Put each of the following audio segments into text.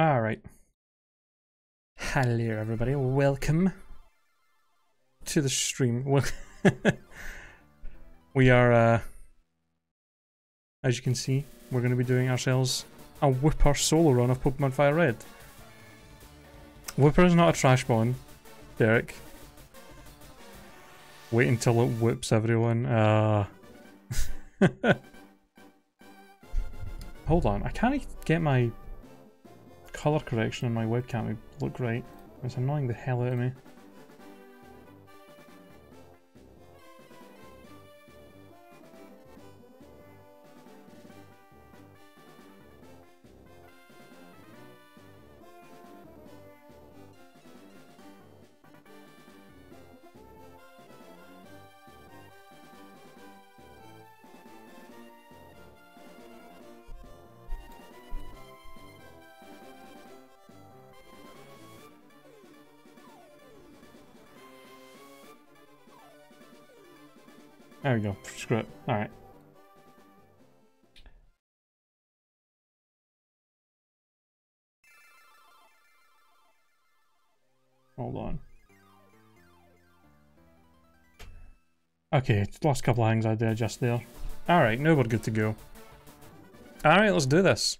Alright. Hello everybody, welcome to the stream. We are, as you can see, we're going to be doing ourselves a Wooper solo run of Pokemon Fire Red. Wooper is not a trash mon, Derek. Wait until it whips everyone. Hold on, I can't get my colour correction on my webcam to look right. It's annoying the hell out of me. There we go. Screw it. Alright. Hold on. Okay, lost a couple of things I had to adjust there. Alright, now we're good to go. Alright, let's do this.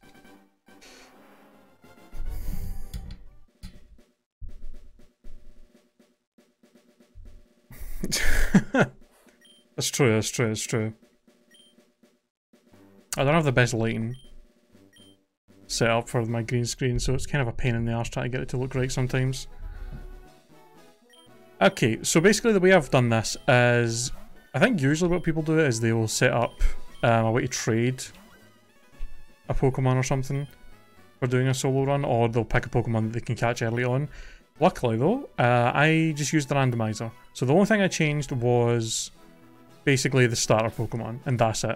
That's true, that's true, that's true. I don't have the best lighting set up for my green screen, so it's kind of a pain in the arse trying to get it to look right sometimes. Okay, so basically the way I've done this is, I think usually what people do is they will set up a way to trade a Pokemon or something for doing a solo run, or they'll pick a Pokemon that they can catch early on. Luckily though, I just used the randomizer. So the only thing I changed was basically the starter Pokemon, and that's it.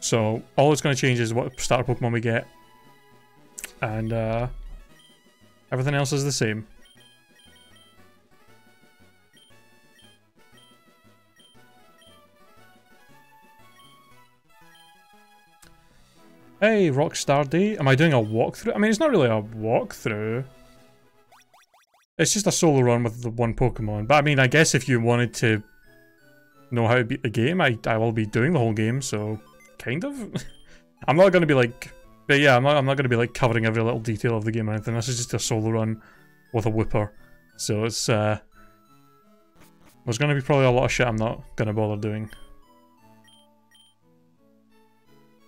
So all it's going to change is what starter Pokemon we get, and everything else is the same. Hey, Rockstar Day. Am I doing a walkthrough? I mean, it's not really a walkthrough. It's just a solo run with the one Pokemon. But I mean, I guess if you wanted to know how to beat the game, I will be doing the whole game, so kind of. I'm not going to be like, but yeah, I'm not going to be like covering every little detail of the game or anything. This is just a solo run with a Wooper. So it's, there's going to be probably a lot of shit I'm not going to bother doing.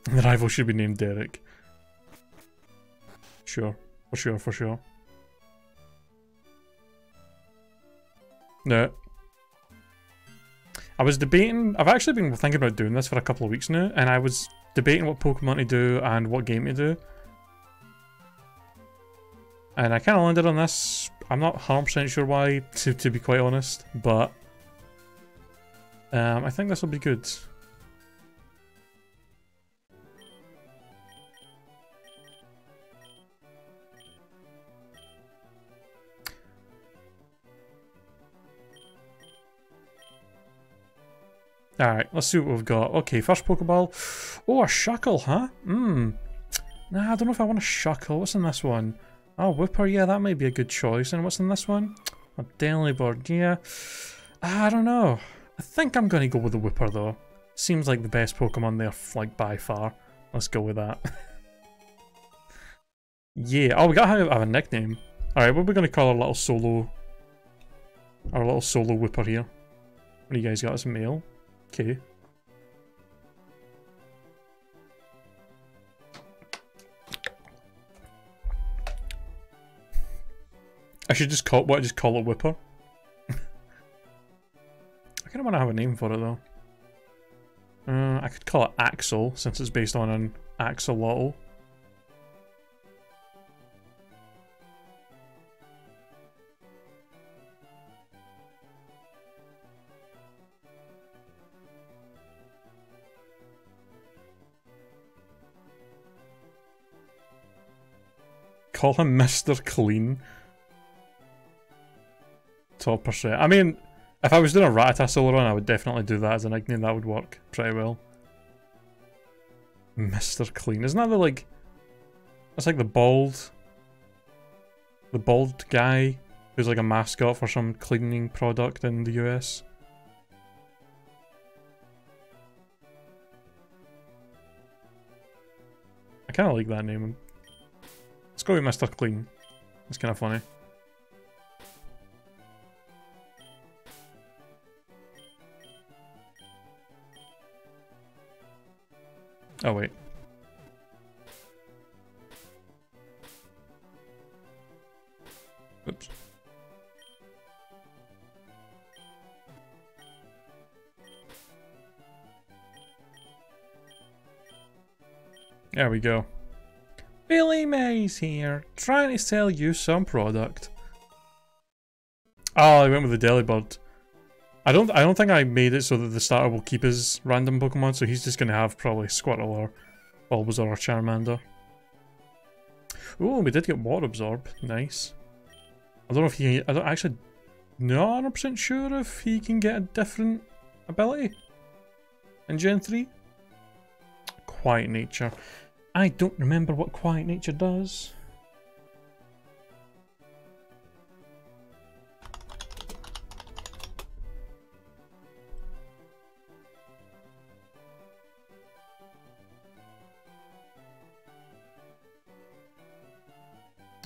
The rival should be named Derek. Sure. For sure, for sure. No. I was debating, I've actually been thinking about doing this for a couple of weeks now, and I was debating what Pokemon to do and what game to do. And I kind of landed on this. I'm not 100% sure why, to be quite honest, but I think this will be good. Alright, let's see what we've got. Okay, first Pokeball. Oh, a Shuckle, huh? Nah, I don't know if I want a Shuckle. What's in this one? Oh, Wooper, yeah, that might be a good choice. And what's in this one? A Delibird, yeah. I don't know. I think I'm going to go with the Wooper, though. Seems like the best Pokemon there, like, by far. Let's go with that. Yeah. Oh, we got to have a nickname. Alright, what are we going to call our little solo... Our little solo Wooper here? What do you guys got? It's male. Okay. I should just call it Wooper. I kind of want to have a name for it though. I could call it Axel since it's based on an axolotl. Call him Mr. Clean. Top percent. I mean, if I was doing a Rattata solo run, I would definitely do that as a nickname. That would work pretty well. Mr. Clean. Isn't that the, like... It's like the bald guy who's like a mascot for some cleaning product in the US. I kind of like that name. Let's go with Mr. Clean. It's kind of funny. Oh wait. Oops. There we go. Billy Mays here, trying to sell you some product. Oh, I went with the Delibird. I don't think I made it so that the starter will keep his random Pokemon, so he's just gonna have probably Squirtle or Bulbasaur or Charmander. Oh, we did get Water Absorb. Nice. I don't know if he... I don't actually... Not 100% sure if he can get a different ability in Gen 3. Quiet Nature. I don't remember what Quiet Nature does.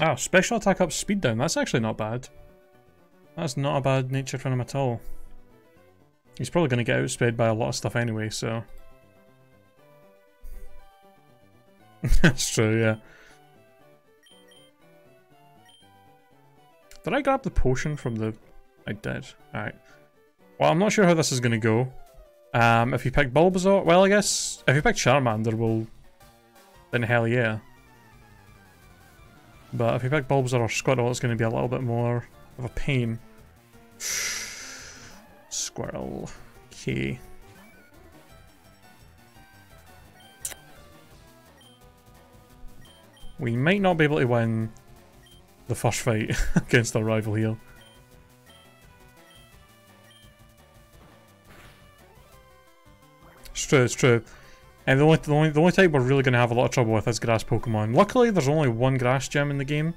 Ah, special attack up, speed down. That's actually not bad. That's not a bad nature for him at all. He's probably going to get outsped by a lot of stuff anyway, so... That's true, yeah. Did I grab the potion from the... I did. Alright. Well, I'm not sure how this is going to go. If you pick Bulbasaur... Well, I guess if you pick Charmander, well... Then hell yeah. But if you pick Bulbasaur or Squirtle, it's going to be a little bit more of a pain. Squirtle. Okay. We might not be able to win the first fight against our rival here. It's true, it's true. And the only type we're really going to have a lot of trouble with is grass Pokemon. Luckily, there's only one grass gem in the game.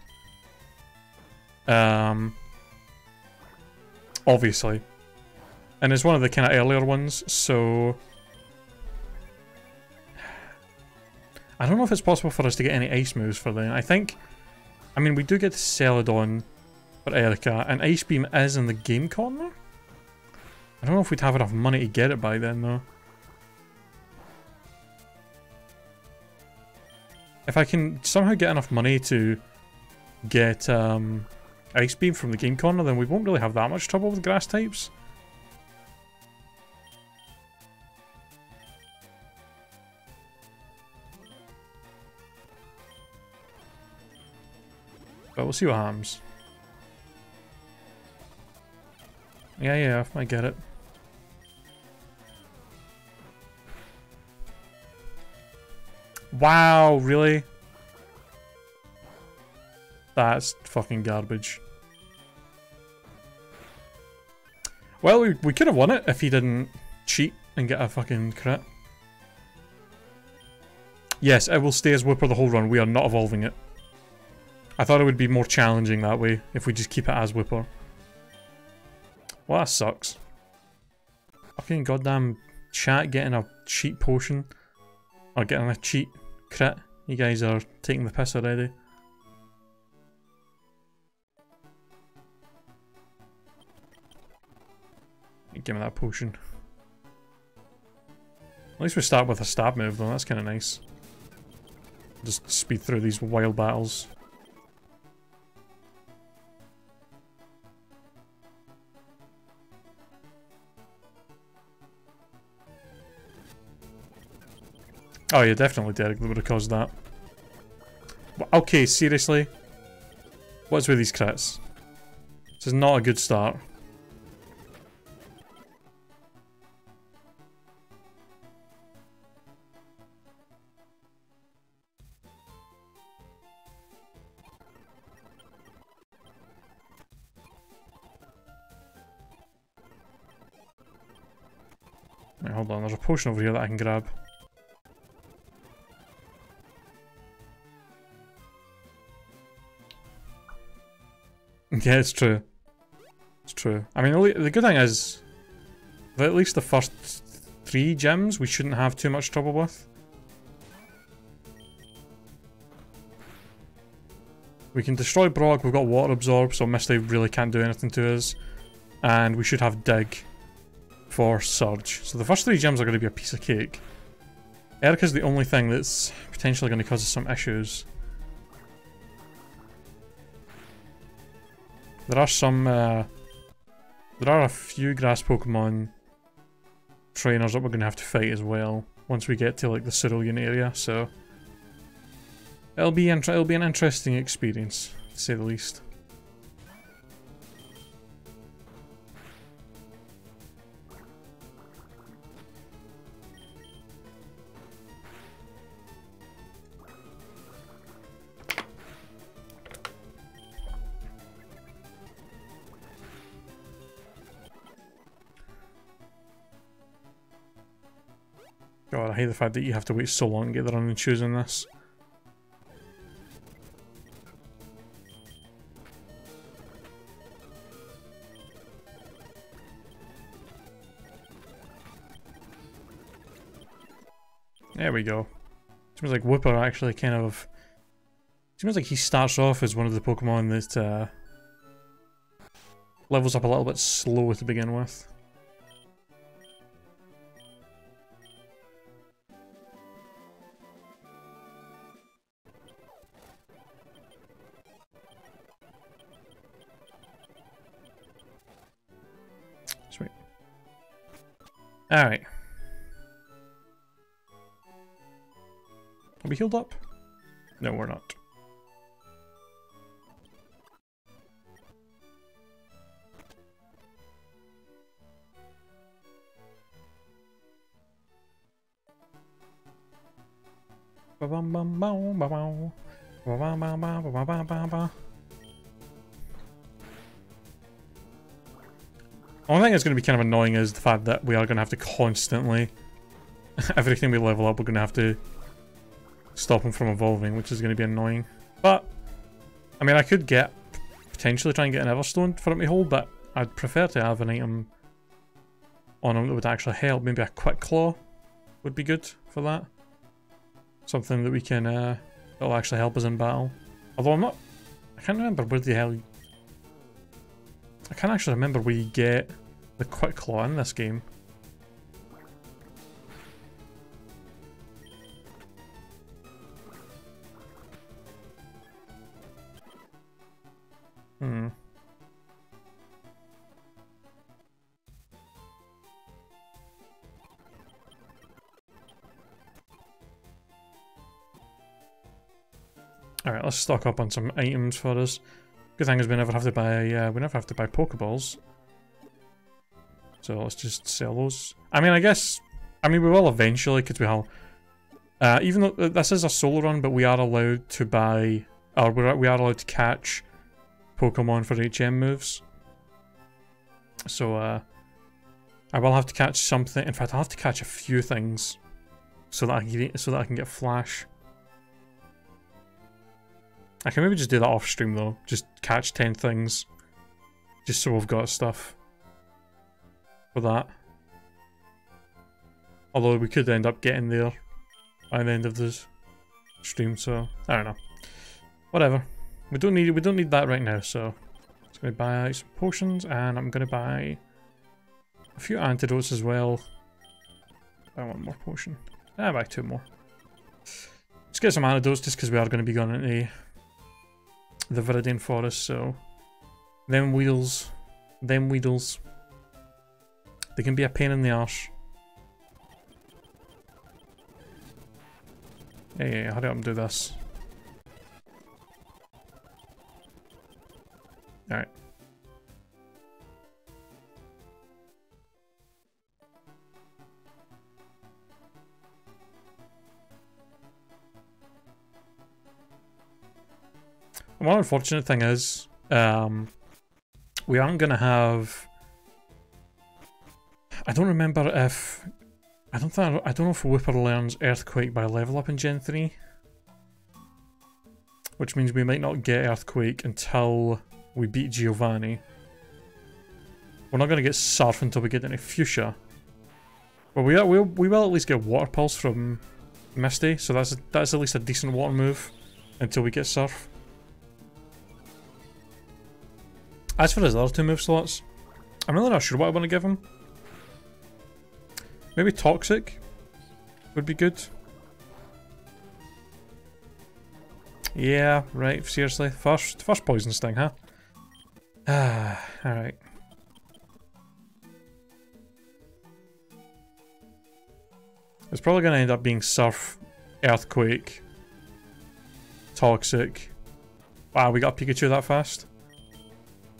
Obviously. And it's one of the kind of earlier ones, so... I don't know if it's possible for us to get any ice moves for them. I mean, we do get Celadon for Erica, and Ice Beam is in the game corner? I don't know if we'd have enough money to get it by then, though. If I can somehow get enough money to get Ice Beam from the game corner, then we won't really have that much trouble with grass types. But we'll see what happens. Yeah, I get it. Wow, really? That's fucking garbage. Well, we could have won it if he didn't cheat and get a fucking crit. Yes, it will stay as Wooper the whole run. We are not evolving it. I thought it would be more challenging that way if we just keep it as Wooper. Well, that sucks. Fucking goddamn chat getting a cheat potion. Or getting a cheat crit. You guys are taking the piss already. Give me that potion. At least we start with a stab move though, that's kind of nice. Just speed through these wild battles. Oh yeah, definitely Derek that would have caused that. Okay, seriously? What's with these crits? This is not a good start. Right, hold on, there's a potion over here that I can grab. Yeah, it's true. It's true. I mean, the good thing is that at least the first 3 gyms we shouldn't have too much trouble with. We can destroy Brock, we've got Water Absorb, so Misty really can't do anything to us. And we should have Dig for Surge. So the first 3 gyms are going to be a piece of cake. Erica's the only thing that's potentially going to cause us some issues. There are some, there are a few grass Pokemon trainers that we're going to have to fight as well once we get to like the Cerulean area, so it'll be an interesting experience, to say the least. God, I hate the fact that you have to wait so long to get the run and choose in this. There we go. Seems like Wooper actually kind of... Seems like he starts off as one of the Pokemon that levels up a little bit slow to begin with. Sweet. Alright. Are we healed up? No, we're not. One thing that's going to be kind of annoying is the fact that we are going to have to constantly, everything we level up, we're going to have to stop him from evolving, which is going to be annoying. But, I mean, I could potentially try and get an Everstone for him to hold, but I'd prefer to have an item on him that would actually help. Maybe a Quick Claw would be good for that. Something that we can, that'll actually help us in battle. Although I can't remember where the hell... I can't actually remember where you get the Quick Claw in this game. Alright, let's stock up on some items for us. Good thing is we never have to buy Pokeballs. So let's just sell those. I mean, we will eventually, because we have... even though this is a solo run, but we are allowed to buy... Or we are allowed to catch Pokemon for HM moves. So, I will have to catch something. In fact, I'll have to catch a few things so that I can get Flash. I can maybe just do that off stream though. Just catch 10 things. Just so we've got stuff for that. Although we could end up getting there by the end of this stream, so I don't know. Whatever. We don't need that right now, so I'm just gonna buy some potions and I'm gonna buy a few antidotes as well. I want more potion. I'll buy 2 more. Let's get some antidotes just because we are going to be going into the Viridian Forest, so them Weedles, they can be a pain in the arse. Yeah, hurry up and do this. Alright. One unfortunate thing is, we aren't gonna have... I don't remember if... I don't know if Wooper learns Earthquake by level up in Gen 3. Which means we might not get Earthquake until we beat Giovanni. We're not going to get Surf until we get into Fuchsia. Well, we will at least get Water Pulse from Misty, so that's at least a decent water move until we get Surf. As for his other 2 move slots, I'm really not sure what I want to give him. Maybe Toxic would be good. Yeah, right, seriously. First Poison Sting, huh? Ah, alright. It's probably going to end up being Surf, Earthquake, Toxic. Wow, we got Pikachu that fast.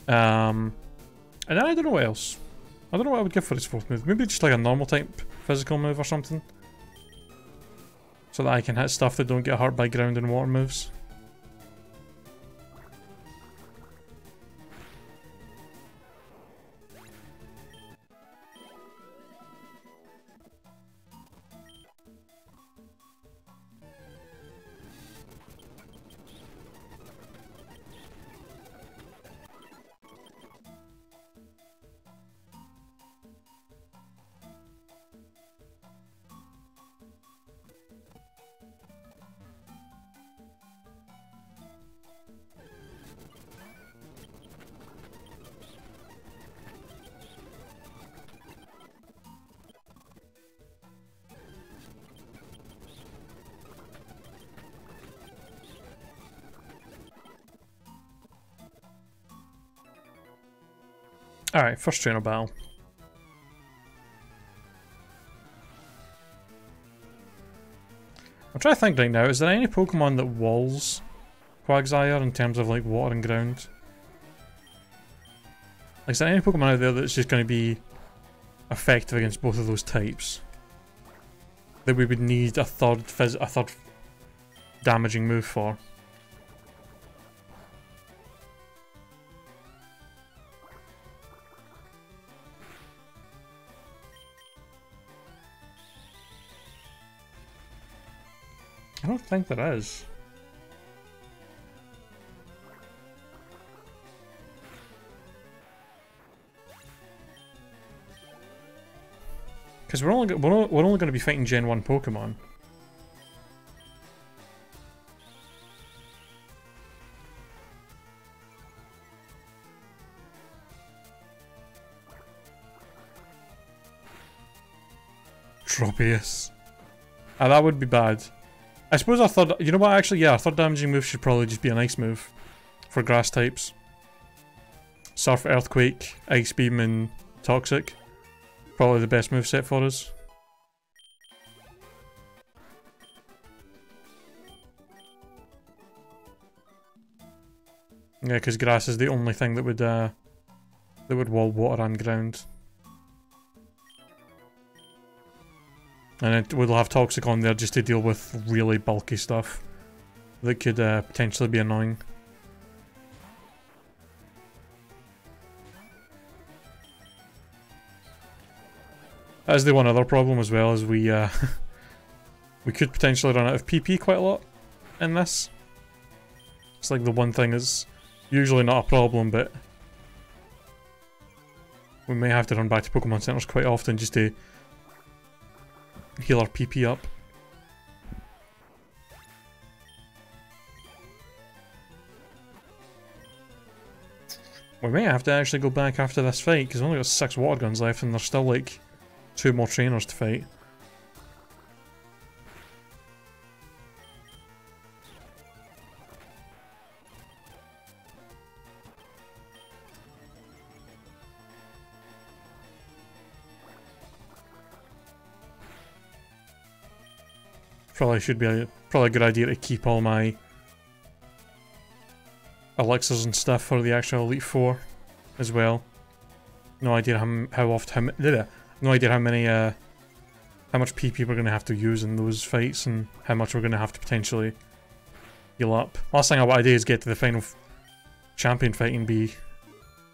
And then I don't know what else. I don't know what I would give for his 4th move. Maybe just like a normal type physical move or something. So that I can hit stuff that don't get hurt by ground and water moves. Alright, first trainer battle. I'm trying to think right now, is there any Pokemon that walls Quagsire in terms of like water and ground? Like, is there any Pokemon out there that's just going to be effective against both of those types? That we would need a third damaging move for? I don't think there is. Because we're only going to be fighting Gen 1 Pokemon. Tropius. Ah, that would be bad. I suppose our third... You know what, actually, yeah, our third damaging move should probably just be an ice move. For grass types. Surf, Earthquake, Ice Beam, and Toxic. Probably the best moveset for us. Yeah, because grass is the only thing that would wall water and ground. And we'll have Toxic on there just to deal with really bulky stuff that could potentially be annoying. That is the one other problem as well, is we we could potentially run out of PP quite a lot in this. It's like the one thing that's usually not a problem, but we may have to run back to Pokemon Centers quite often just to heal our PP up. We may have to actually go back after this fight, because we've only got 6 water guns left and there's still like 2 more trainers to fight. Probably a good idea to keep all my elixirs and stuff for the actual Elite Four as well. No idea how many how much PP we're gonna have to use in those fights and how much we're gonna have to potentially heal up. Last thing I want to do is get to the final champion fight and be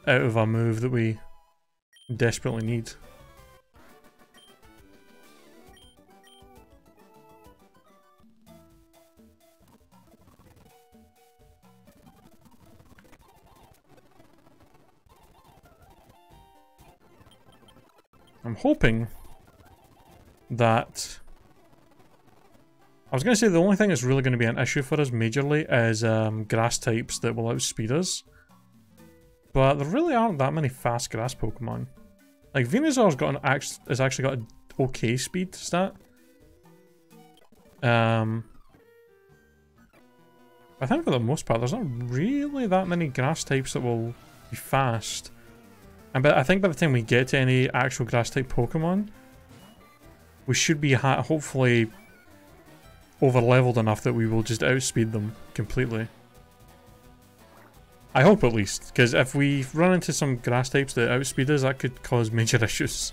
out of a move that we desperately need. I'm hoping that... I was going to say the only thing that's really going to be an issue for us majorly is grass types that will outspeed us. But there really aren't that many fast grass Pokemon. Like, Venusaur's has actually got an okay speed stat. I think for the most part, there's not really that many grass types that will be fast. And I think by the time we get to any actual grass type Pokemon, we should be hopefully over leveled enough that we will just outspeed them completely. I hope at least, because if we run into some grass types that outspeed us, that could cause major issues.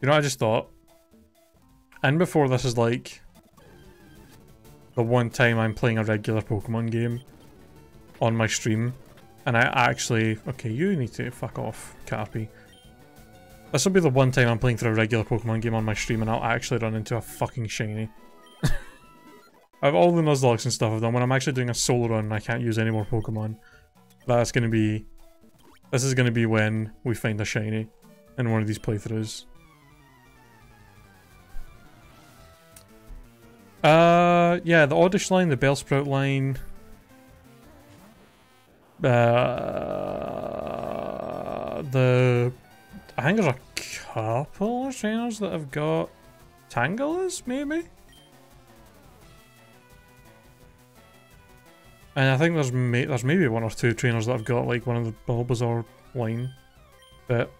You know what I just thought? And before this is like the one time I'm playing a regular Pokemon game on my stream, and I actually... Okay, you need to fuck off, Caterpie. This will be the one time I'm playing through a regular Pokemon game on my stream and I'll actually run into a fucking shiny. I have all the Nuzlockes and stuff I've done. When I'm actually doing a solo run and I can't use any more Pokemon, that's gonna be... This is gonna be when we find a shiny in one of these playthroughs. Yeah, the Oddish line, the Bellsprout line. I think there's a couple of trainers that have got Tangalus, maybe? And I think there's maybe one or two trainers that have got like one of the Bulbasaur line. But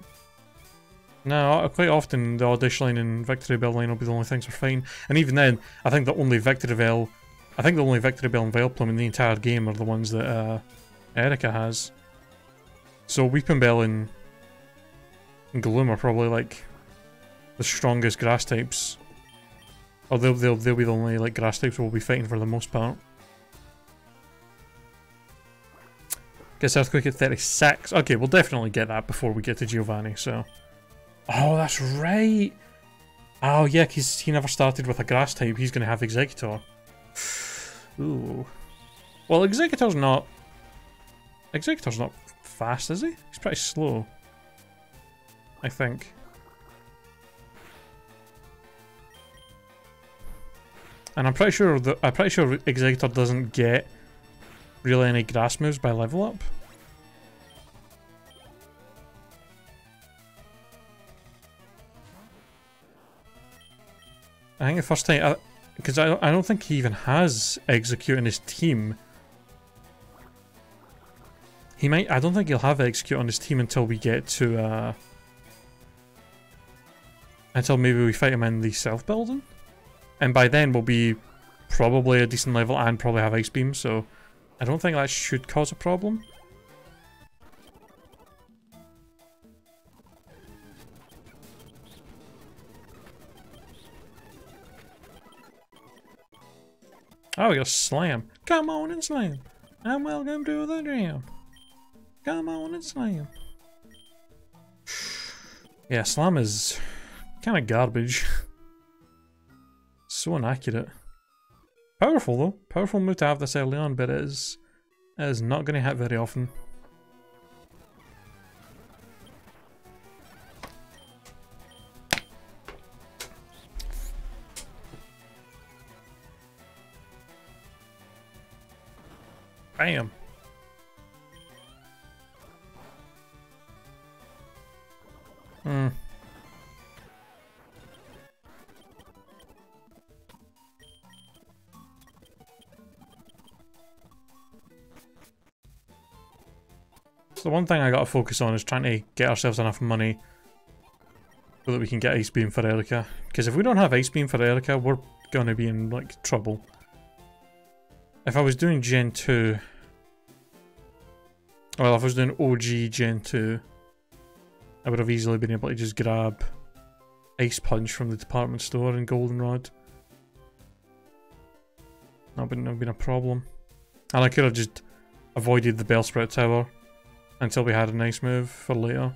no, quite often the Oddish line and Victory Bell line will be the only things we're fine. And even then, I think the only Victory Bell and Vileplume in the entire game are the ones that Erica has. So Weeping Bell and Gloom are probably like the strongest grass types. Or they'll be the only like grass types we'll be fighting for the most part. Gets Earthquake at 36. Okay, we'll definitely get that before we get to Giovanni, so... Oh, that's right! Oh yeah, because he never started with a grass type, he's going to have Executor. Ooh. Well, Executor's not fast, is he? He's pretty slow, I think. And I'm pretty sure Executor doesn't get really any grass moves by level up. I think the first time, because I don't think he even has Execute in his team. He might. I don't think he'll have Execute on his team until we get to until maybe we fight him in the self-building, and by then we'll be probably a decent level and probably have Ice Beam. So I don't think that should cause a problem. Oh, we got Slam. Come on and Slam. And welcome to the jam. Come on and Slam. Yeah, Slam is kind of garbage. So inaccurate. Powerful though. Powerful move to have this early on, but it is not going to hit very often. Bam. So the one thing I gotta focus on is trying to get ourselves enough money so that we can get Ice Beam for Erica. Because if we don't have Ice Beam for Erica, we're gonna be in like trouble. If I was doing Gen 2... Well, if I was doing OG Gen 2, I would have easily been able to just grab Ice Punch from the department store in Goldenrod. That wouldn't have been a problem. And I could have just avoided the Bellsprout Tower until we had a nice move for later.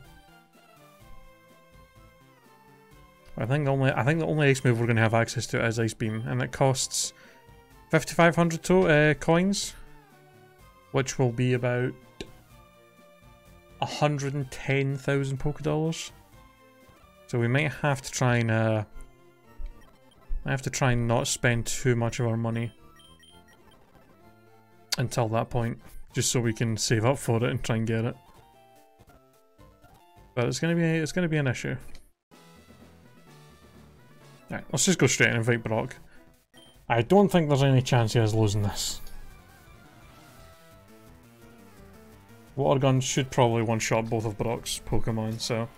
I think the only ice move we're going to have access to is Ice Beam, and it costs 5,500 coins, which will be about 110,000 Pokédollars. So we might have to try and not spend too much of our money until that point, just so we can save up for it and try and get it. But it's gonna be an issue. Right, let's just go straight and invite Brock. I don't think there's any chance he is losing this. Water Gun should probably one-shot both of Brock's Pokemon, so...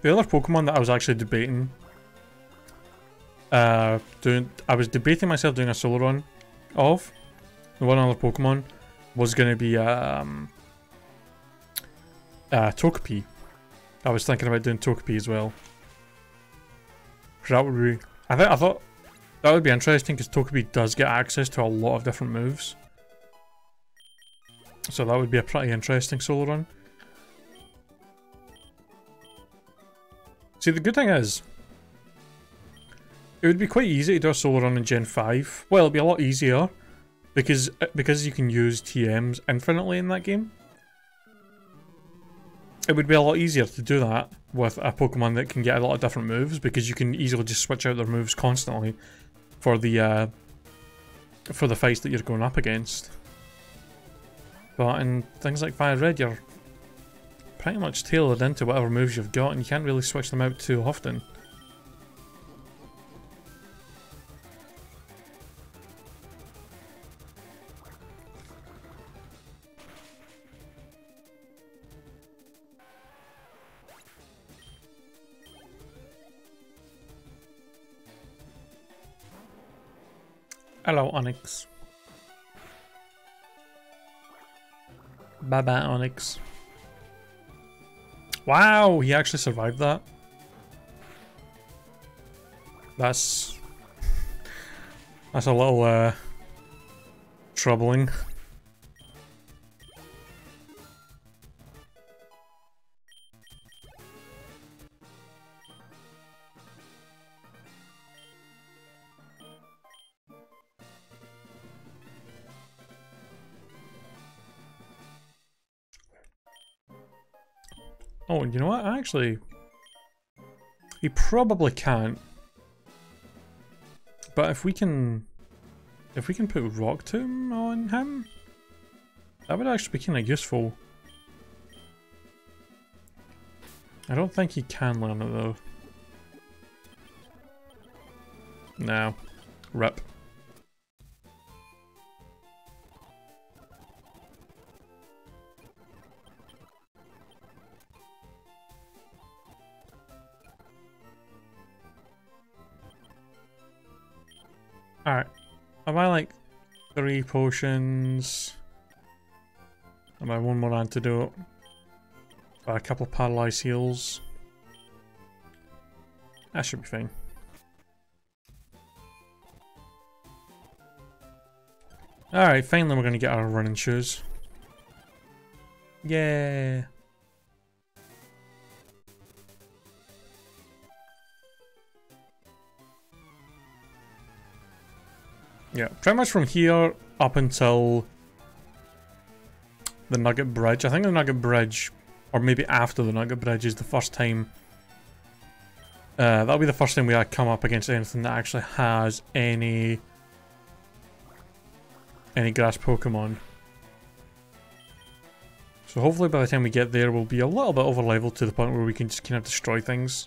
The other Pokemon that I was actually debating I was debating myself doing a solo run of, the one other Pokemon was going to be Togepi. I was thinking about doing Togepi as well. That would be, I thought that would be interesting because Togepi does get access to a lot of different moves. So that would be a pretty interesting solo run. See, the good thing is, it would be quite easy to do a solo run in Gen 5. Well, it'd be a lot easier, because you can use TMs infinitely in that game. It would be a lot easier to do that with a Pokemon that can get a lot of different moves, because you can easily just switch out their moves constantly for the fights that you're going up against. But in things like Fire Red, you're pretty much tailored into whatever moves you've got, and you can't really switch them out too often. Hello, Onyx. Bye-bye, Onyx. Wow, he actually survived that. That's a little troubling. Oh, you know what? Actually, he probably can't. But if we can put Rock Tomb on him, that would actually be kind of useful. I don't think he can learn it though. No. Rip. Alright. Am I like 3 potions? Am I 1 more antidote? A couple of paralyzed heals. That should be fine. Alright, finally we're gonna get our running shoes. Yeah. Yeah, pretty much from here up until the Nugget Bridge. I think the Nugget Bridge, or maybe after the Nugget Bridge, is the first time. That'll be the first time we come up against anything that actually has any grass Pokemon. So hopefully by the time we get there, we'll be a little bit over leveled to the point where we can just kind of destroy things.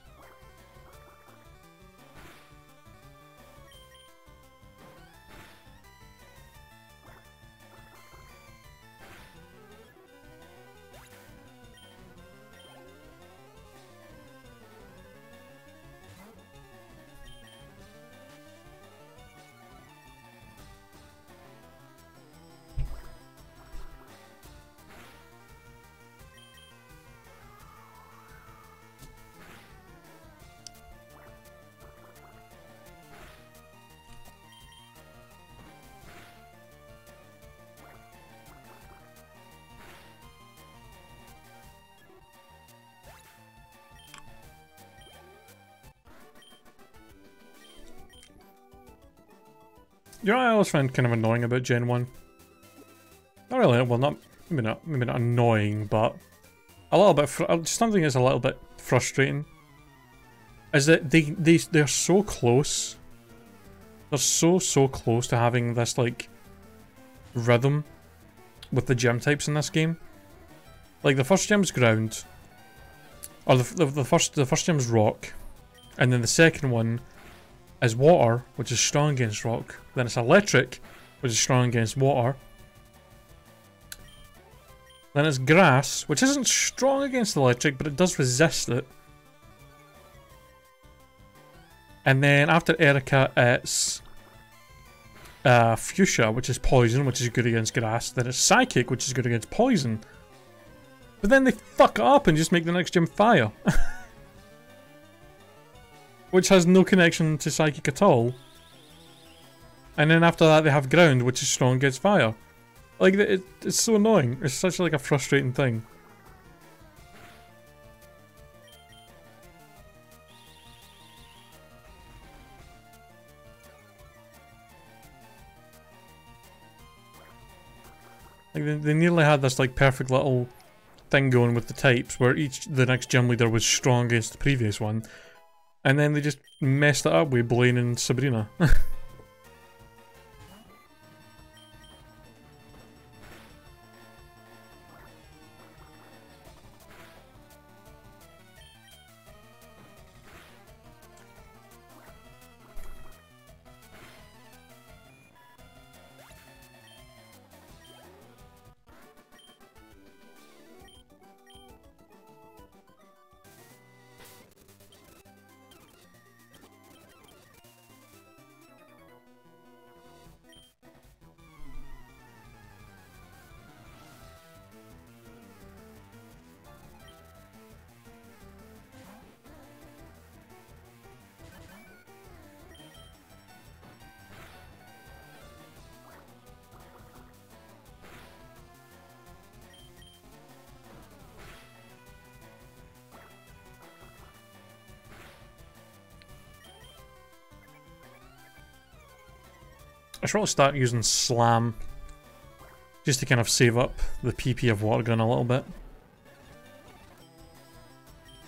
You know what I always find kind of annoying about Gen 1? Not really, well maybe not annoying, but a little bit, just something that's a little bit frustrating. Is that they're so close. They're so close to having this, like, rhythm with the gem types in this game. Like, the first gem's ground, or the first gem's rock, and then the second one is water, which is strong against rock. Then it's electric, which is strong against water. Then it's grass, which isn't strong against electric, but it does resist it. And then after Erica, it's Fuchsia, which is poison, which is good against grass. Then it's Psychic, which is good against poison. But then they fuck it up and just make the next gym fire. Which has no connection to Psychic at all. And then after that they have ground, which is strong against fire. Like, it's so annoying. It's such like a frustrating thing. Like, they nearly had this like perfect little thing going with the types where the next gym leader was strong against the previous one. And then they just messed it up with Blaine and Sabrina. I should probably start using Slam just to kind of save up the PP of Water Gun a little bit.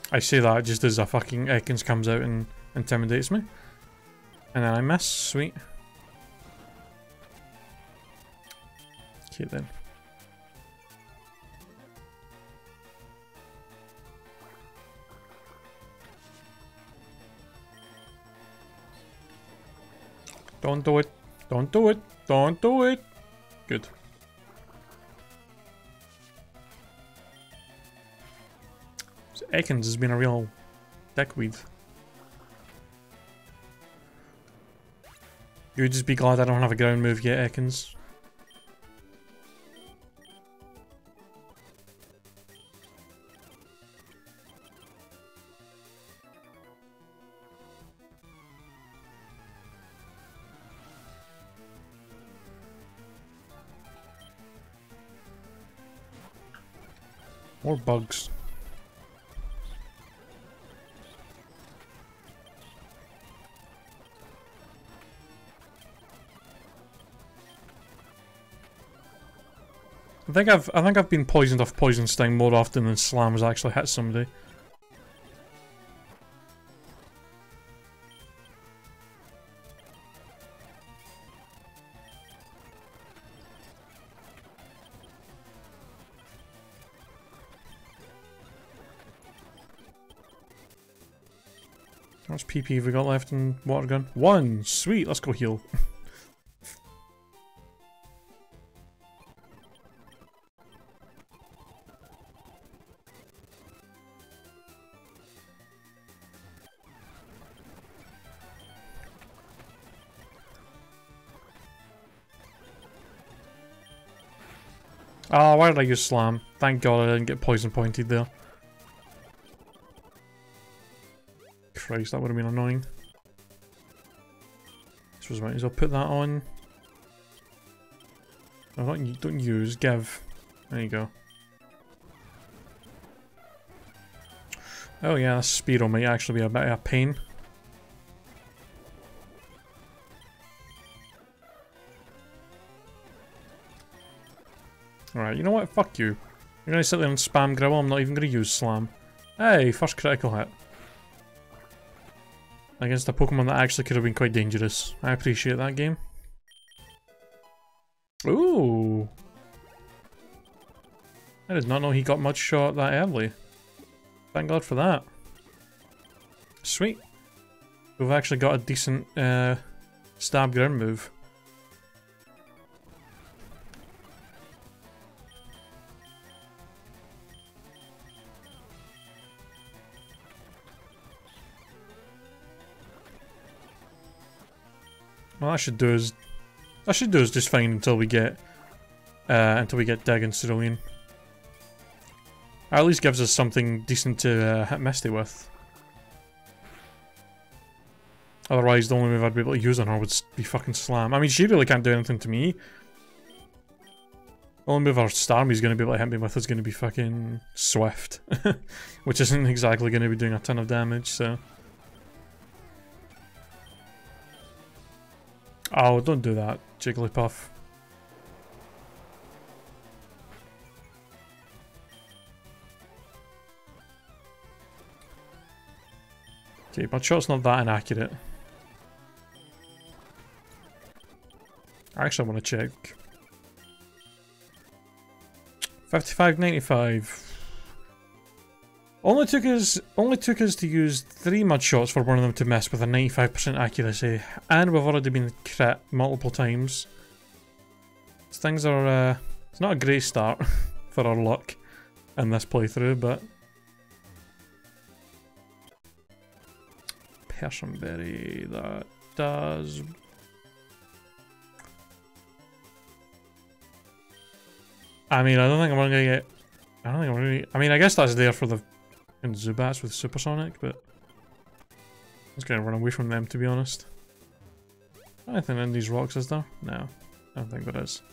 I say that just as a fucking Ekans comes out and intimidates me. And then I miss. Sweet. Okay then. Don't do it. Don't do it. Don't do it. Good. So Ekans has been a real dickweed. You would just be glad I don't have a ground move yet, Ekans. More bugs. I think I've been poisoned off Poison Sting more often than Slam has actually hit somebody. How much PP have we got left in Water Gun? 1! Sweet, let's go heal. Oh, why did I use Slam? Thank God I didn't get poison pointed there. Christ, that would have been annoying. This was might as well put that on. No, don't use, give. There you go. Oh yeah, Spearow might actually be a bit of a pain. I suppose I might as well put that on. No, don't use, give. There you go. Oh yeah, Spearow might actually be a bit of a pain. 'Cause I might as well put that on. Oh yeah, Spearow might actually be a bit of a pain. 'Cause I might as well put that on. Oh yeah, Spearow might actually be a bit of a pain. Alright, you know what? Fuck you. You're gonna sit there and spam Grill, I'm not even gonna use Slam. Hey, first critical hit. Against a Pokemon that actually could have been quite dangerous. I appreciate that game. Ooh. I did not know he got much shot that early. Thank God for that. Sweet. We've actually got a decent stab ground move. Well, that should do us just fine until we get Dig and Cerulean. Or at least gives us something decent to hit Misty with. Otherwise, the only move I'd be able to use on her would be fucking Slam. I mean, she really can't do anything to me. The only move our Starmie's going to be able to hit me with is going to be fucking Swift. Which isn't exactly going to be doing a ton of damage, so... Oh, don't do that, Jigglypuff. Okay, my shot's not that inaccurate. Actually, I want to check. 55.95. Only took us to use 3 mud shots for one of them to miss with a 95% accuracy, and we've already been crit multiple times. So things are it's not a great start for our luck in this playthrough, but Persianberry, that does. I mean, I don't think I'm gonna get. I don't think I'm really. I mean, I guess that's there for the Zubats with Supersonic, but I'm just gonna run away from them, to be honest. Anything in these rocks, is there? No, I don't think there is.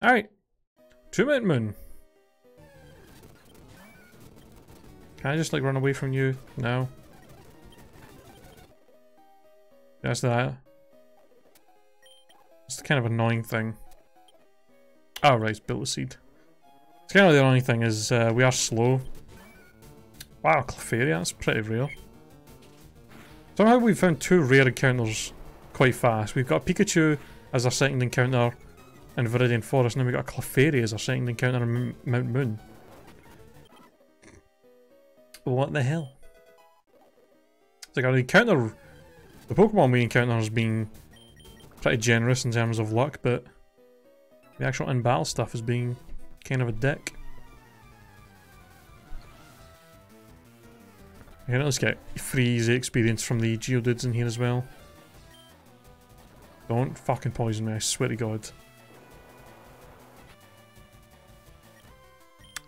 Alright, 2-Minute Moon. Can I just like run away from you? No. That's that. It's the kind of annoying thing. Oh right, it's Built Seed. It's kind of the only thing is we are slow. Wow, Clefairy, that's pretty rare. Somehow we've found 2 rare encounters quite fast. We've got Pikachu as our second encounter in Viridian Forest, and then we've got a Clefairy as our second encounter in Mount Moon. What the hell? It's like our encounter... The Pokemon we encounter has been pretty generous in terms of luck, but the actual in-battle stuff is being kind of a dick. Okay, let's get free easy experience from the Geodudes in here as well. Don't fucking poison me, I swear to God.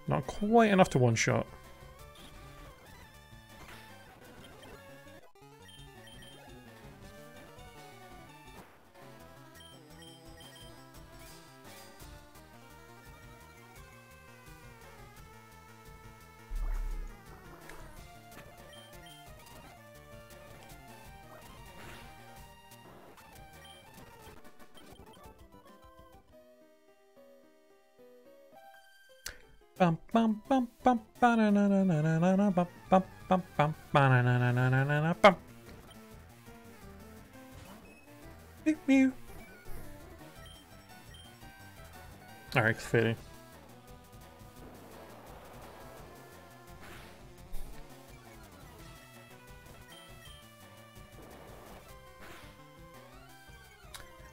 Not quite enough to one-shot. Bum bum bum bum ba-na-na-na-na-na-na bum bum bum bum ba-na-na-na-na-na-na bum. Mew mew. Alright, Clefairy.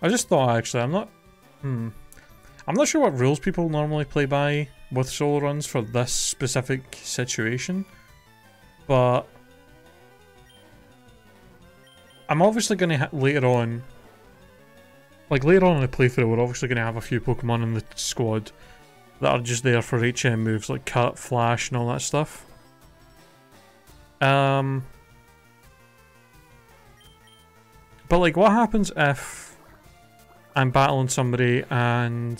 I just thought actually I'm not sure what rules people normally play by with solo runs for this specific situation, but I'm obviously going to later on in the playthrough, we're obviously going to have a few Pokemon in the squad that are just there for HM moves like Cut, Flash and all that stuff. But like, what happens if I'm battling somebody and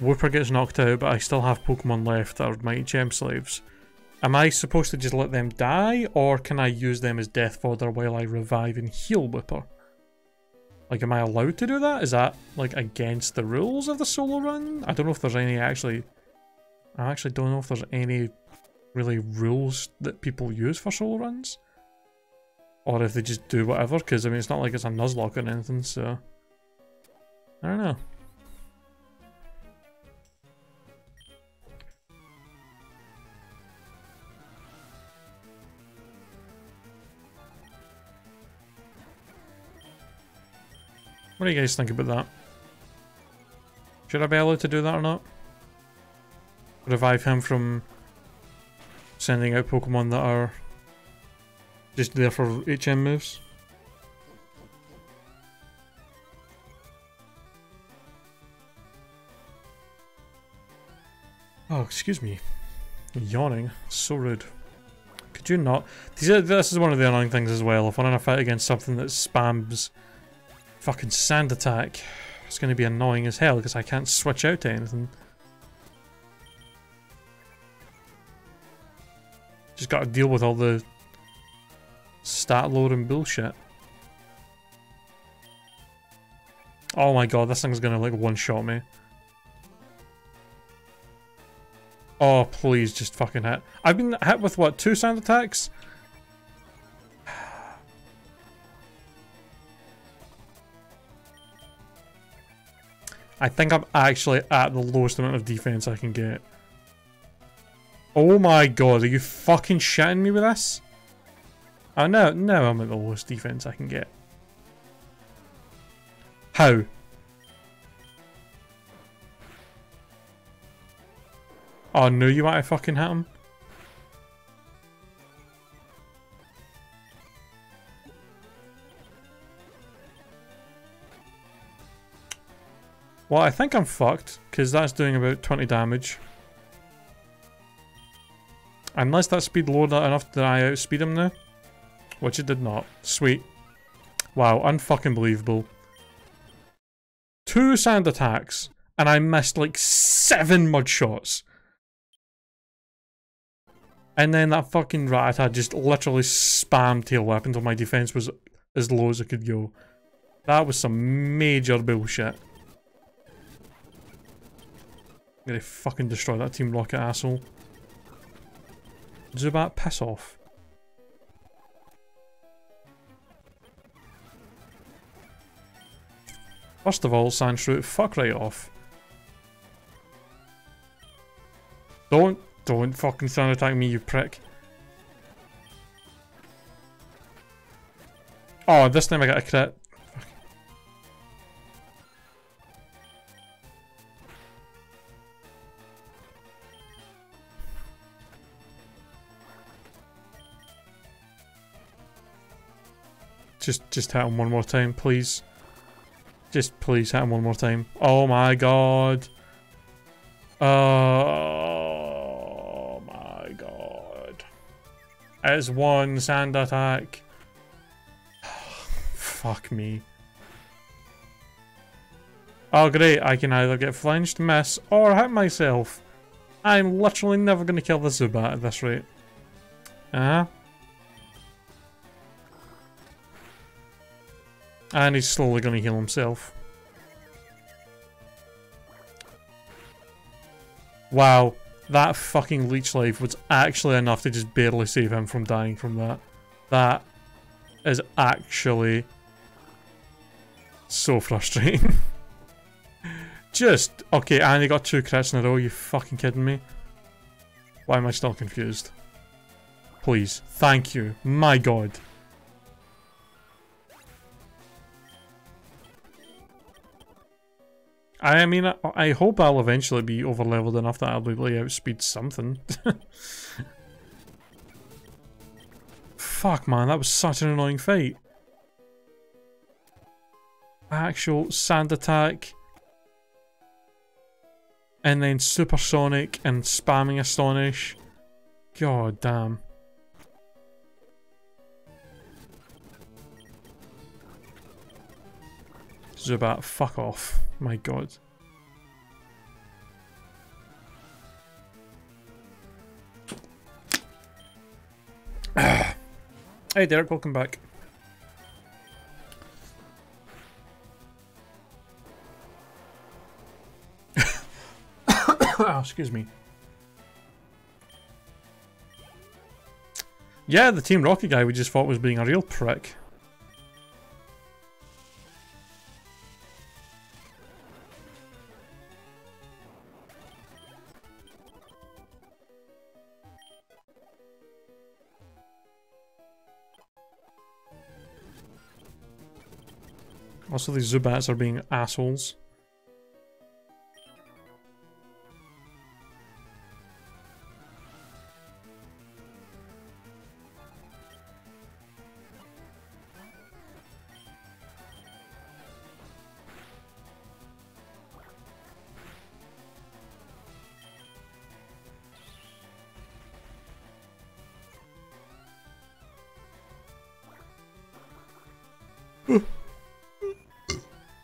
Wooper gets knocked out, but I still have Pokemon left that are my HM slaves? Am I supposed to just let them die, or can I use them as death fodder while I revive and heal Wooper? Like, am I allowed to do that? Is that, like, against the rules of the solo run? I don't know if there's any actually... I actually don't know if there's any really rules that people use for solo runs. Or if they just do whatever, because, I mean, it's not like it's a Nuzlocke or anything, so... I don't know. What do you guys think about that? Should I be allowed to do that or not? Revive him from sending out Pokemon that are just there for HM moves? Oh, excuse me. Yawning. So rude. Could you not? This is one of the annoying things as well. If I'm in a fight against something that spams fucking sand attack, it's going to be annoying as hell because I can't switch out to anything. Just got to deal with all the stat load and bullshit. Oh my god, this thing's going to like one-shot me. Oh, please just fucking hit. I've been hit with what, 2 sand attacks? I think I'm actually at the lowest amount of defense I can get. Oh my god, are you fucking shitting me with this? Oh no, no, I'm at the lowest defense I can get. How? Oh no, you might have fucking hit him. Well, I think I'm fucked, because that's doing about 20 damage. Unless that speed lowered enough that I outspeed him now. Which it did not. Sweet. Wow, unfucking believable. 2 sand attacks, and I missed like 7 mud shots. And then that fucking Rattata just literally spammed tail whip until my defense was as low as it could go. That was some major bullshit. I'm gonna fucking destroy that Team Rocket asshole. Zubat, piss off. First of all, Sandshrew, fuck right off. Don't fucking sound attack me, you prick. Oh, this time I got a crit. Just hit him one more time, please. Just please hit him one more time. Oh my god. Oh my god. It's 1 sand attack. Fuck me. Oh great, I can either get flinched, miss, or hit myself. I'm literally never going to kill the Zubat at this rate. And he's slowly going to heal himself. Wow, that fucking leech life was actually enough to just barely save him from dying from that. That is actually so frustrating. Just, okay, and he got 2 crits in a row, you fucking kidding me? Why am I still confused? Please, thank you, my god. I mean, I hope I'll eventually be overleveled enough that I'll be able to outspeed something. Fuck, man, that was such an annoying fight. Actual sand attack. And then supersonic and spamming Astonish. God damn. Zubat, fuck off. My god. Hey Derek, welcome back. Excuse me. Yeah, the Team Rocket guy we just thought was being a real prick. Also, these Zubats are being assholes.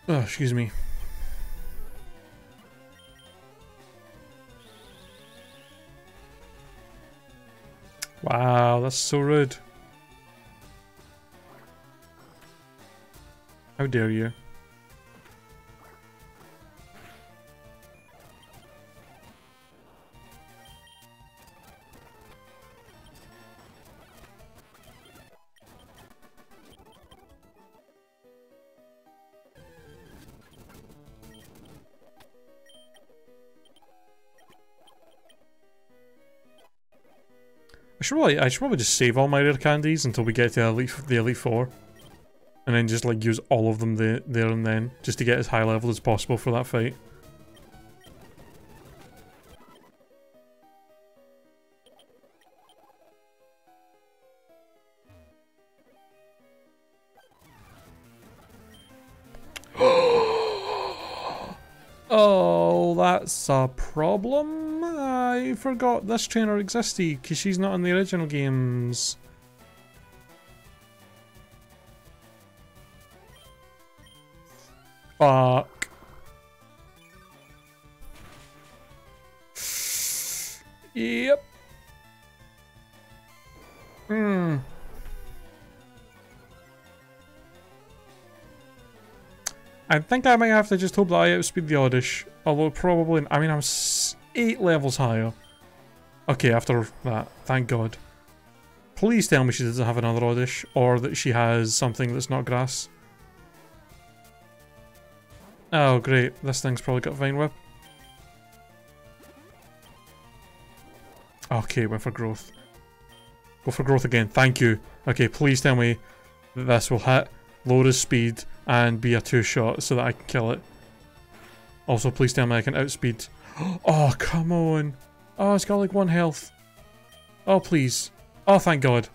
Oh, excuse me. Wow, that's so rude. How dare you? I should probably just save all my rare candies until we get to the Elite Four. And then just like use all of them there and then, just to get as high level as possible for that fight. Oh, that's a problem. I forgot this trainer existed because she's not in the original games. Fuck. Yep. I think I might have to just hope that I outspeed the Oddish. Although probably, I mean, I'm 8 levels higher. Okay, after that, thank God. Please tell me she doesn't have another Oddish, or that she has something that's not grass. Oh great, this thing's probably got Vine Whip. Okay, went for growth. Go for growth again, thank you. Okay, please tell me that this will hit, lower his speed, and be a 2-shot so that I can kill it. Also, please tell me I can outspeed. Oh, come on. Oh, it's got like 1 health. Oh, please. Oh, thank God.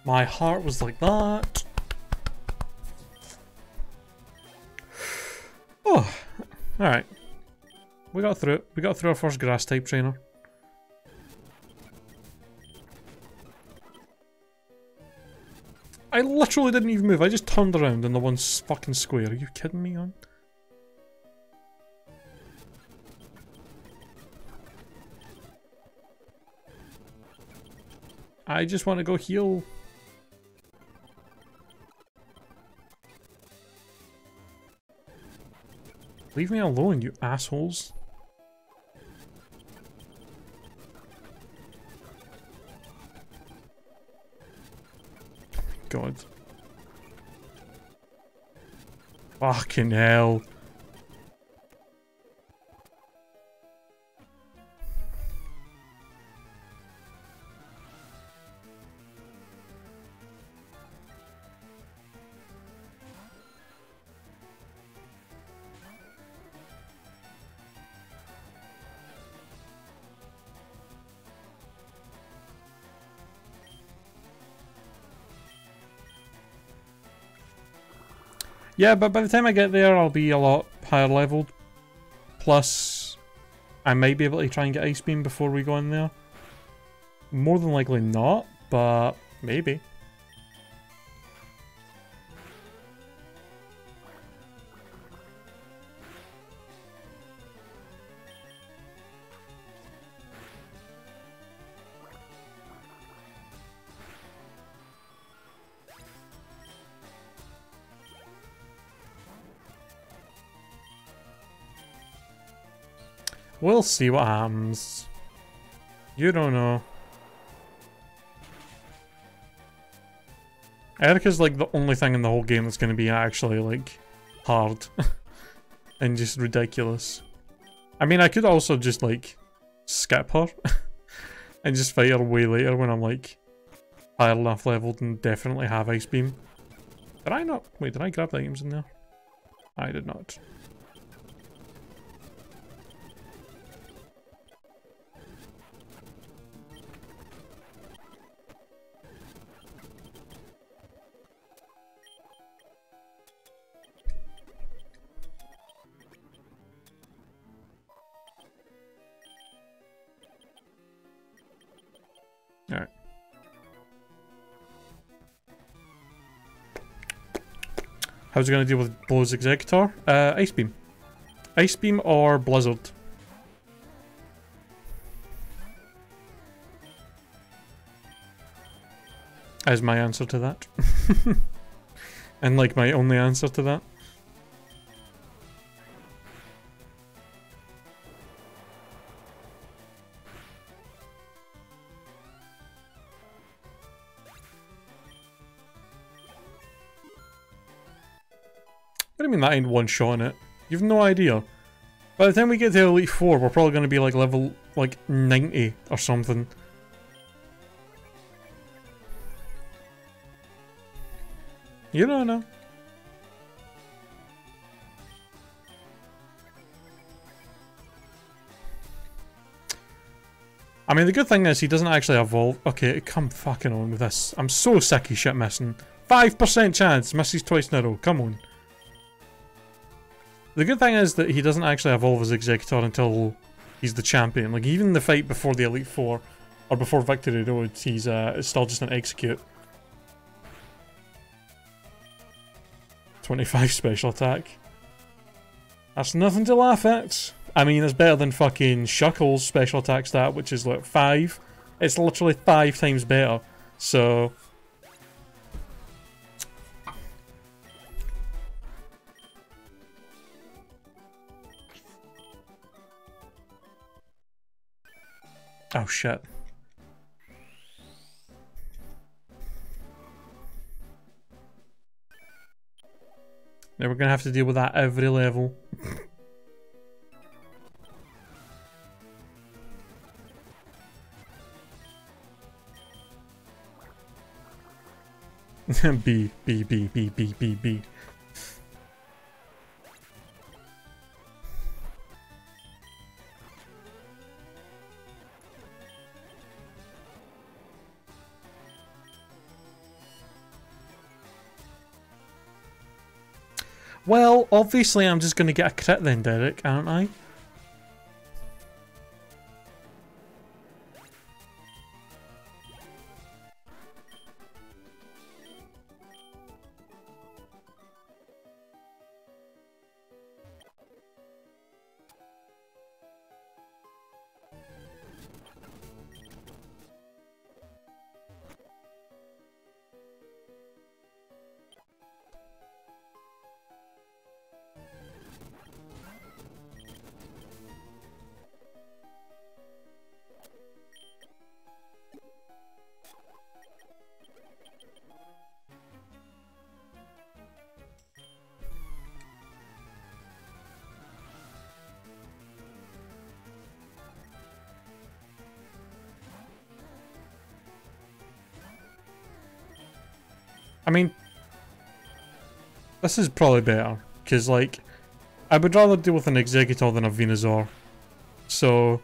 My heart was like that. Oh, alright. We got through it. We got through our first grass type trainer. I literally didn't even move. I just turned around in the one fucking square. Are you kidding me, on? I just want to go heal. Leave me alone, you assholes. God. Fucking hell. Yeah, but by the time I get there, I'll be a lot higher leveled. Plus, I might be able to try and get Ice Beam before we go in there. More than likely not, but maybe. We'll see what happens. You don't know. Erica's like the only thing in the whole game that's going to be actually like hard and just ridiculous. I mean, I could also just like skip her and just fight her way later when I'm like higher enough leveled and definitely have Ice Beam. Did I not? Wait, did I grab the items in there? I did not. Alright. How's it going to deal with Blow's Executor? Ice Beam. Ice Beam or Blizzard. As my answer to that. And like my only answer to that. What do you mean that ain't one shot in it? You've no idea. By the time we get to Elite 4, we're probably going to be like level, like, 90 or something. You don't know. I mean, the good thing is he doesn't actually evolve. Okay, come fucking on with this. I'm so sick of shit missing. 5% chance, misses twice in a row. Come on. The good thing is that he doesn't actually evolve as Executor until he's the champion. Like, even the fight before the Elite Four, or before Victory Road, he's still just an Execute. 25 special attack. That's nothing to laugh at. I mean, it's better than fucking Shuckle's special attack stat, which is like 5. It's literally 5 times better. So... Oh shit. Now we're gonna have to deal with that every level. B. Well, obviously I'm just going to get a crit then, Derek, aren't I? I mean, this is probably better, because, like, I would rather deal with an Executor than a Venusaur. So,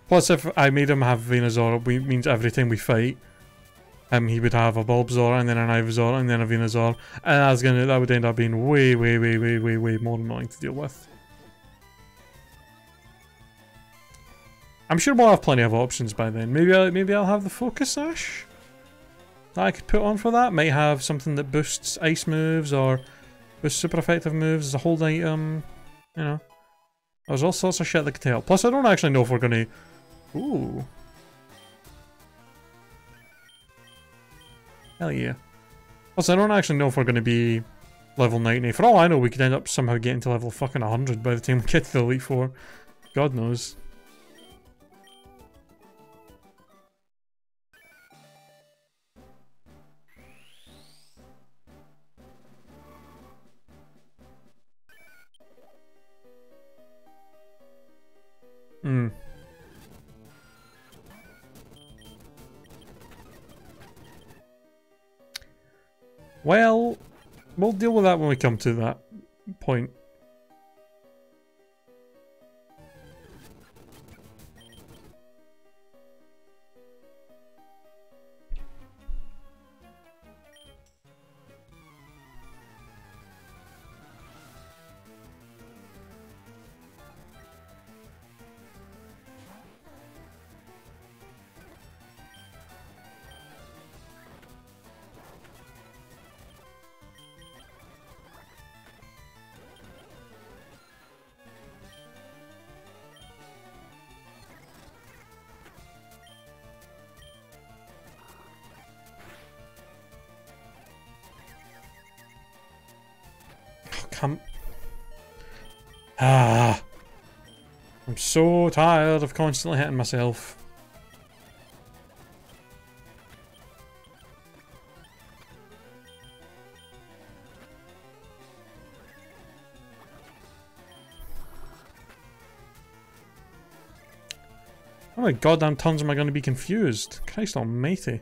plus if I made him have Venusaur, it means every time we fight, he would have a Bulbasaur, and then an Ivysaur, and then a Venusaur, and that would end up being way more annoying to deal with. I'm sure we'll have plenty of options by then. Maybe I'll have the Focus Sash that I could put on for that. Might have something that boosts ice moves or boosts super effective moves as a hold item. You know, there's all sorts of shit that could help. Plus, I don't actually know if we're gonna. Ooh. Hell yeah. Plus, I don't actually know if we're gonna be level 90. For all I know, we could end up somehow getting to level fucking 100 by the time we get to the Elite Four. God knows. Hmm. Well, we'll deal with that when we come to that point. I'm so tired of constantly hitting myself. How many goddamn turns am I going to be confused? Christ almighty.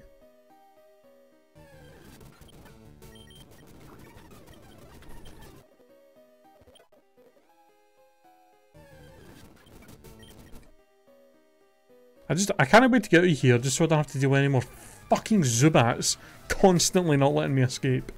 I can't wait to get out of here just so I don't have to deal with any more fucking Zubats constantly not letting me escape.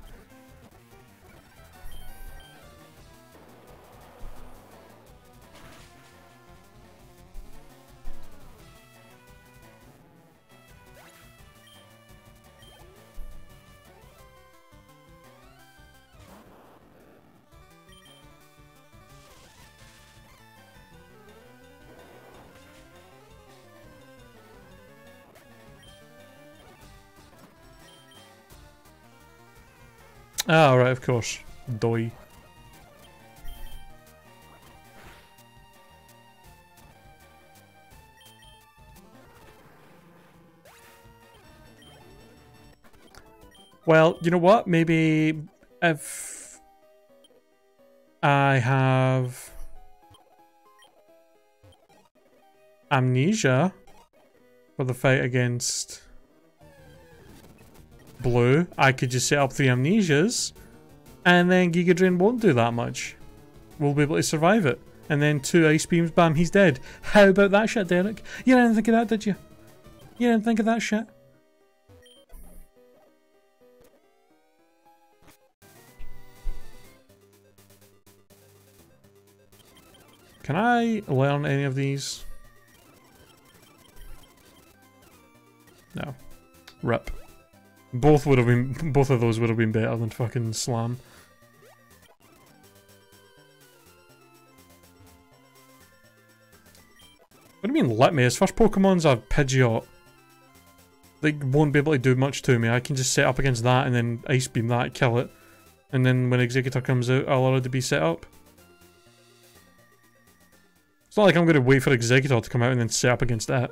Ah, right, of course. Doi. Well, you know what? Maybe if I have amnesia for the fight against Blue, I could just set up 3 amnesias and then Giga Drain won't do that much. We'll be able to survive it. And then 2 ice beams, bam, he's dead. How about that shit, Derek? You didn't think of that, did you? You didn't think of that shit? Can I learn any of these? No. Rip. Both of those would have been better than fucking Slam. What do you mean let me? His first Pokemon's a Pidgeot. They won't be able to do much to me. I can just set up against that and then Ice Beam that, kill it. And then when Executor comes out, I'll already be set up. It's not like I'm going to wait for Executor to come out and then set up against that.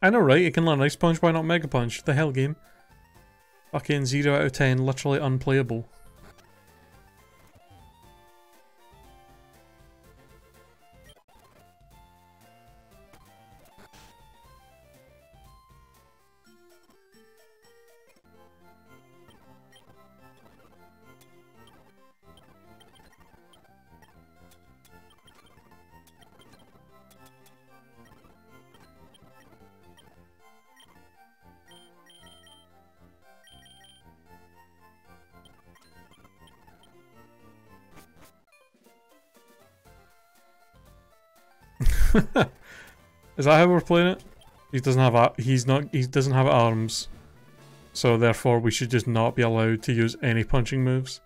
I know, right? You can learn Ice Punch, why not Mega Punch? The hell, game? Fucking 0 out of 10, literally unplayable. Is that how we're playing it? He doesn't have arms. So therefore we should just not be allowed to use any punching moves.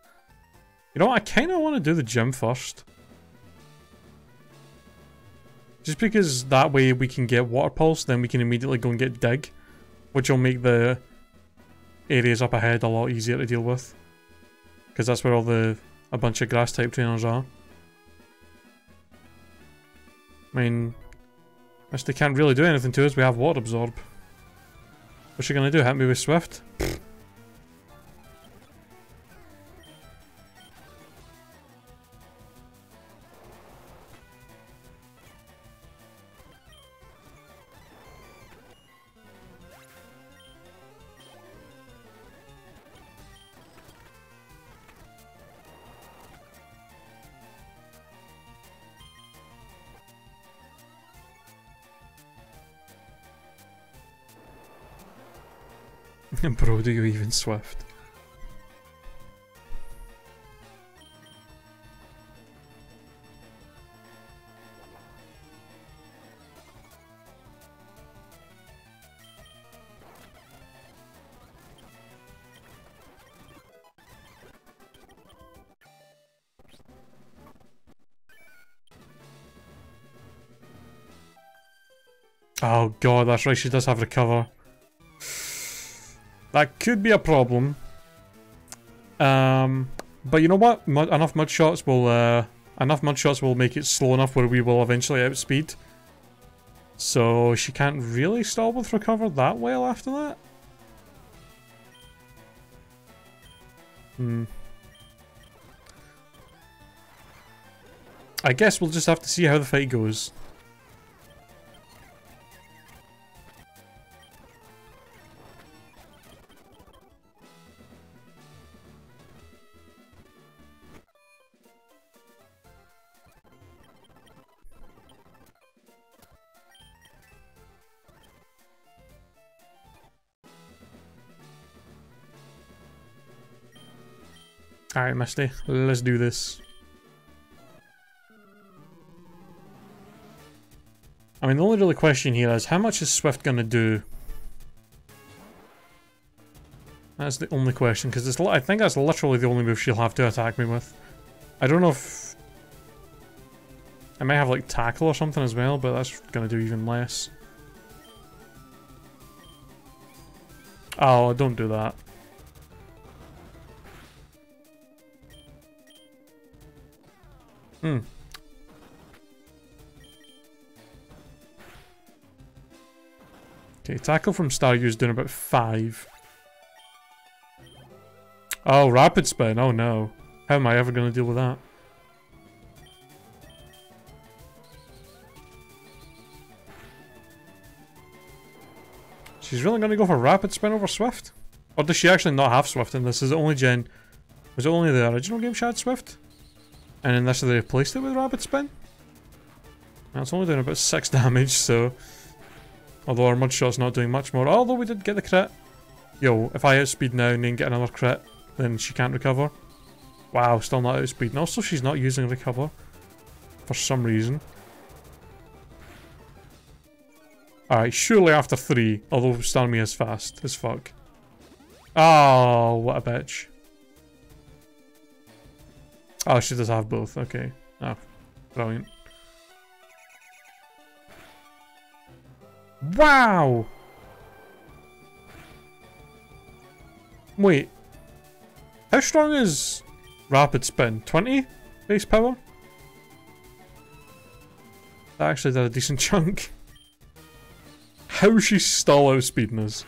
You know what, I kinda wanna do the gym first. Just because that way we can get Water Pulse, then we can immediately go and get Dig, which will make the areas up ahead a lot easier to deal with. Because that's where a bunch of grass type trainers are. I mean, they can't really do anything to us, we have Water Absorb. What's she gonna do, hit me with Swift? Bro, do you even Swift? Oh god, that's right, she does have Recover. That could be a problem. But you know what? Enough mud shots will make it slow enough where we will eventually outspeed. So she can't really stall with Recover that well after that. I guess we'll just have to see how the fight goes. Alright, Misty, let's do this. I mean, the only really question here is, how much is Swift gonna do? That's the only question, because I think that's literally the only move she'll have to attack me with. I don't know if... I might have, like, Tackle or something as well, but that's gonna do even less. Oh, don't do that. Okay, Tackle from Staryu's doing about 5. Oh, Rapid Spin. Oh no. How am I ever going to deal with that? She's really going to go for Rapid Spin over Swift? Or does she actually not have Swift in this? Is it only Gen... Was it only the original game she had Swift? And then this they replaced it with Rapid Spin? Well, it's only doing about 6 damage, so... Although our Mud Shot's not doing much more. Although we did get the crit. Yo, if I outspeed now and then get another crit, then she can't recover. Wow, still not outspeed. And also she's not using Recover. For some reason. Alright, surely after 3. Although Starmie is fast as fuck. Oh, what a bitch. Oh, she does have both. Okay. Oh, brilliant. Wow! Wait. How strong is Rapid Spin? 20 base power? That actually did a decent chunk. How is she still outspeeding us?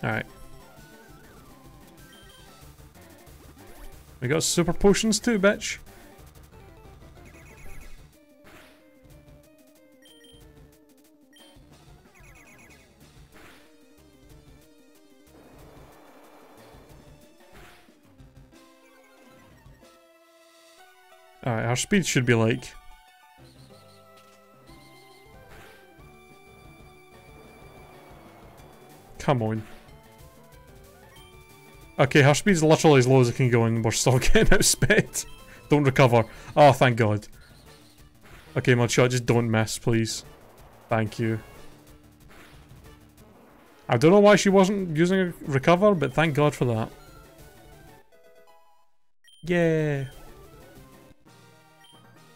Alright. We got super potions too, bitch. Alright, our speed should be like... Come on. Okay, her speed's literally as low as it can go and we're still getting outsped. Don't recover. Oh, thank god. Okay, Mudshot, just don't miss, please. Thank you. I don't know why she wasn't using a recover, but thank God for that. Yeah.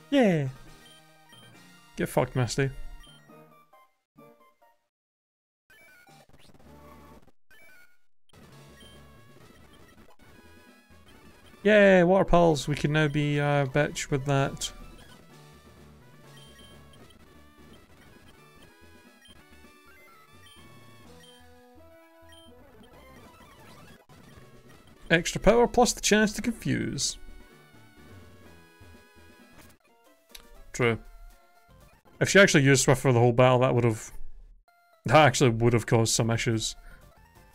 Yeah. Get fucked, Misty. Yay, water pulse. We can now be a bitch with that. Extra power plus the chance to confuse. True. If she actually used Swift for the whole battle, that actually would have caused some issues.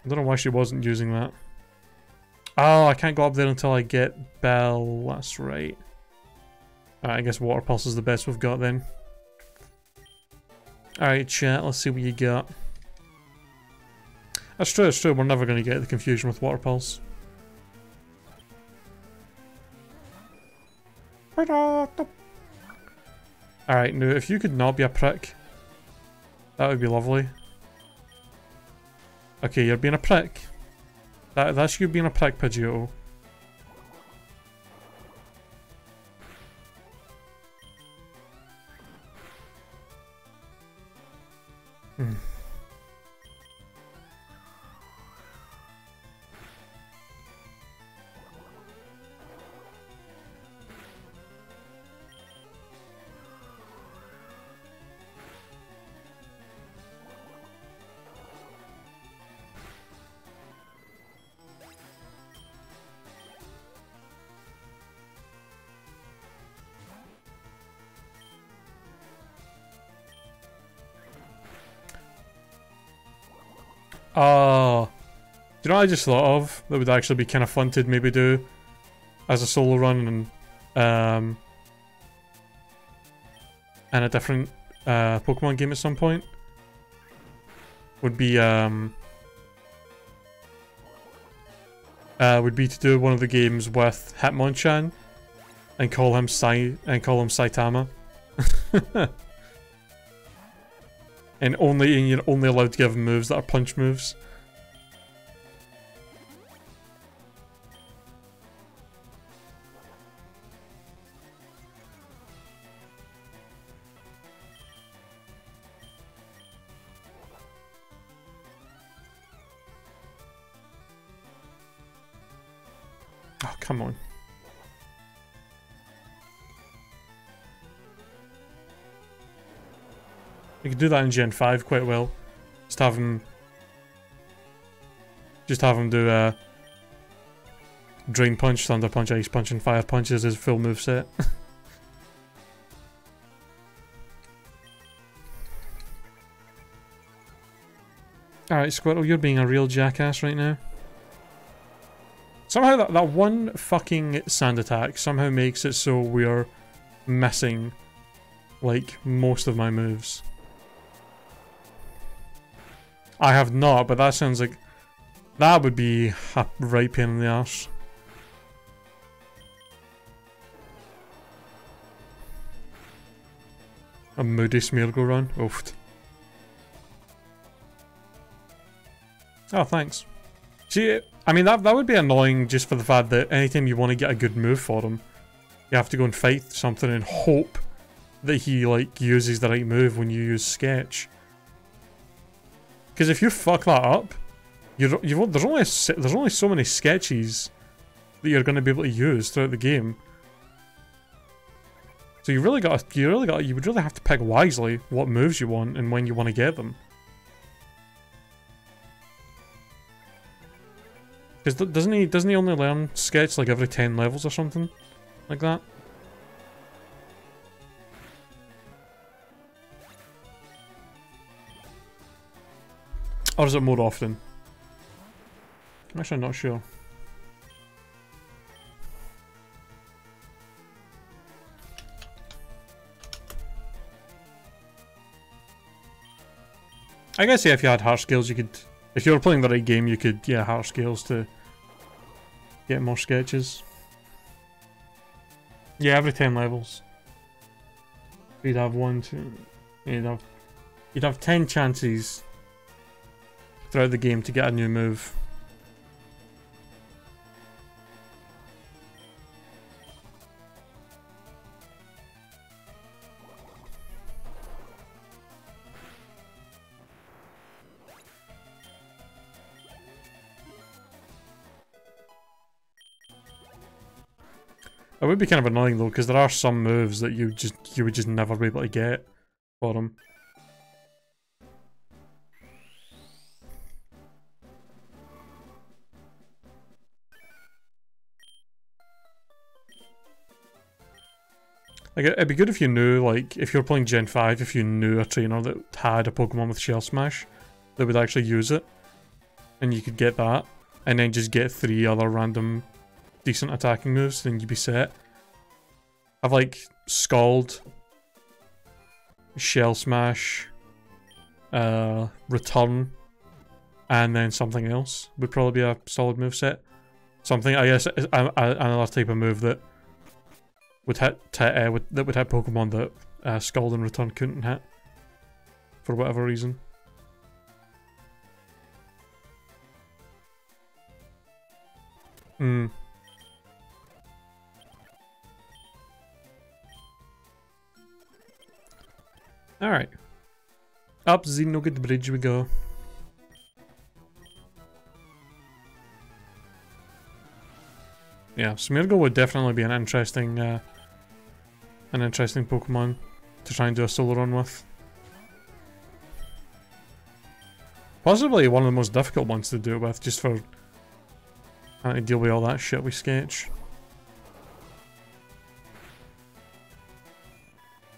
I don't know why she wasn't using that. Oh, I can't go up there until I get Bell. That's right. Alright, I guess Water Pulse is the best we've got then. Alright, chat, let's see what you got. That's true, it's true. We're never going to get the confusion with Water Pulse. Alright, now if you could not be a prick, that would be lovely. Okay, you're being a prick. That's you being a prick, Pidgeotto. Oh, do you know what I just thought of? That would actually be kind of fun to maybe do as a solo run and a different Pokemon game at some point. Would be to do one of the games with Hitmonchan and call him Saitama. And you're only allowed to give him moves that are punch moves. Oh, come on. You could do that in Gen 5 quite well. Just have him do Drain Punch, Thunder Punch, Ice Punch, and Fire Punch as his full moveset. Alright, Squirtle, you're being a real jackass right now. Somehow that one fucking sand attack somehow makes it so we're missing, like, most of my moves. I have not, but that sounds like... that would be a right pain in the arse. A moody Smeargle run? Oofed. Oh, thanks. See, I mean, that would be annoying just for the fact that anytime you want to get a good move for him, you have to go and fight something and hope that he, like, uses the right move when you use Sketch. Because if you fuck that up, there's only so many sketches that you're going to be able to use throughout the game. So you would really have to pick wisely what moves you want and when you want to get them. Because doesn't he only learn Sketch like every 10 levels or something like that? Or is it more often? I'm actually not sure. I guess, yeah, if you had heart scales, you could... if you were playing the right game, you could, yeah, heart scales to get more sketches. Yeah, every 10 levels. You'd have 1, 2... You'd have 10 chances throughout the game to get a new move. It would be kind of annoying though, because there are some moves that you would just never be able to get for him. Like, it'd be good if you knew, like, if you're playing Gen 5, if you knew a trainer that had a Pokemon with Shell Smash that would actually use it, and you could get that, and then just get 3 other random decent attacking moves, then you'd be set. Have like Scald, Shell Smash, Return, and then something else would probably be a solid move set. Something, I guess, another type of move that would hit Pokemon that Scald and Return couldn't hit for whatever reason. Alright. Up Xenogate Bridge we go. Yeah, Smeargle would definitely be an interesting Pokemon to try and do a solo run with. Possibly one of the most difficult ones to do it with, just for having to deal with all that shit we sketch.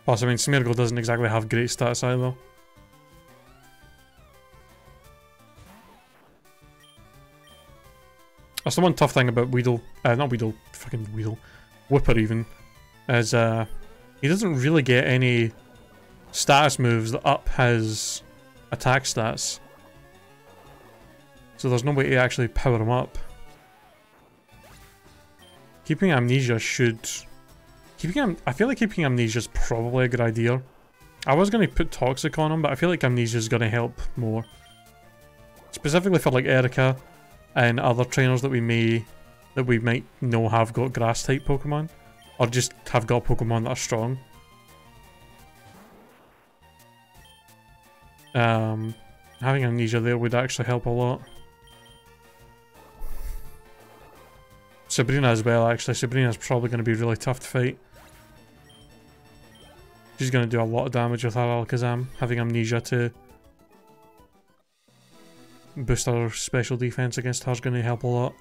Plus, I mean, Smeargle doesn't exactly have great stats either. That's the one tough thing about Weedle, not Weedle, fucking Weedle, Wooper even, is he doesn't really get any status moves that up his attack stats. So there's no way to actually power him up. Keeping Amnesia should... I feel like keeping Amnesia is probably a good idea. I was going to put Toxic on him, but I feel like Amnesia is going to help more. Specifically for like Erica and other trainers that we might know have got grass type Pokemon. Or just have got Pokemon that are strong. Having Amnesia there would actually help a lot. Sabrina as well, actually. Sabrina's probably going to be really tough to fight. She's going to do a lot of damage with her Alakazam. Having Amnesia to boost her special defense against her is going to help a lot.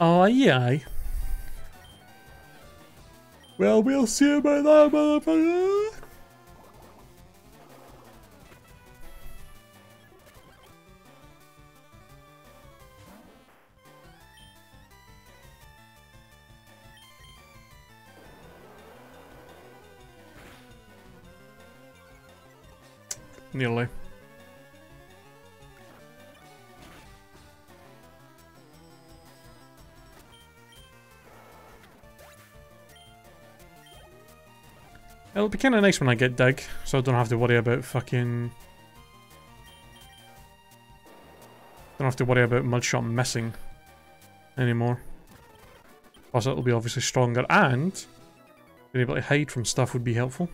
Oh, yeah. Well, we'll see about that, motherfucker. Nearly. It'll be kind of nice when I get Dig, so I don't have to worry about fucking... Don't have to worry about Mudshot missing anymore. Plus it'll be obviously stronger, and being able to hide from stuff would be helpful.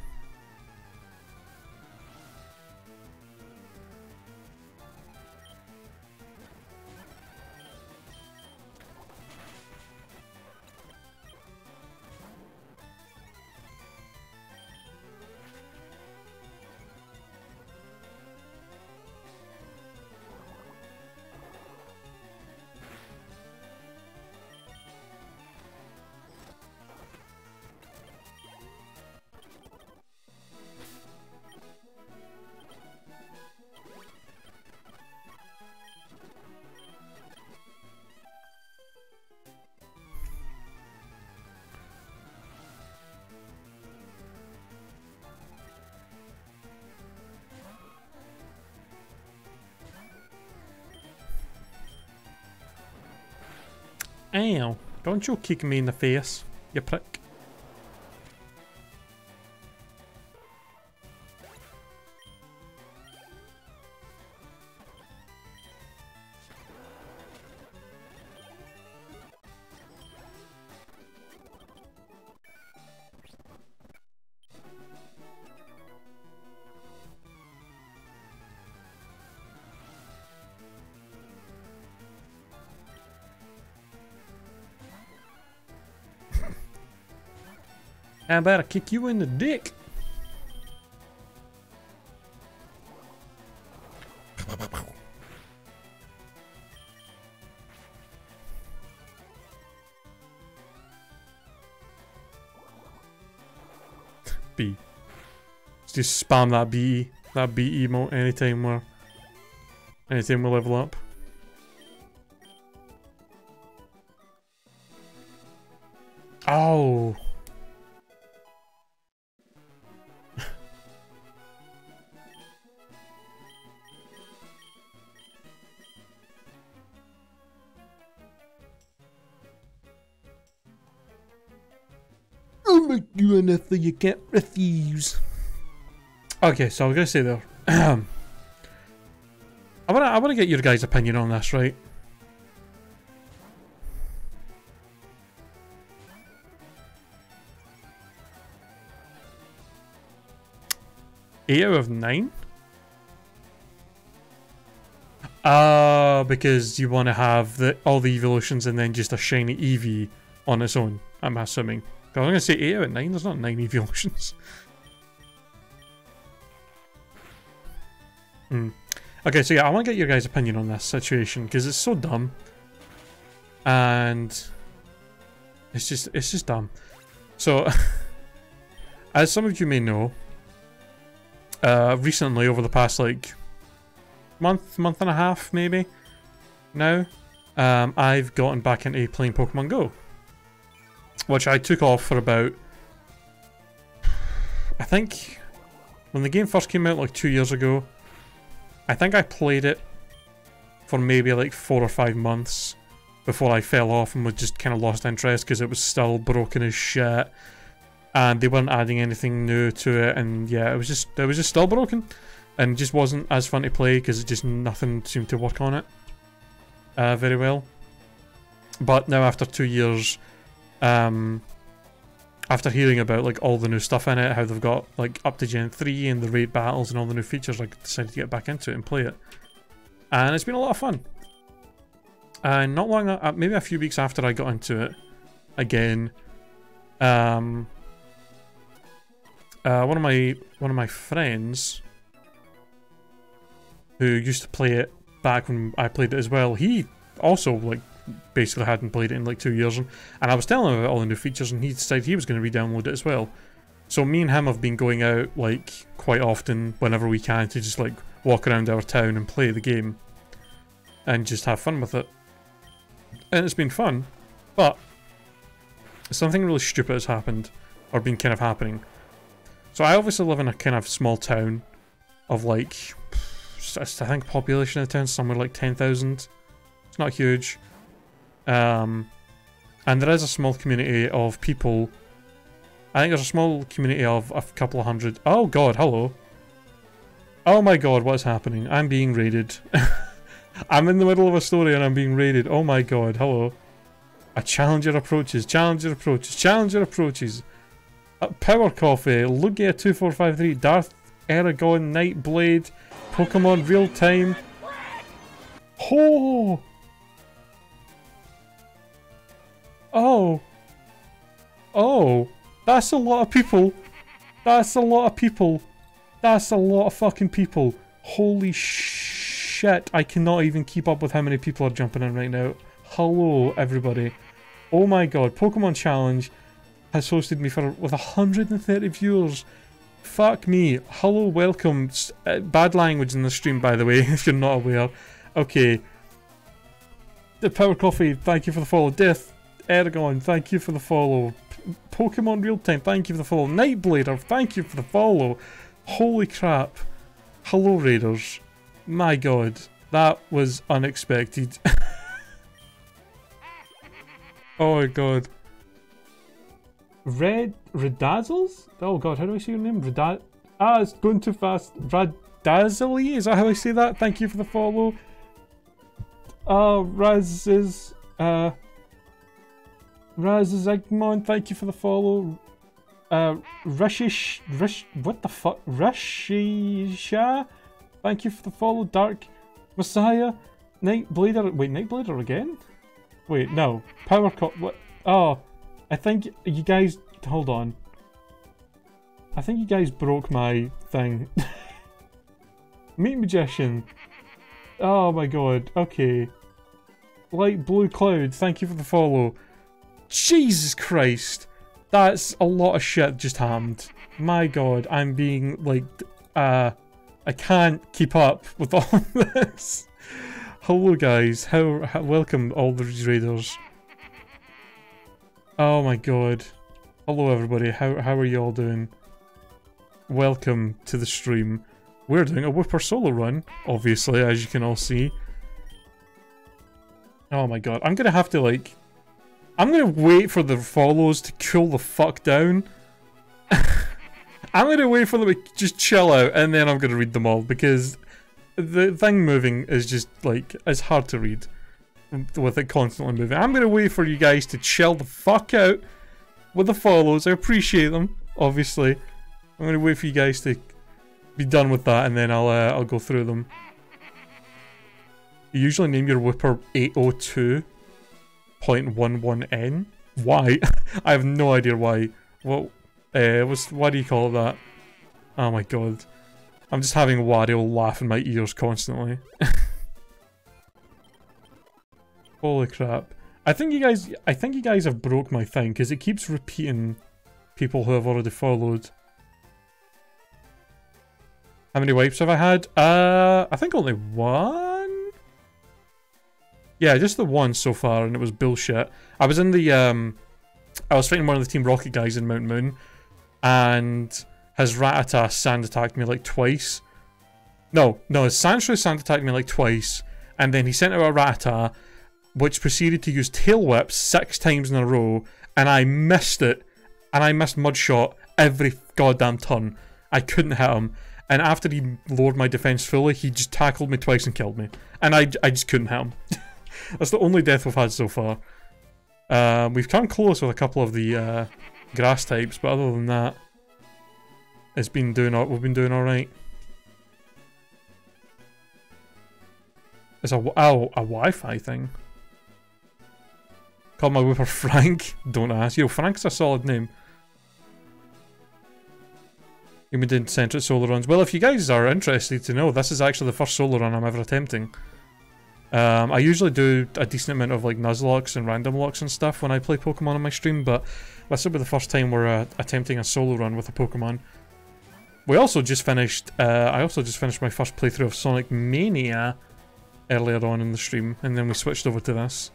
Ow. Don't you kick me in the face, you prick. I better kick you in the dick. B. Just spam that B emote anytime we level up. Oh. I'll make you an offer you can't refuse. Okay, so I was gonna say there. I wanna get your guys' opinion on this, right? Eight out of 9? Because you want to have all the evolutions and then just a shiny Eevee on its own, I'm assuming. I'm going to say 8 out of 9, there's not 9 evolutions. Okay, so yeah, I want to get your guys' opinion on this situation, because it's so dumb. And it's just dumb. So, as some of you may know, recently, over the past, like, month and a half, maybe, now, I've gotten back into playing Pokemon Go. Which I took off for about, I think, when the game first came out like 2 years ago, I think I played it for maybe like 4 or 5 months before I fell off and was just kind of lost interest because it was still broken as shit and they weren't adding anything new to it, and yeah, it was just still broken and just wasn't as fun to play because nothing seemed to work on it very well. But now after 2 years, after hearing about like all the new stuff in it, how they've got like up to Gen 3 and the raid battles and all the new features, I decided to get back into it and play it. And it's been a lot of fun. And not long, maybe a few weeks after I got into it again, one of my friends who used to play it back when I played it as well, he also like basically hadn't played it in like 2 years, and I was telling him about all the new features and he decided he was going to re-download it as well. So me and him have been going out like quite often whenever we can to just like walk around our town and play the game and just have fun with it. And it's been fun, but something really stupid has happened, or been kind of happening. So I obviously live in a kind of small town of like, I think population of the town is somewhere like 10,000. It's not huge. And there is a small community of people. I think there's a small community of a couple of hundred. Oh god, hello. Oh my god, what is happening? I'm being raided. I'm in the middle of a story and I'm being raided. Oh my god, hello. A challenger approaches, challenger approaches, challenger approaches. Power Coffee, Lugia 2453, Darth Aragon, Nightblade, Pokemon Real Time. Oh! Oh. Oh. That's a lot of people. That's a lot of people. That's a lot of fucking people. Holy shit. I cannot even keep up with how many people are jumping in right now. Hello, everybody. Oh my god. Pokemon Challenge has hosted me with 130 viewers. Fuck me. Hello, welcome. Bad language in the stream, by the way, if you're not aware. Okay. The Power Coffee, thank you for the follow. Death Ergon, thank you for the follow. Pokemon Real Time, thank you for the follow. Nightblader, thank you for the follow. Holy crap. Hello, Raiders. My god, that was unexpected. Oh my god. Redazzles? Oh god, how do I say your name? It's going too fast. Radazzly? Is that how I say that? Thank you for the follow. Raz is Egmont, thank you for the follow. What the fuck? Rishisha, thank you for the follow. Dark Messiah, Nightblader. Wait, Nightblader again? Wait, no. Power Cop. What? Oh, I think you guys. Hold on. I think you guys broke my thing. Meat Magician. Oh my god. Okay. Light Blue Cloud, thank you for the follow. Jesus Christ. That's a lot of shit just happened. My god, I'm being like, I can't keep up with all this. Hello guys, how welcome all these raiders. Oh my god. Hello everybody, how are you all doing? Welcome to the stream. We're doing a Wooper solo run, obviously, as you can all see. Oh my god, I'm gonna have to like... I'm gonna wait for the follows to cool the fuck down. I'm gonna wait for them to just chill out and then I'm gonna read them all because the thing moving is just like, it's hard to read with it constantly moving. I'm gonna wait for you guys to chill the fuck out with the follows. I appreciate them, obviously. I'm gonna wait for you guys to be done with that and then I'll go through them. You usually name your Wooper 802.11n. Why? I have no idea why. What? Why do you call it that? Oh my god. I'm just having Wario laugh in my ears constantly. Holy crap. I think you guys have broke my thing because it keeps repeating people who have already followed. How many wipes have I had? I think only one? Yeah, just the one so far, and it was bullshit. I was in the, I was fighting one of the Team Rocket guys in Mount Moon, and his Rattata sand attacked me like twice. No, his Sandshrew sand attacked me like twice, and then he sent out a Rattata, which proceeded to use Tail Whip 6 times in a row, and I missed it, and I missed Mudshot every goddamn turn. I couldn't hit him, and after he lowered my defense fully, he just tackled me twice and killed me, and I just couldn't hit him. That's the only death we've had so far. We've come close with a couple of the grass types, but other than that, we've been doing alright. It's a Wi-Fi thing. Call my Wooper Frank. Don't ask. Yo, Frank's a solid name. You've been doing centric solo runs. Well, if you guys are interested to know, this is actually the first solo run I'm ever attempting. I usually do a decent amount of like Nuzlocks and random locks and stuff when I play Pokemon on my stream, but this will be the first time we're attempting a solo run with a Pokemon. We also just finished, I also just finished my first playthrough of Sonic Mania earlier on in the stream, and then we switched over to this.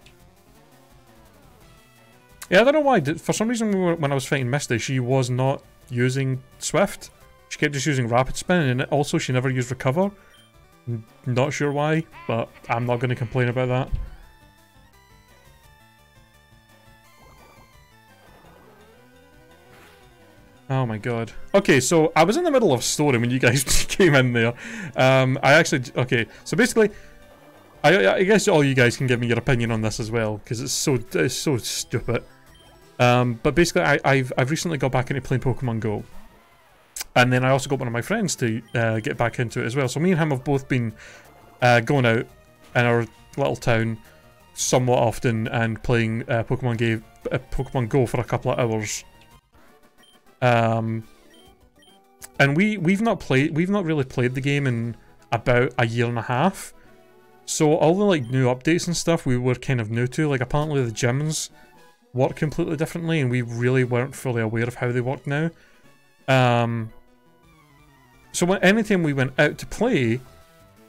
Yeah, I don't know why, for some reason when I was fighting Misty, she was not using Swift. She kept just using Rapid Spin, and also she never used Recover. Not sure why, but I'm not going to complain about that. Oh my god. Okay, so I was in the middle of story when you guys came in there. Okay, so basically, I guess all you guys can give me your opinion on this as well, because it's so stupid. But basically, I've recently got back into playing Pokemon Go. And then I also got one of my friends to get back into it as well. So me and him have both been going out in our little town somewhat often and playing Pokemon Go for a couple of hours. And we've not really played the game in about a year and a half. So all the like new updates and stuff we were kind of new to. Like apparently the gyms work completely differently, and we really weren't fully aware of how they work now. So anytime we went out to play,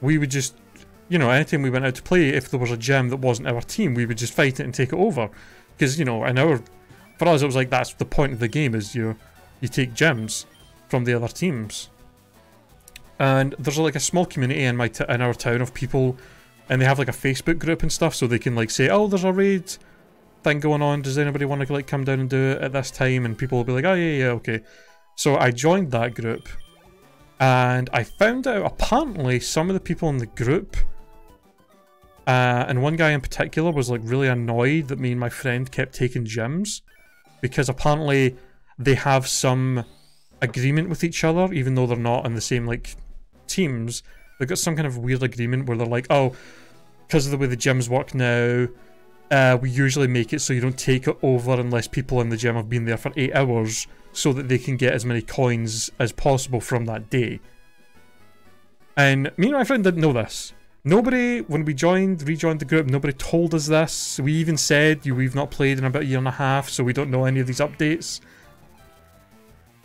we would just, you know, anytime we went out to play, if there was a gym that wasn't our team, we would just fight it and take it over. Because, you know, for us it was like, that's the point of the game, is you take gyms from the other teams. And there's like a small community in our town of people, and they have like a Facebook group and stuff, so they can like say, oh, there's a raid thing going on. Does anybody want to like come down and do it at this time? And people will be like, oh yeah, okay. So I joined that group, and I found out apparently some of the people in the group, and one guy in particular was like really annoyed that me and my friend kept taking gyms, because apparently they have some agreement with each other, even though they're not in the same like teams. They've got some kind of weird agreement where they're like, oh, because of the way the gyms work now, we usually make it so you don't take it over unless people in the gym have been there for 8 hours, so that they can get as many coins as possible from that day. And me and my friend didn't know this. Nobody, when we rejoined the group, nobody told us this. We even said, we've not played in about a year and a half, so we don't know any of these updates.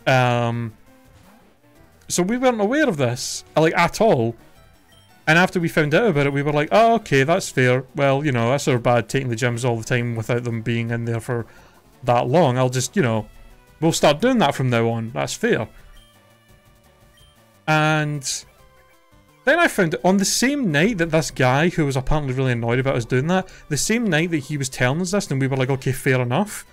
So we weren't aware of this, like, at all. And after we found out about it, we were like, oh, okay, that's fair. Well, you know, that's our bad taking the gyms all the time without them being in there for that long. I'll just, you know, we'll start doing that from now on. That's fair. And then I found on the same night that this guy, who was apparently really annoyed about us doing that, the same night that he was telling us this, and we were like, okay, fair enough,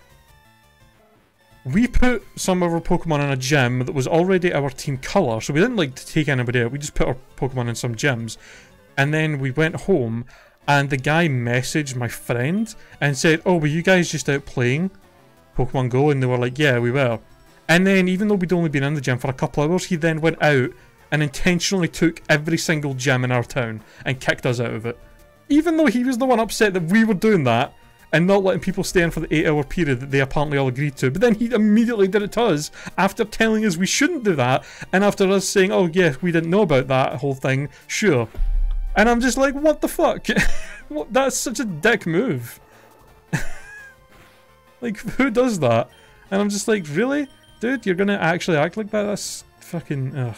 we put some of our Pokemon in a gym that was already our team colour, so we didn't like to take anybody out, we just put our Pokemon in some gyms. And then we went home, and the guy messaged my friend and said, oh, were you guys just out playing Pokemon Go? And they were like, yeah, we were. And then, even though we'd only been in the gym for a couple hours, he then went out and intentionally took every single gym in our town and kicked us out of it. Even though he was the one upset that we were doing that and not letting people stay in for the 8-hour period that they apparently all agreed to. But then he immediately did it to us after telling us we shouldn't do that, and after us saying, oh yeah, we didn't know about that whole thing, sure. And I'm just like, what the fuck? That's such a dick move. Like, who does that? And I'm just like, really? Dude, you're gonna actually act like that? That's fucking, ugh.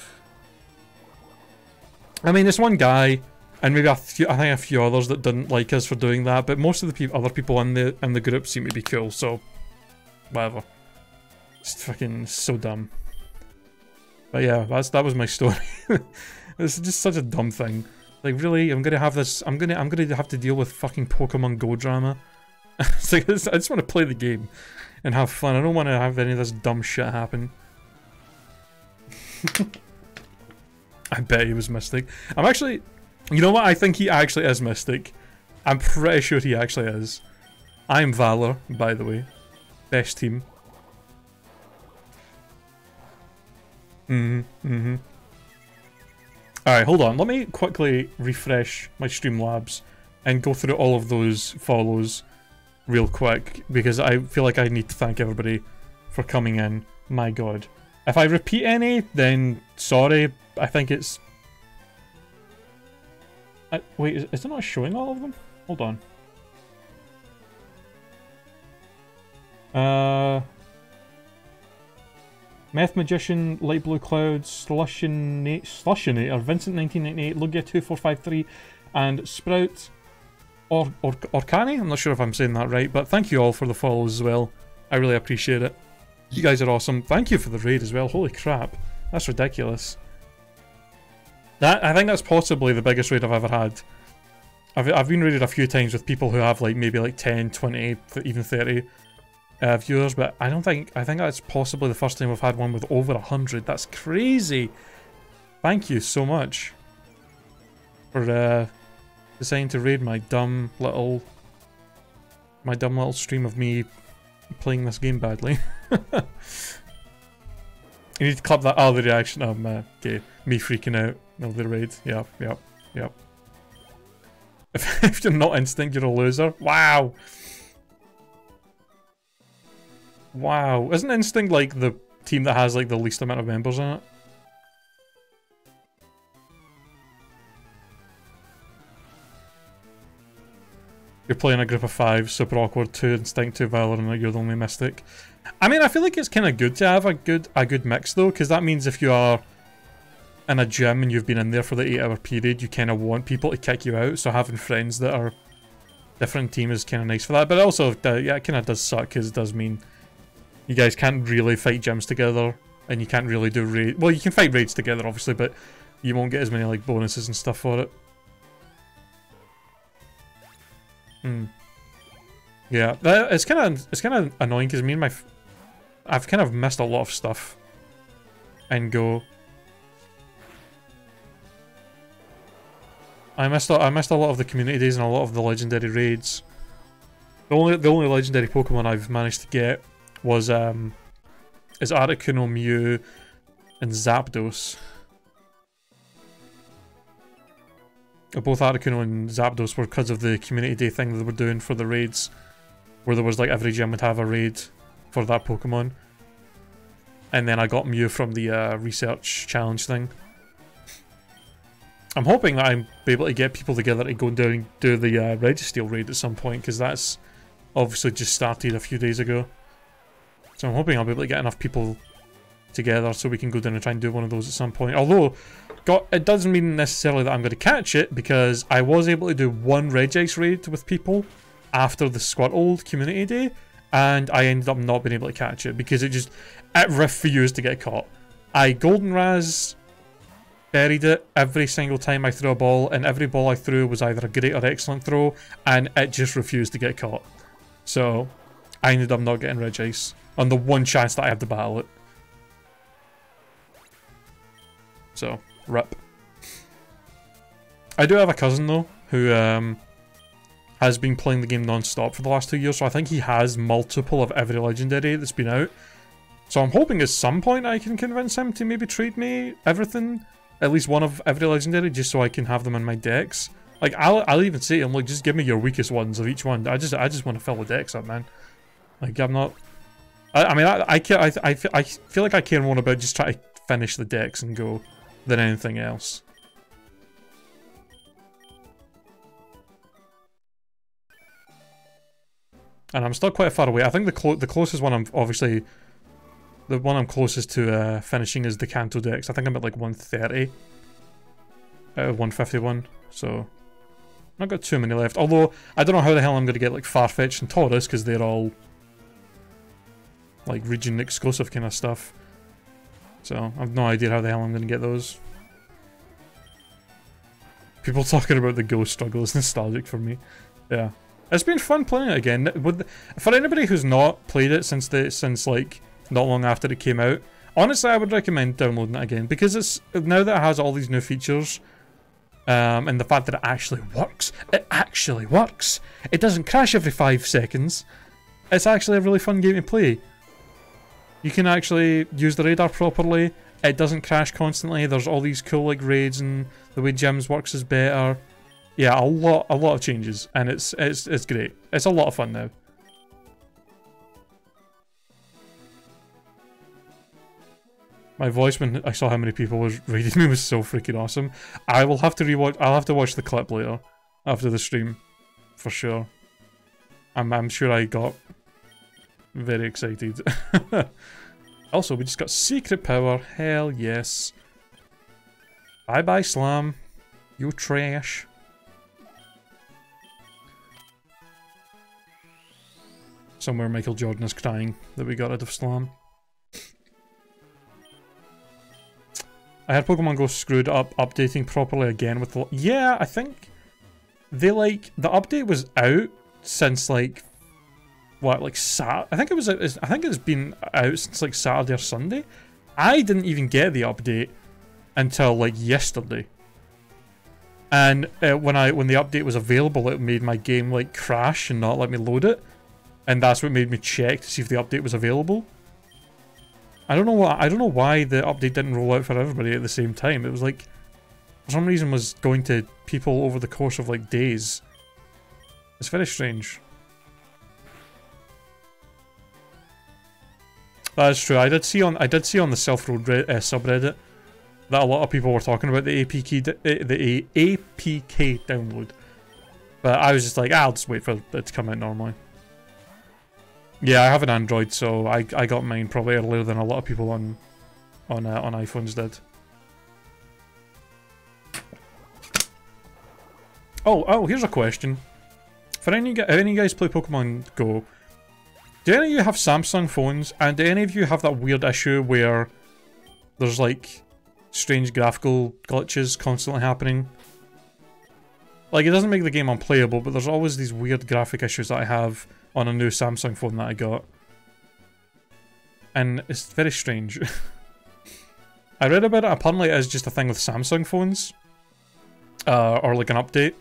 I mean, this one guy, and maybe I think a few others that didn't like us for doing that, but most of the other people in the group seem to be cool, so whatever. It's fucking so dumb. But yeah, that was my story. It's just such a dumb thing. Like, really, I'm gonna have this. I'm gonna have to deal with fucking Pokemon Go drama. It's like, I just want to play the game and have fun. I don't want to have any of this dumb shit happen. I bet he was Mystic. I'm actually... You know what? I think he actually is Mystic. I'm pretty sure he actually is. I'm Valor, by the way. Best team. Alright, hold on. Let me quickly refresh my Streamlabs and go through all of those follows real quick, because I feel like I need to thank everybody for coming in. My god. If I repeat any, then sorry. I think it's... wait, is it not showing all of them? Hold on. Meth Magician, Light Blue Clouds, Slushinator, Vincent 1998, Lugia 2453, and Sprout Orcani? I'm not sure if I'm saying that right, but thank you all for the follows as well. I really appreciate it. You guys are awesome. Thank you for the raid as well. Holy crap. That's ridiculous. I think that's possibly the biggest raid I've ever had. I've been raided a few times with people who have like maybe like 10, 20, even 30 viewers, but I think that's possibly the first time we've had one with over 100. That's crazy. Thank you so much for deciding to raid my dumb little stream of me playing this game badly. You need to clap that. Oh, the reaction. Okay, me freaking out. No, the raid. Yep. If you're not instinct, you're a loser. Wow. Wow. Isn't Instinct like the team that has like the least amount of members in it? You're playing a group of 5, super awkward, 2 Instinct, 2 Valor, and you're the only Mystic. I mean, I feel like it's kind of good to have a good mix though, because that means if you are in a gym and you've been in there for the 8-hour period, you kind of want people to kick you out, so having friends that are different team is kind of nice for that. But also, yeah, it kind of does suck, because it does mean you guys can't really fight gyms together, and you can't really do raid. Well, you can fight raids together, obviously, but you won't get as many like bonuses and stuff for it. Yeah, it's kind of annoying because me and I've kind of missed a lot of stuff. And go. I missed a lot of the community days and a lot of the legendary raids. The only legendary Pokemon I've managed to get was is Articuno, Mew, and Zapdos. Both Articuno and Zapdos were because of the community day thing that they were doing for the raids, where there was like every gym would have a raid for that Pokemon. And then I got Mew from the research challenge thing. I'm hoping that I'm able to get people together to go down and do the Registeel raid at some point, because that's obviously just started a few days ago. So I'm hoping I'll be able to get enough people together so we can go down and try and do one of those at some point. Although, it doesn't mean necessarily that I'm going to catch it, because I was able to do one Regice raid with people after the Squirtle community day, and I ended up not being able to catch it because it refused to get caught. I Golden Raz buried it every single time I threw a ball, and every ball I threw was either a great or excellent throw, and it just refused to get caught. So I ended up not getting Regice on the one chance that I had to battle it. So, rip. I do have a cousin though, who has been playing the game non-stop for the last 2 years, so I think he has multiple of every legendary that's been out. So I'm hoping at some point I can convince him to maybe trade me everything, at least one of every legendary, just so I can have them in my decks. Like, I'll even say to him, like, just give me your weakest ones of each one. I just want to fill the decks up, man. Like, I'm not... I feel like I care more about just trying to finish the decks and go than anything else. And I'm still quite far away. I think the closest one I'm obviously... The one I'm closest to finishing is the Kanto decks. I think I'm at like 130 out of 151, so not got too many left. Although, I don't know how the hell I'm going to get like Farfetch'd and Taurus, because they're all like region exclusive kind of stuff. So, I've no idea how the hell I'm going to get those. People talking about the Go struggle is nostalgic for me. Yeah. It's been fun playing it again. For anybody who's not played it since like not long after it came out, honestly I would recommend downloading it again, because it's now that it has all these new features, and the fact that it actually works. It actually works. It doesn't crash every 5 seconds. It's actually a really fun game to play. You can actually use the radar properly. It doesn't crash constantly. There's all these cool like raids, and the way gyms works is better. Yeah, a lot of changes, and it's great. It's a lot of fun now. My voice when I saw how many people was raiding me was so freaking awesome. I'll have to watch the clip later after the stream, for sure. I'm sure I got very excited. Also, we just got secret power. Hell yes. Bye bye Slam. You trash. Somewhere Michael Jordan is crying that we got rid of Slam. I had Pokemon Go screwed up updating properly again with the... Yeah, I think they like... The update was out since like... What, like I think it's been out since like Saturday or Sunday. I didn't even get the update until like yesterday. And when the update was available, it made my game like crash and not let me load it. And that's what made me check to see if the update was available. I don't know why the update didn't roll out for everybody at the same time. It was like, for some reason, was going to people over the course of like days. It's very strange. That is true. I did see on the Self-Road subreddit that a lot of people were talking about the APK download, but I was just like, I'll just wait for it to come out normally. Yeah, I have an Android, so I got mine probably earlier than a lot of people on iPhones did. Oh, here's a question. For any of you guys play Pokemon Go, do any of you have Samsung phones, and do any of you have that weird issue where there's like strange graphical glitches constantly happening? Like, it doesn't make the game unplayable, but there's always these weird graphic issues that I have on a new Samsung phone that I got. And it's very strange. I read about it, apparently it is just a thing with Samsung phones. Or like an update.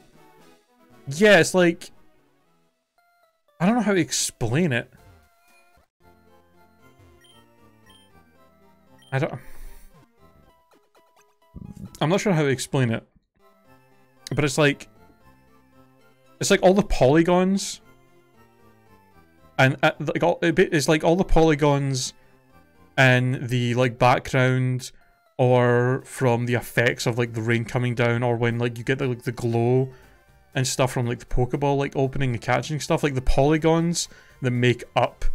Yeah, it's like... I don't know how to explain it. I'm not sure how to explain it. But it's like all the polygons... And like it's like all the polygons and the like background, or from the effects of like the rain coming down, or when like you get the, like the glow and stuff from like the Pokeball like opening and catching stuff, like the polygons that make up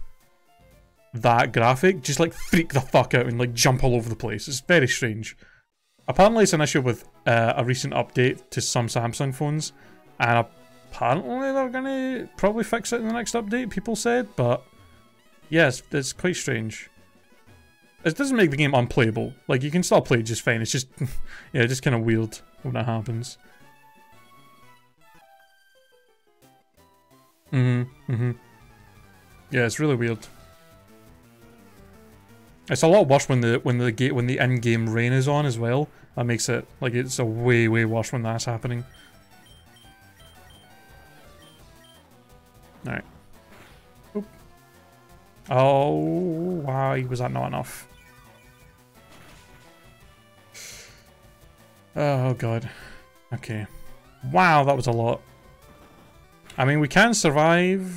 that graphic just like freak the fuck out and like jump all over the place. It's very strange. Apparently it's an issue with a recent update to some Samsung phones, and apparently they're gonna probably fix it in the next update, people said, but yes, it's quite strange. It doesn't make the game unplayable. Like, you can still play it just fine. It's just, yeah, just kind of weird when that happens. Yeah, it's really weird. It's a lot worse when the in-game rain is on as well. That makes it like it's a way worse when that's happening. All right. Oop. Oh, why was that not enough? Oh god. Okay. Wow, that was a lot. I mean, we can survive.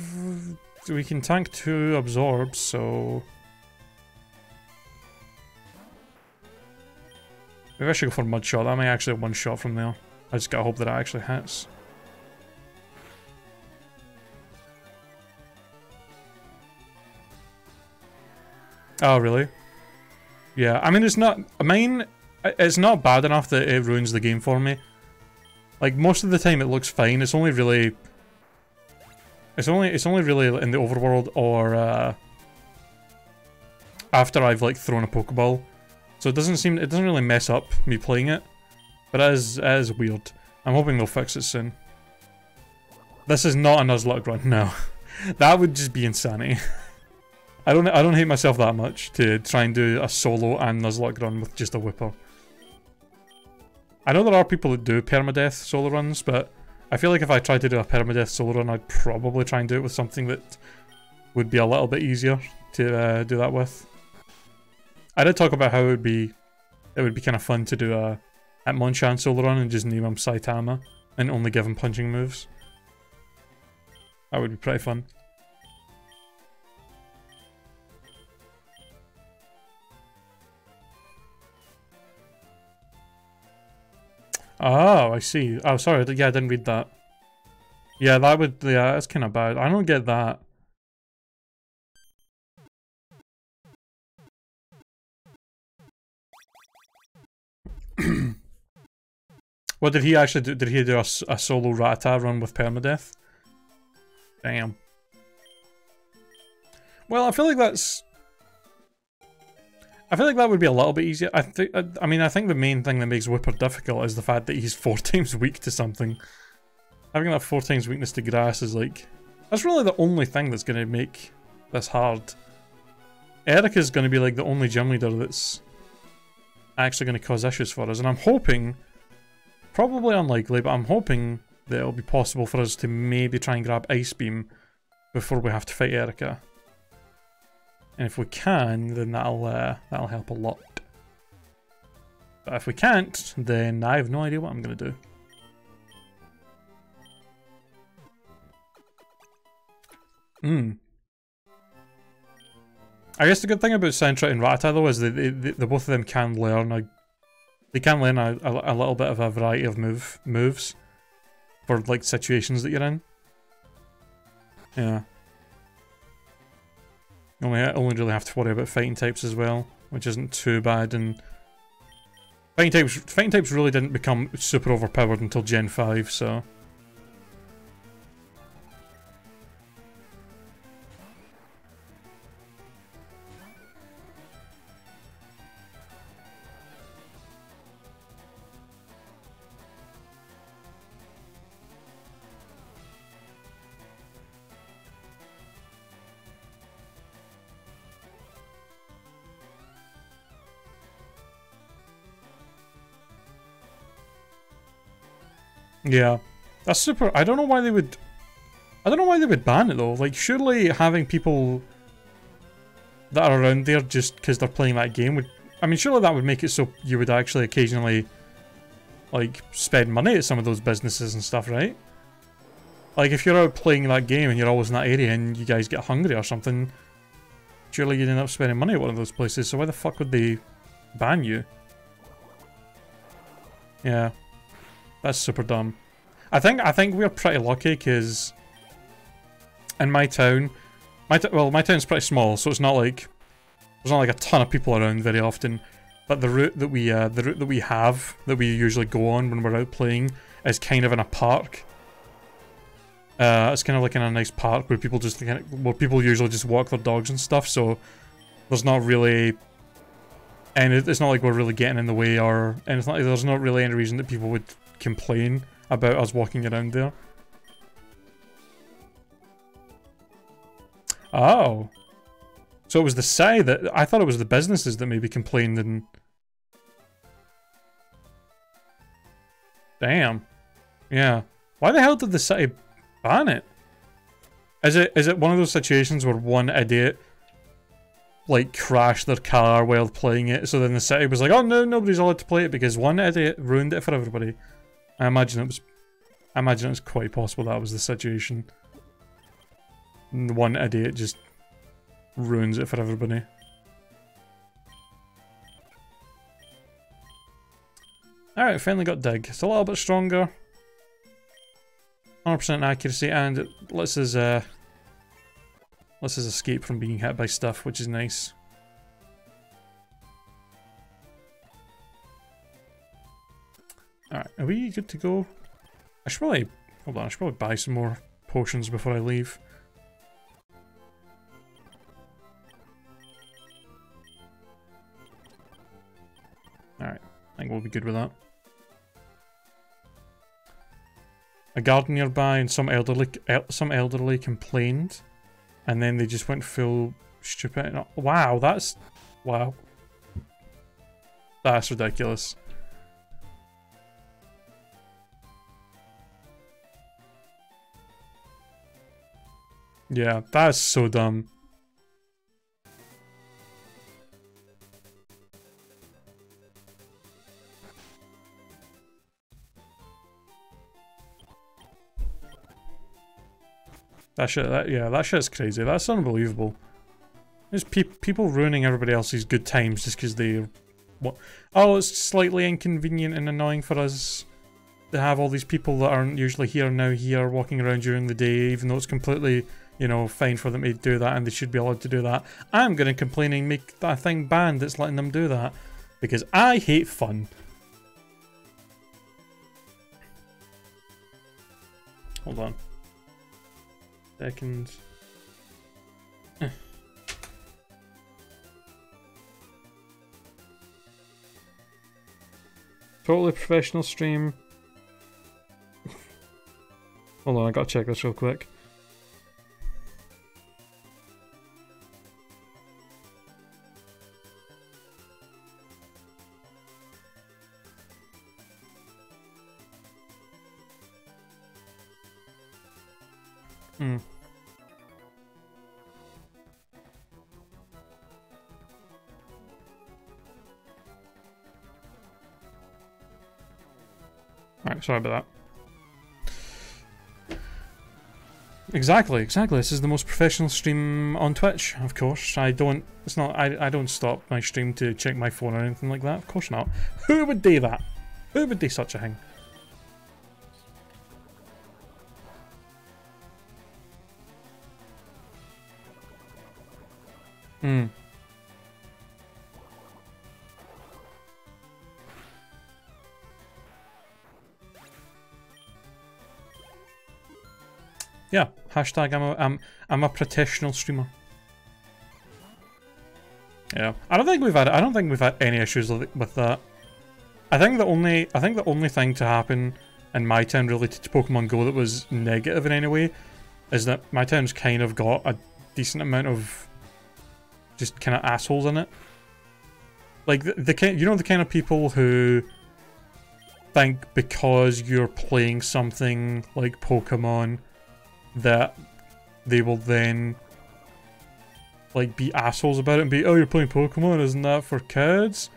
We can tank 2 absorbs, so... Maybe I should go for Mud Shot. That may actually one shot from there. I just gotta hope that it actually hits. Oh, really? Yeah, I mean, it's not... it's not bad enough that it ruins the game for me. Like, most of the time it looks fine. It's only really... It's only really in the overworld or, after I've, like, thrown a Pokeball. So it doesn't really mess up me playing it. But it is weird. I'm hoping they'll fix it soon. This is not a Nuzlocke run, no. That would just be insanity. I don't hate myself that much to try and do a solo and Nuzlocke run with just a Wooper. I know there are people that do permadeath solo runs, but I feel like if I tried to do a permadeath solo run, I'd probably try and do it with something that would be a little bit easier to do that with. I did talk about how it would be kind of fun to do a Hitmonchan solo run and just name him Saitama and only give him punching moves. That would be pretty fun. Oh, I see. Oh, sorry. Yeah, I didn't read that. Yeah, that would... Yeah, that's kind of bad. I don't get that. What did he actually do? Did he do a solo Rattata run with permadeath? Damn. Well, I feel like that's... I feel like that would be a little bit easier. I mean, I think the main thing that makes Wooper difficult is the fact that he's 4 times weak to something. Having that 4 times weakness to grass is like... That's really the only thing that's going to make this hard. Erica's going to be like the only gym leader that's actually going to cause issues for us. And I'm hoping, probably unlikely, but I'm hoping that it'll be possible for us to maybe try and grab Ice Beam before we have to fight Erica. And if we can, then that'll help a lot. But if we can't, then I have no idea what I'm going to do. I guess the good thing about Sentret and Rattata though is that the both of them can learn a little bit of a variety of moves for like situations that you're in. Yeah. Only really have to worry about fighting types as well, which isn't too bad. And fighting types really didn't become super overpowered until Gen 5, so. Yeah. That's super... I don't know why they would... I don't know why they would ban it though. Like, surely having people that are around there just because they're playing that game would... I mean, surely that would make it so you would actually occasionally, like, spend money at some of those businesses and stuff, right? Like, if you're out playing that game and you're always in that area and you guys get hungry or something, surely you'd end up spending money at one of those places, so why the fuck would they ban you? Yeah. That's super dumb. I think we're pretty lucky because in my town, my town's pretty small, so it's not like there's not like a ton of people around very often. But the route that we have that we usually go on when we're out playing is kind of in a park. It's kind of like in a nice park where people just where people usually just walk their dogs and stuff. So there's not really, and it's not like we're really getting in the way or anything. Like, there's not really any reason that people would complain about us walking around there. Oh. So it was the city that... I thought it was the businesses that maybe complained and... Damn. Yeah. Why the hell did the city ban it? Is it one of those situations where one idiot like crashed their car while playing it, so then the city was like, oh no, nobody's allowed to play it because one idiot ruined it for everybody? I imagine it was quite possible that was the situation. One idiot just ruins it for everybody. Alright, finally got dig. It's a little bit stronger. 100% accuracy, and it lets us escape from being hit by stuff, which is nice. Alright, are we good to go? I should probably... Hold on, I should probably buy some more potions before I leave. Alright, I think we'll be good with that. A garden nearby and some elderly complained, and then they just went full stupid. Wow, that's... Wow. That's ridiculous. Yeah, that's so dumb. That shit's crazy. That's unbelievable. There's people ruining everybody else's good times just because they... What? Oh, it's slightly inconvenient and annoying for us to have all these people that aren't usually here walking around during the day, even though it's completely, you know, fine for them to do that and they should be allowed to do that. I'm going to complain and make that thing banned that's letting them do that because I hate fun. Hold on. Seconds. Totally professional stream. Hold on, I gotta check this real quick. Alright, sorry about that. Exactly. This is the most professional stream on Twitch, of course. I don't stop my stream to check my phone or anything like that. Of course not. Who would do that? Who would do such a thing? Yeah, hashtag I'm a professional streamer. Yeah, I don't think we've had any issues with that. I think the only thing to happen in my town related to Pokemon Go that was negative in any way is that my town's kind of got a decent amount of just kind of assholes in it. Like the kind, you know, the kind of people who think because you're playing something like Pokemon that they will then like be assholes about it and be, oh, you're playing Pokemon, isn't that for kids?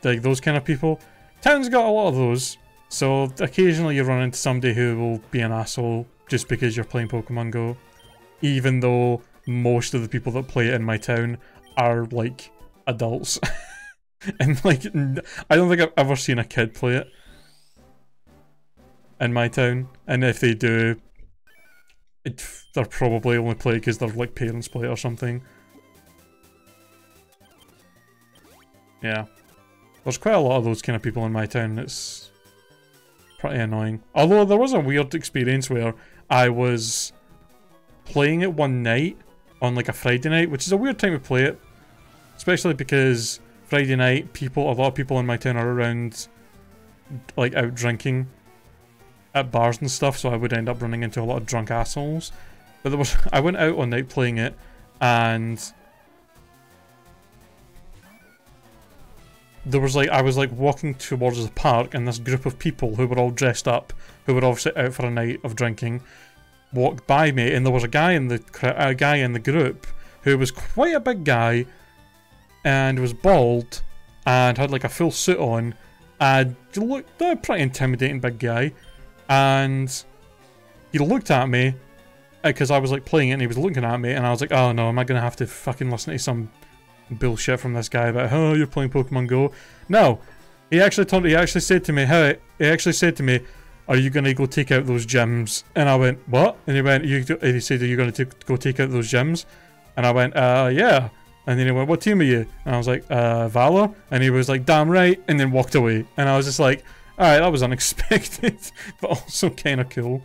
Like those kind of people. Town's got a lot of those, so occasionally you run into somebody who will be an asshole just because you're playing Pokemon Go, even though most of the people that play it in my town are like adults. And like, I don't think I've ever seen a kid play it in my town, and if they do, they're probably only play because their like parents play it or something. Yeah, there's quite a lot of those kind of people in my town. It's pretty annoying. Although there was a weird experience where I was playing it one night on like a Friday night, which is a weird time to play it, especially because Friday night a lot of people in my town are around, like out drinking at bars and stuff, so I would end up running into a lot of drunk assholes. But I went out one night playing it, and there was like, I was like walking towards the park, and this group of people who were all dressed up, who were obviously out for a night of drinking, walked by me, and there was a guy in the group who was quite a big guy, and was bald, and had like a full suit on, and looked a pretty intimidating big guy. And he looked at me because I was like playing it, and he was looking at me, and I was like, oh no, am I gonna have to fucking listen to some bullshit from this guy about, oh, you're playing Pokemon Go? No, he actually said to me, are you gonna go take out those gyms? And I went, what? And he said, are you gonna go take out those gyms? And I went, yeah. And then he went, what team are you? And I was like, Valor. And he was like, damn right, and then walked away. And I was just like, alright, that was unexpected, but also kind of cool.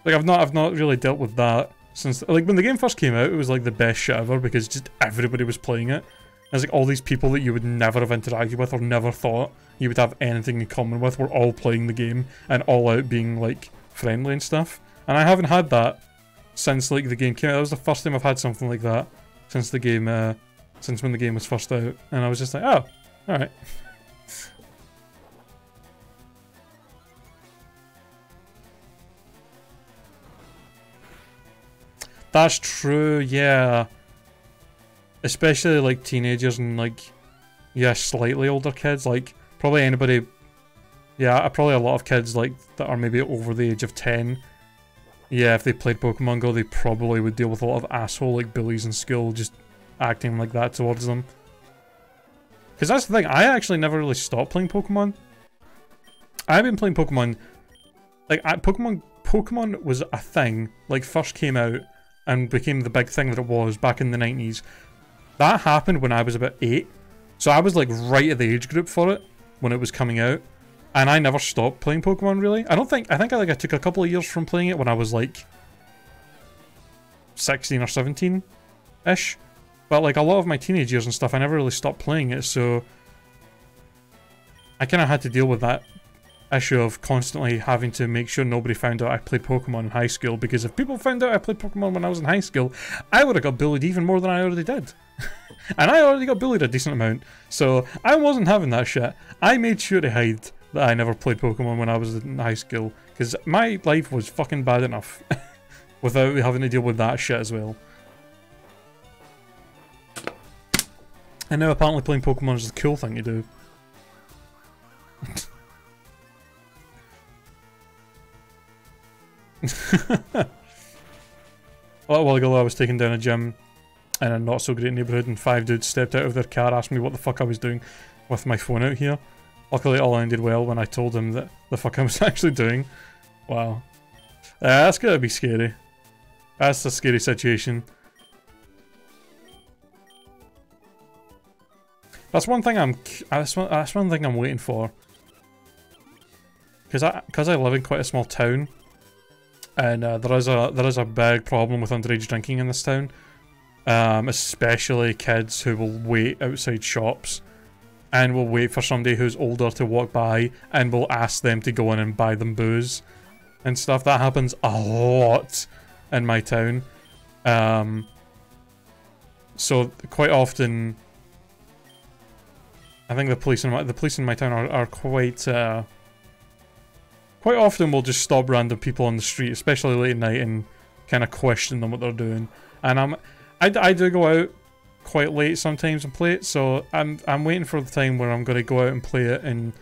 Like, I've not really dealt with that since, like, when the game first came out, it was like the best shit ever because just everybody was playing it. There's like all these people that you would never have interacted with or never thought you would have anything in common with were all playing the game and all out being like friendly and stuff. And I haven't had that since like the game came out. That was the first time I've had something like that since the game, since when the game was first out. And I was just like, oh, alright. That's true, yeah. Especially like teenagers and like, yeah, slightly older kids. Like probably anybody, yeah, probably a lot of kids like that are maybe over the age of 10. Yeah, if they played Pokemon Go, they probably would deal with a lot of asshole like bullies in school just acting like that towards them. Because that's the thing, I actually never really stopped playing Pokemon. I've been playing Pokemon, like Pokemon was a thing, like first came out and became the big thing that it was back in the 90s. That happened when I was about 8. So I was like right at the age group for it when it was coming out. And I never stopped playing Pokemon really. I think I took a couple of years from playing it when I was like 16 or 17-ish. But like a lot of my teenage years and stuff, I never really stopped playing it, so I kind of had to deal with that issue of constantly having to make sure nobody found out I played Pokemon in high school, because if people found out I played Pokemon when I was in high school, I would have got bullied even more than I already did. And I already got bullied a decent amount, so I wasn't having that shit. I made sure to hide that I never played Pokemon when I was in high school, because my life was fucking bad enough without having to deal with that shit as well. And now apparently playing Pokemon is the cool thing to do. A while ago I was taking down a gym in a not so great neighbourhood, and 5 dudes stepped out of their car, asked me what the fuck I was doing with my phone out here. Luckily it all ended well when I told them that the fuck I was actually doing. Wow. That's gotta be scary. That's a scary situation. That's one thing that's one thing I'm waiting for. Because I live in quite a small town, and there is a big problem with underage drinking in this town, especially kids who will wait outside shops and will wait for somebody who's older to walk by and will ask them to go in and buy them booze and stuff. That happens a lot in my town. So quite often, I think the police in my town are quite quite often will just stop random people on the street, especially late at night, and kind of question them what they're doing. And I do go out quite late sometimes and play it, so I'm waiting for the time where I'm going to go out and play it, and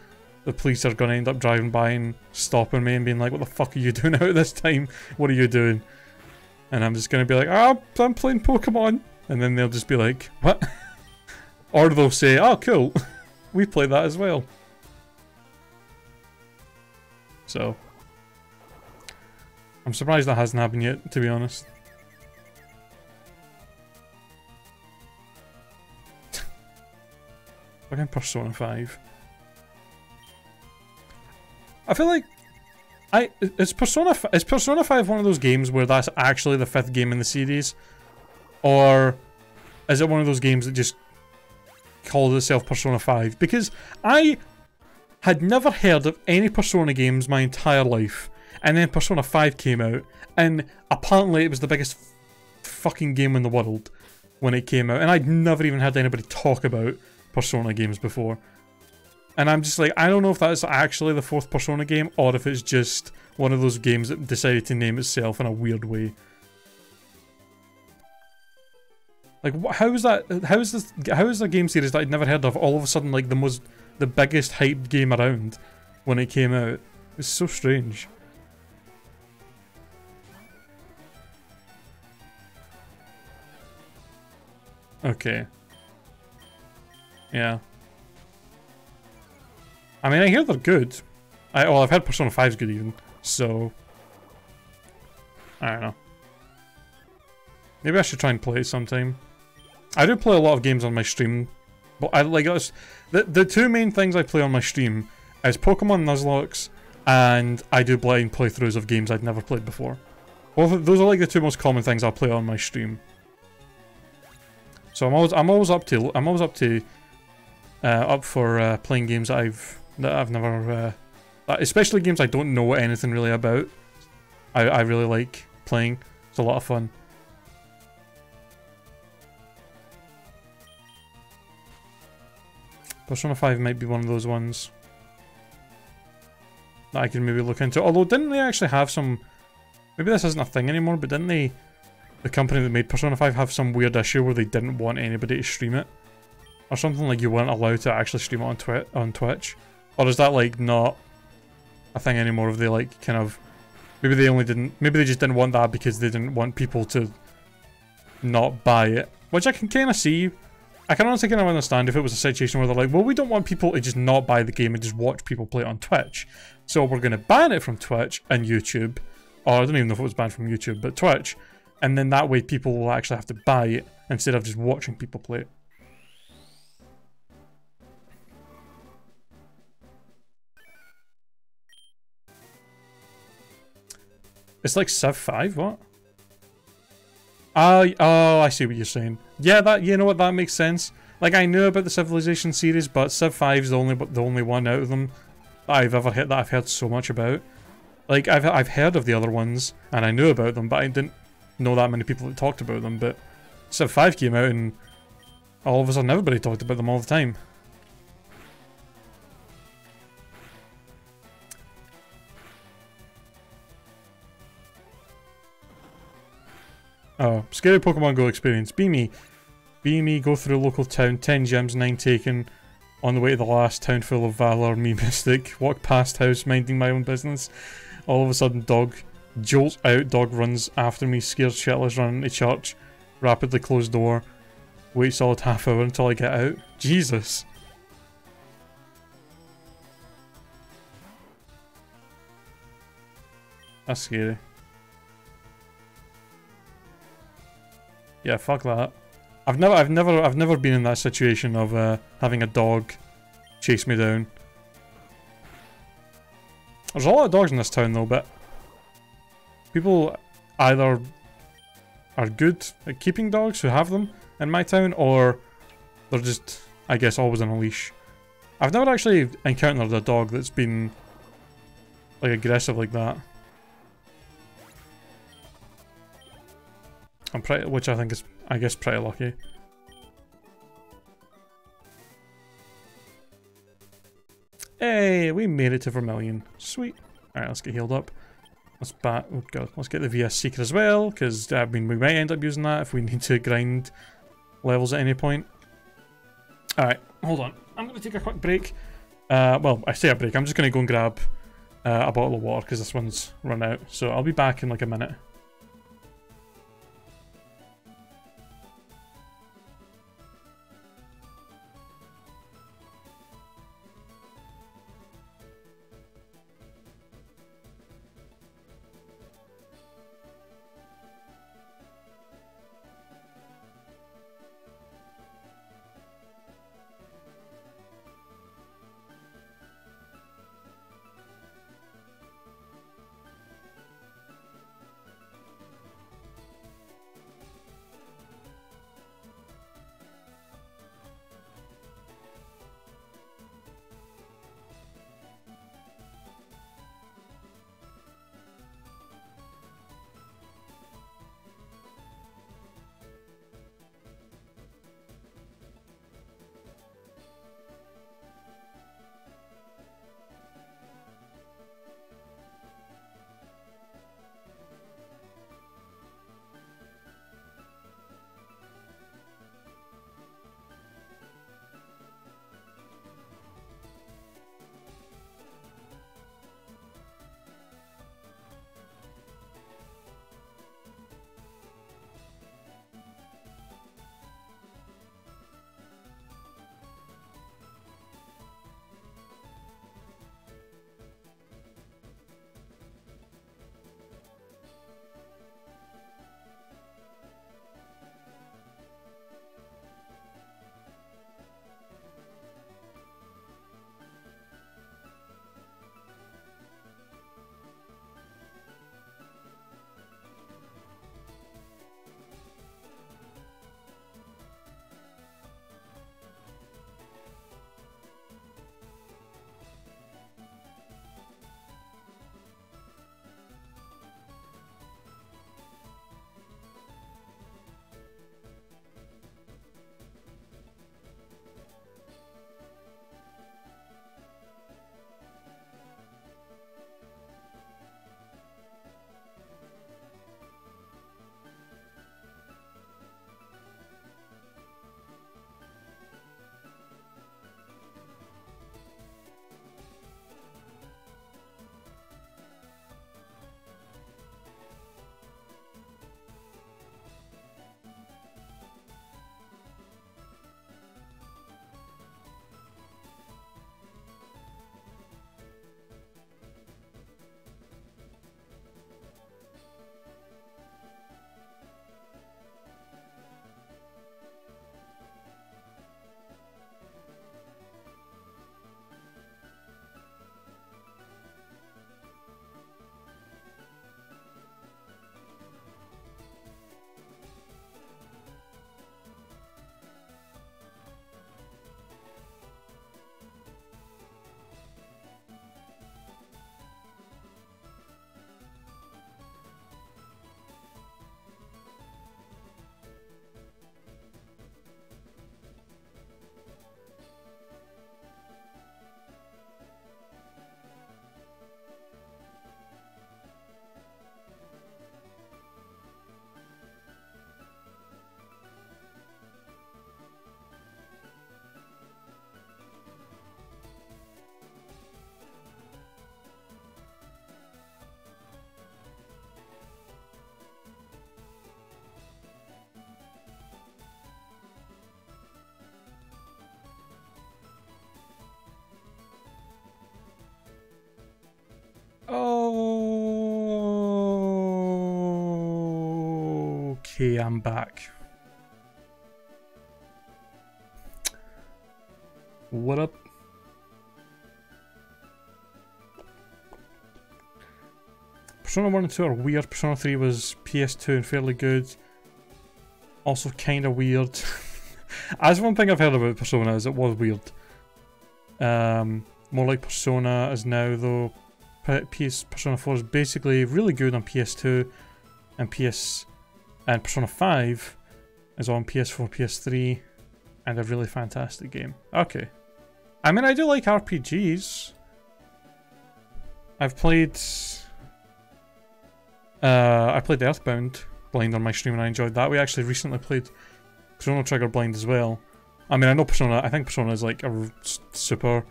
the police are going to end up driving by and stopping me and being like, what the fuck are you doing out at this time? What are you doing? And I'm just going to be like, oh, I'm playing Pokemon. And then they'll just be like, what? Or they'll say, oh, cool. We play that as well. So, I'm surprised that hasn't happened yet, to be honest. Fucking Persona 5. I feel like is Persona 5 one of those games where that's actually the 5th game in the series, or is it one of those games that just calls itself Persona 5? Because I had never heard of any Persona games my entire life, and then Persona 5 came out, and apparently it was the biggest fucking game in the world when it came out, and I'd never even had anybody talk about Persona games before. And I'm just like, I don't know if that's actually the 4th Persona game, or if it's just one of those games that decided to name itself in a weird way. Like, how is that? How is a game series that I'd never heard of all of a sudden like the biggest hyped game around when it came out? It's so strange. Okay. Yeah. I mean, I hear they're good. I've heard Persona 5's good even, so I don't know. Maybe I should try and play it sometime. I do play a lot of games on my stream, but I like the two main things I play on my stream is Pokemon Nuzlocke, and I do blind playthroughs of games I'd never played before. Both those are like the two most common things I'll play on my stream. So I'm always up for playing games that I've never, especially games I don't know anything really about. I really like playing. It's a lot of fun. Persona 5 might be one of those ones that I can maybe look into. Although, didn't they actually have some... Maybe this isn't a thing anymore, but didn't they... The company that made Persona 5 have some weird issue where they didn't want anybody to stream it? Or something like you weren't allowed to actually stream it on Twitch? Or is that like not a thing anymore? If they like kind of... Maybe they just didn't want that because they didn't want people to not buy it. Which I can kind of see. I can honestly kind of understand if it was a situation where they're like, well, we don't want people to just not buy the game and just watch people play it on Twitch. So we're going to ban it from Twitch and YouTube. Or I don't even know if it was banned from YouTube, but Twitch. And then that way people will actually have to buy it instead of just watching people play it. It's like Civ 5, what? Oh, I see what you're saying. Yeah, that, you know what, that makes sense. Like, I knew about the Civilization series, but Civ 5 is the only one out of them that I've ever hit that I've heard so much about. Like, I've heard of the other ones, and I knew about them, but I didn't know that many people that talked about them. But Civ 5 came out, and all of a sudden everybody talked about them all the time. Oh, scary Pokemon Go experience. Be me, go through a local town, 10 gems, 9 taken. On the way to the last town full of valor, me mystic. Walk past house, minding my own business. All of a sudden, dog jolts out, dog runs after me, scared shitless, run into church. Rapidly close door. Wait solid half hour until I get out. Jesus. That's scary. Yeah, fuck that. I've never been in that situation of having a dog chase me down. There's a lot of dogs in this town though, but people either are good at keeping dogs who have them in my town, or they're just, I guess, always on a leash. I've never actually encountered a dog that's been like aggressive like that. Which I think is, I guess, pretty lucky. Yay! We made it to Vermilion. Sweet. Alright, let's get healed up. Let's oh god, let's get the VS Seeker as well, because I mean we might end up using that if we need to grind levels at any point. Alright, hold on. I'm going to take a quick break. Well, I say a break. I'm just going to go and grab a bottle of water because this one's run out. So I'll be back in like a minute. Okay, I'm back. What up? Persona 1 and 2 are weird. Persona 3 was PS2 and fairly good. Also kinda weird. That's one thing I've heard about Persona, is it was weird. More like Persona is now though. Persona 4 is basically really good on PS2 and Persona 5 is on PS4, PS3 and a really fantastic game. Okay. I mean, I do like RPGs. I've played... I played Earthbound blind on my stream and I enjoyed that. We actually recently played Chrono Trigger blind as well. I mean, I know Persona, I think Persona is like a super,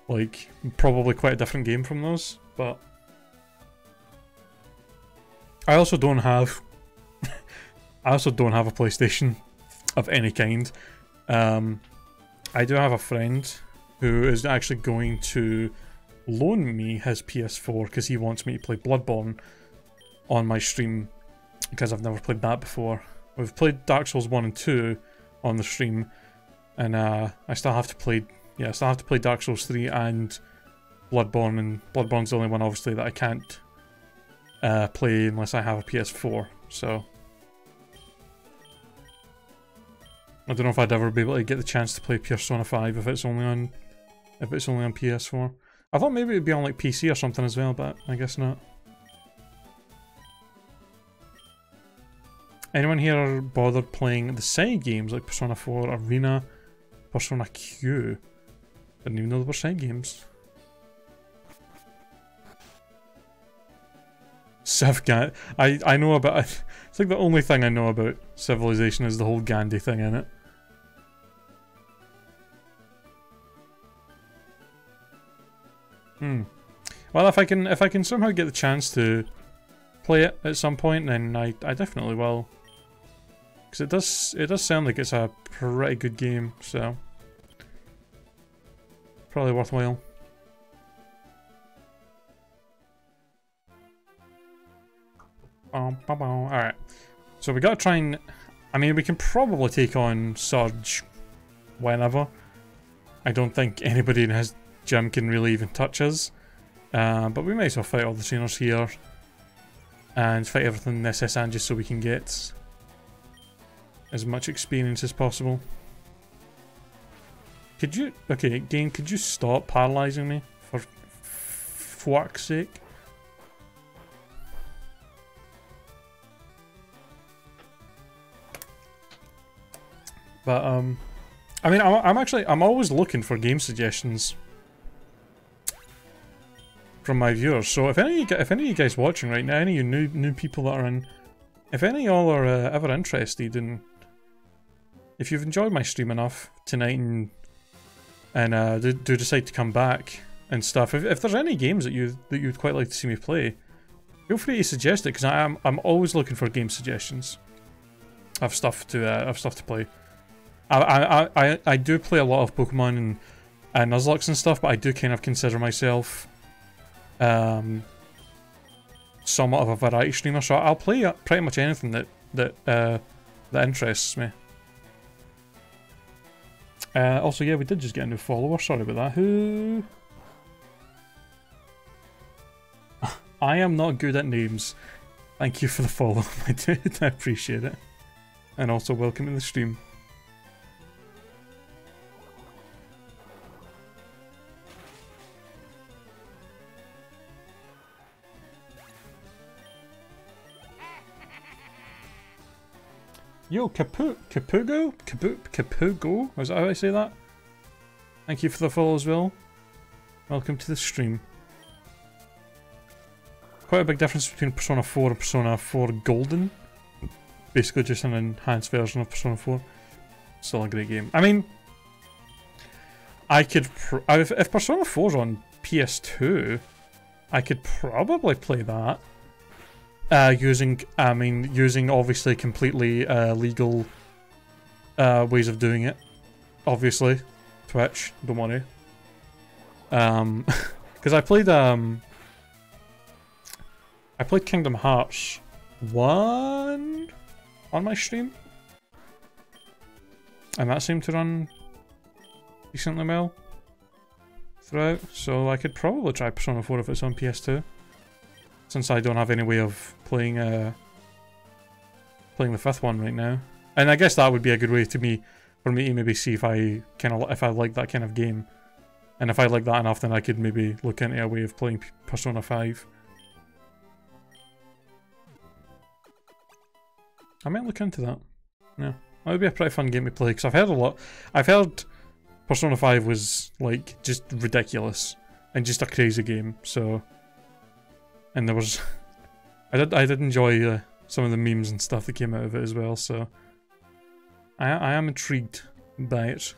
like, probably quite a different game from those, but I also don't have, I also don't have a PlayStation of any kind. I do have a friend who is actually going to loan me his PS4 because he wants me to play Bloodborne on my stream because I've never played that before. We've played Dark Souls 1 and 2 on the stream, and I still have to play, yeah, I still have to play Dark Souls 3 and Bloodborne, and Bloodborne's the only one obviously that I can't play unless I have a PS4, so I don't know if I'd ever be able to get the chance to play Persona 5 if it's only on PS4. I thought maybe it'd be on like PC or something as well, but I guess not. Anyone here bothered playing the side games like Persona 4, Arena, Persona Q? Didn't even know there were side games. I know about, it's like the only thing I know about Civilization is the whole Gandhi thing in it. Well, if I can somehow get the chance to play it at some point, then I definitely will. Because it does sound like it's a pretty good game, so probably worthwhile. Alright, so we gotta try and, I mean, we can probably take on Surge whenever. I don't think anybody in his gym can really even touch us, but we may as well fight all the trainers here and fight everything in SS and just so we can get as much experience as possible. Could you, okay, game, could you stop paralyzing me for fuck's sake? But I mean, I'm always looking for game suggestions from my viewers. So if any of you guys watching right now, any of you new people that are in, if any of y'all are ever interested in, if you've enjoyed my stream enough tonight and do decide to come back and stuff, if there's any games that you'd quite like to see me play, feel free to suggest it because I'm always looking for game suggestions. I have stuff to play. I do play a lot of Pokemon and Nuzlocke and stuff, but I do kind of consider myself somewhat of a variety streamer, so I'll play pretty much anything that interests me. Also, yeah, we did just get a new follower. Sorry about that. Who? I am not good at names. Thank you for the follow, my dude. I appreciate it. And also, welcome to the stream. Yo, Capugo? Is that how I say that? Thank you for the follow as well. Welcome to the stream. Quite a big difference between Persona 4 and Persona 4 Golden. Basically just an enhanced version of Persona 4. Still a great game. I mean, I could... if Persona 4's on PS2, I could probably play that. Using obviously completely legal ways of doing it. Obviously, Twitch, don't worry. Because I played Kingdom Hearts 1 on my stream, and that seemed to run decently well throughout. So I could probably try Persona 4 if it's on PS2. Since I don't have any way of playing the fifth one right now, and I guess that would be a good way for me to maybe see if I like that kind of game, and if I like that enough, then I could maybe look into a way of playing Persona 5. I might look into that. Yeah, that would be a pretty fun game to play because I've heard Persona 5 was like just ridiculous and just a crazy game, so and there was I did enjoy some of the memes and stuff that came out of it as well. So I am intrigued by it.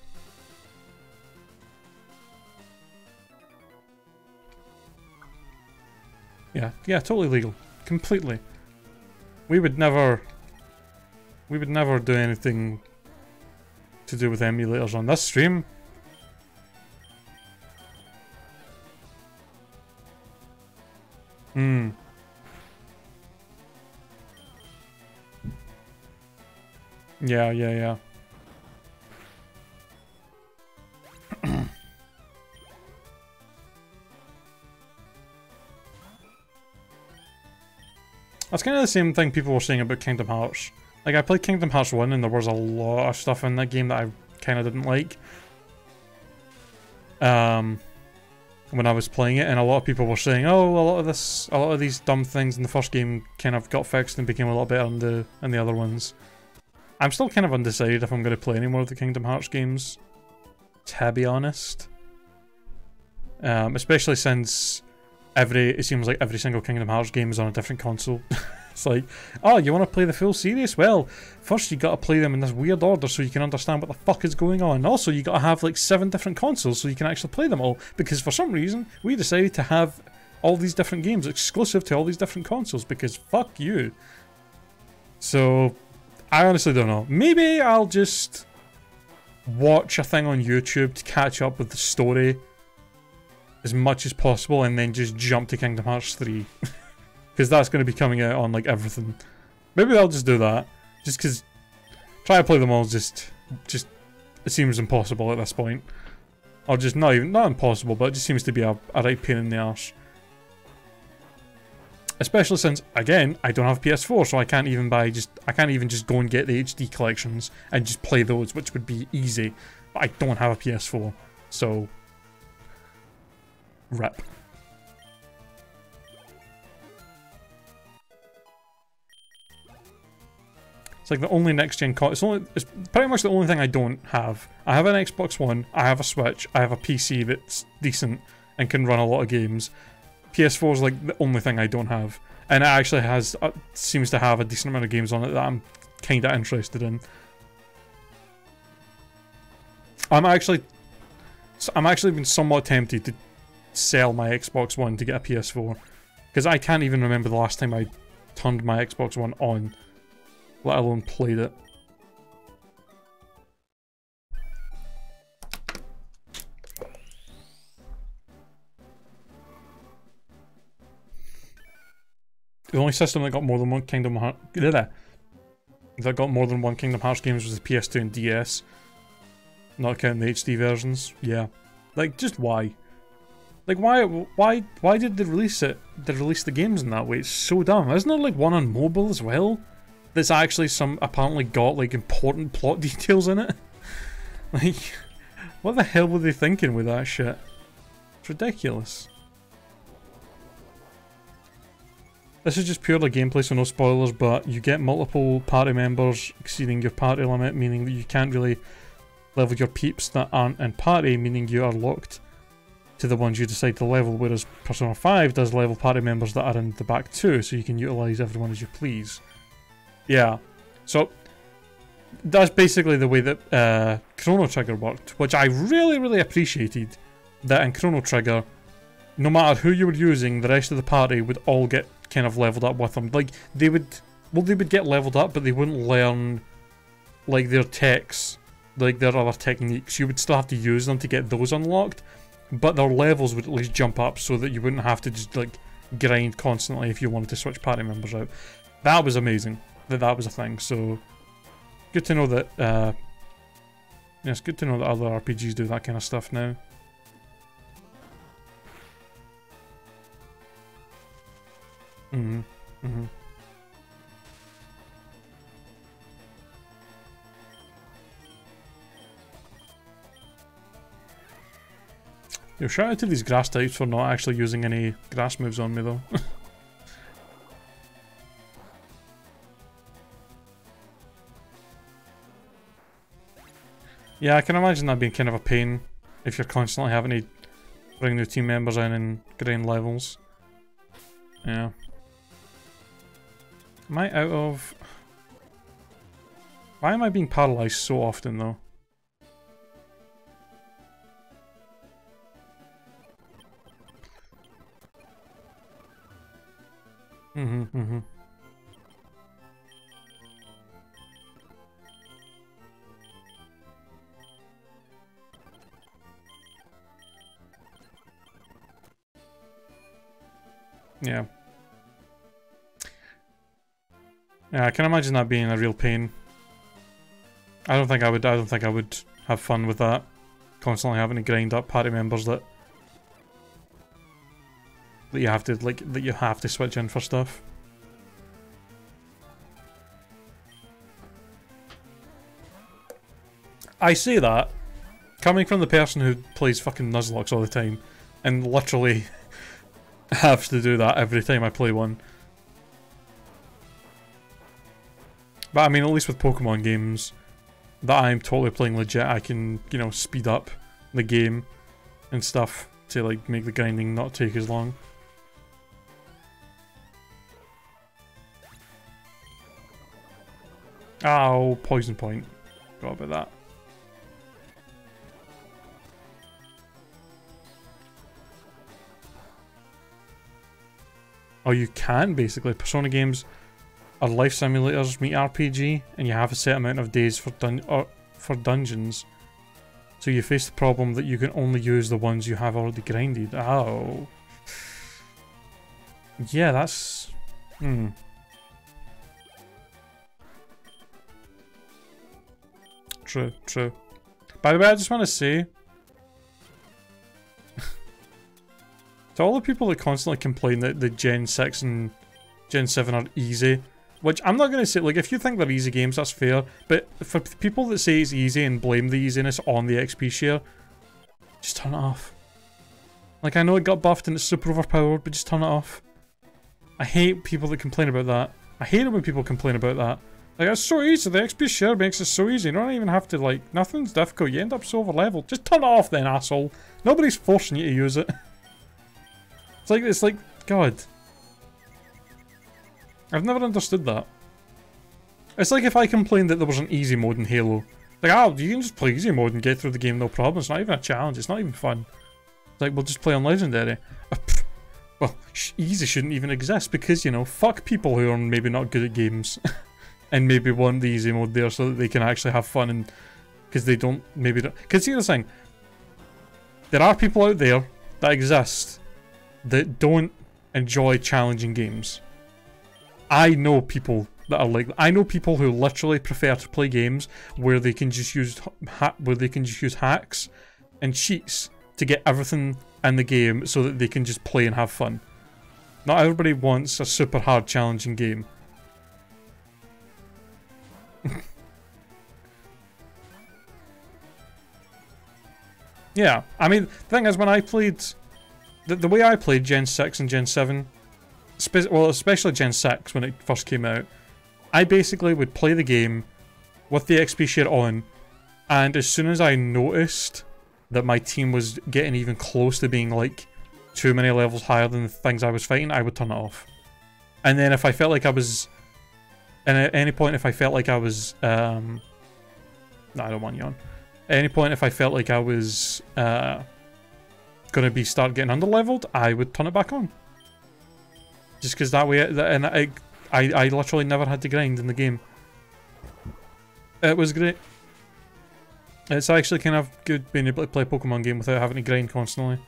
Yeah, totally legal, completely. We would never do anything to do with emulators on this stream. Hmm. Yeah. That's kind of the same thing people were saying about Kingdom Hearts. Like, I played Kingdom Hearts 1 and there was a lot of stuff in that game that I kind of didn't like. When I was playing it, and a lot of people were saying, oh, a lot of these dumb things in the first game kind of got fixed and became a lot better in the other ones. I'm still kind of undecided if I'm going to play any more of the Kingdom Hearts games, to be honest. Especially since it seems like every single Kingdom Hearts game is on a different console. It's like, oh, you want to play the full series? Well, first you got to play them in this weird order so you can understand what the fuck is going on. Also, you got to have like 7 different consoles so you can actually play them all. Because for some reason, we decided to have all these different games exclusive to all these different consoles. Because fuck you. So, I honestly don't know. Maybe I'll just watch a thing on YouTube to catch up with the story as much as possible and then just jump to Kingdom Hearts 3. Because that's going to be coming out on like everything. Maybe I'll just do that. Just because try to play them all just it seems impossible at this point. Or just not impossible, but it just seems to be a right pain in the arse. Especially since, again, I don't have PS4, so I can't even just go and get the HD collections and just play those, which would be easy. But I don't have a PS4, so rip. It's like the only next-gen console. It's pretty much the only thing I don't have. I have an Xbox One, I have a Switch, I have a PC that's decent and can run a lot of games. PS4 is like the only thing I don't have. And it actually seems to have a decent amount of games on it that I'm kind of interested in. I'm actually been somewhat tempted to sell my Xbox One to get a PS4. Because I can't even remember the last time I turned my Xbox One on, let alone played it. The only system that got more than one Kingdom Hearts games was the PS2 and DS. Not counting the HD versions. Yeah. Like, just why? Like, why did they release it? They released the games in that way? It's so dumb. Isn't there like one on mobile as well? That's actually apparently got like important plot details in it? Like, what the hell were they thinking with that shit? It's ridiculous. This is just purely gameplay, so no spoilers, but you get multiple party members exceeding your party limit, meaning that you can't really level your peeps that aren't in party, meaning you are locked to the ones you decide to level, whereas Persona 5 does level party members that are in the back too, so you can utilise everyone as you please. Yeah, so that's basically the way that Chrono Trigger worked, which I really appreciated, that in Chrono Trigger, no matter who you were using, the rest of the party would all get kind of leveled up with them. Like, they would get leveled up, but they wouldn't learn, like, their techs, like their other techniques. You would still have to use them to get those unlocked, but their levels would at least jump up so that you wouldn't have to just, like, grind constantly if you wanted to switch party members out. That was amazing, that was a thing, so good to know that, yeah, it's good to know that other RPGs do that kind of stuff now. Yo, shout out to these grass types for not actually using any grass moves on me though. Yeah, I can imagine that being kind of a pain if you're constantly having to bring new team members in and grind levels. Yeah. Am I out of... Why am I being paralyzed so often, though? Yeah. Yeah, I can imagine that being a real pain. I don't think I would have fun with that. Constantly having to grind up party members that you have to switch in for stuff. I say that coming from the person who plays fucking Nuzlocke all the time and literally have to do that every time I play one. But I mean, at least with Pokemon games that I'm totally playing legit, I can, you know, speed up the game and stuff to like make the grinding not take as long. Oh, poison point. Forgot about that. Oh, you can basically. Persona games are life simulators meet RPG, and you have a set amount of days for dungeons. So you face the problem that you can only use the ones you have already grinded. Oh. Yeah, that's... True, true. By the way, I just want to say... to all the people that constantly complain that the Gen 6 and Gen 7 are easy, which I'm not going to say, like, if you think they're easy games, that's fair, but for people that say it's easy and blame the easiness on the XP share, just turn it off. Like, I know it got buffed and it's super overpowered, but just turn it off. I hate people that complain about that. I hate it when people complain about that. Like, it's so easy, the XP share makes it so easy, you don't even have to, like, nothing's difficult, you end up so overleveled. Just turn it off then, asshole. Nobody's forcing you to use it. It's like, God. I've never understood that. It's like if I complained that there was an easy mode in Halo. Like, oh, you can just play easy mode and get through the game, no problem. It's not even a challenge, it's not even fun. It's like, we'll just play on Legendary. Well, easy shouldn't even exist because, you know, fuck people who are maybe not good at games. And maybe want the easy mode there so that they can actually have fun and... Because they don't, maybe don't... Because here's the thing. There are people out there that exist that don't enjoy challenging games. I know people that are like... I know people who literally prefer to play games where they can just use hacks and cheats to get everything in the game so that they can just play and have fun. Not everybody wants a super hard challenging game. Yeah, I mean, the thing is, when I played... The way I played Gen 6 and Gen 7, well, especially Gen 6 when it first came out, I basically would play the game with the XP share on, and as soon as I noticed that my team was getting even close to being, like, too many levels higher than the things I was fighting, I would turn it off. And then if I felt like I was... And at any point if I felt like I was... No, I don't want you on. At any point if I felt like I was gonna start getting under-leveled, I would turn it back on. Just because that way, and I literally never had to grind in the game. It was great. It's actually kind of good being able to play a Pokemon game without having to grind constantly.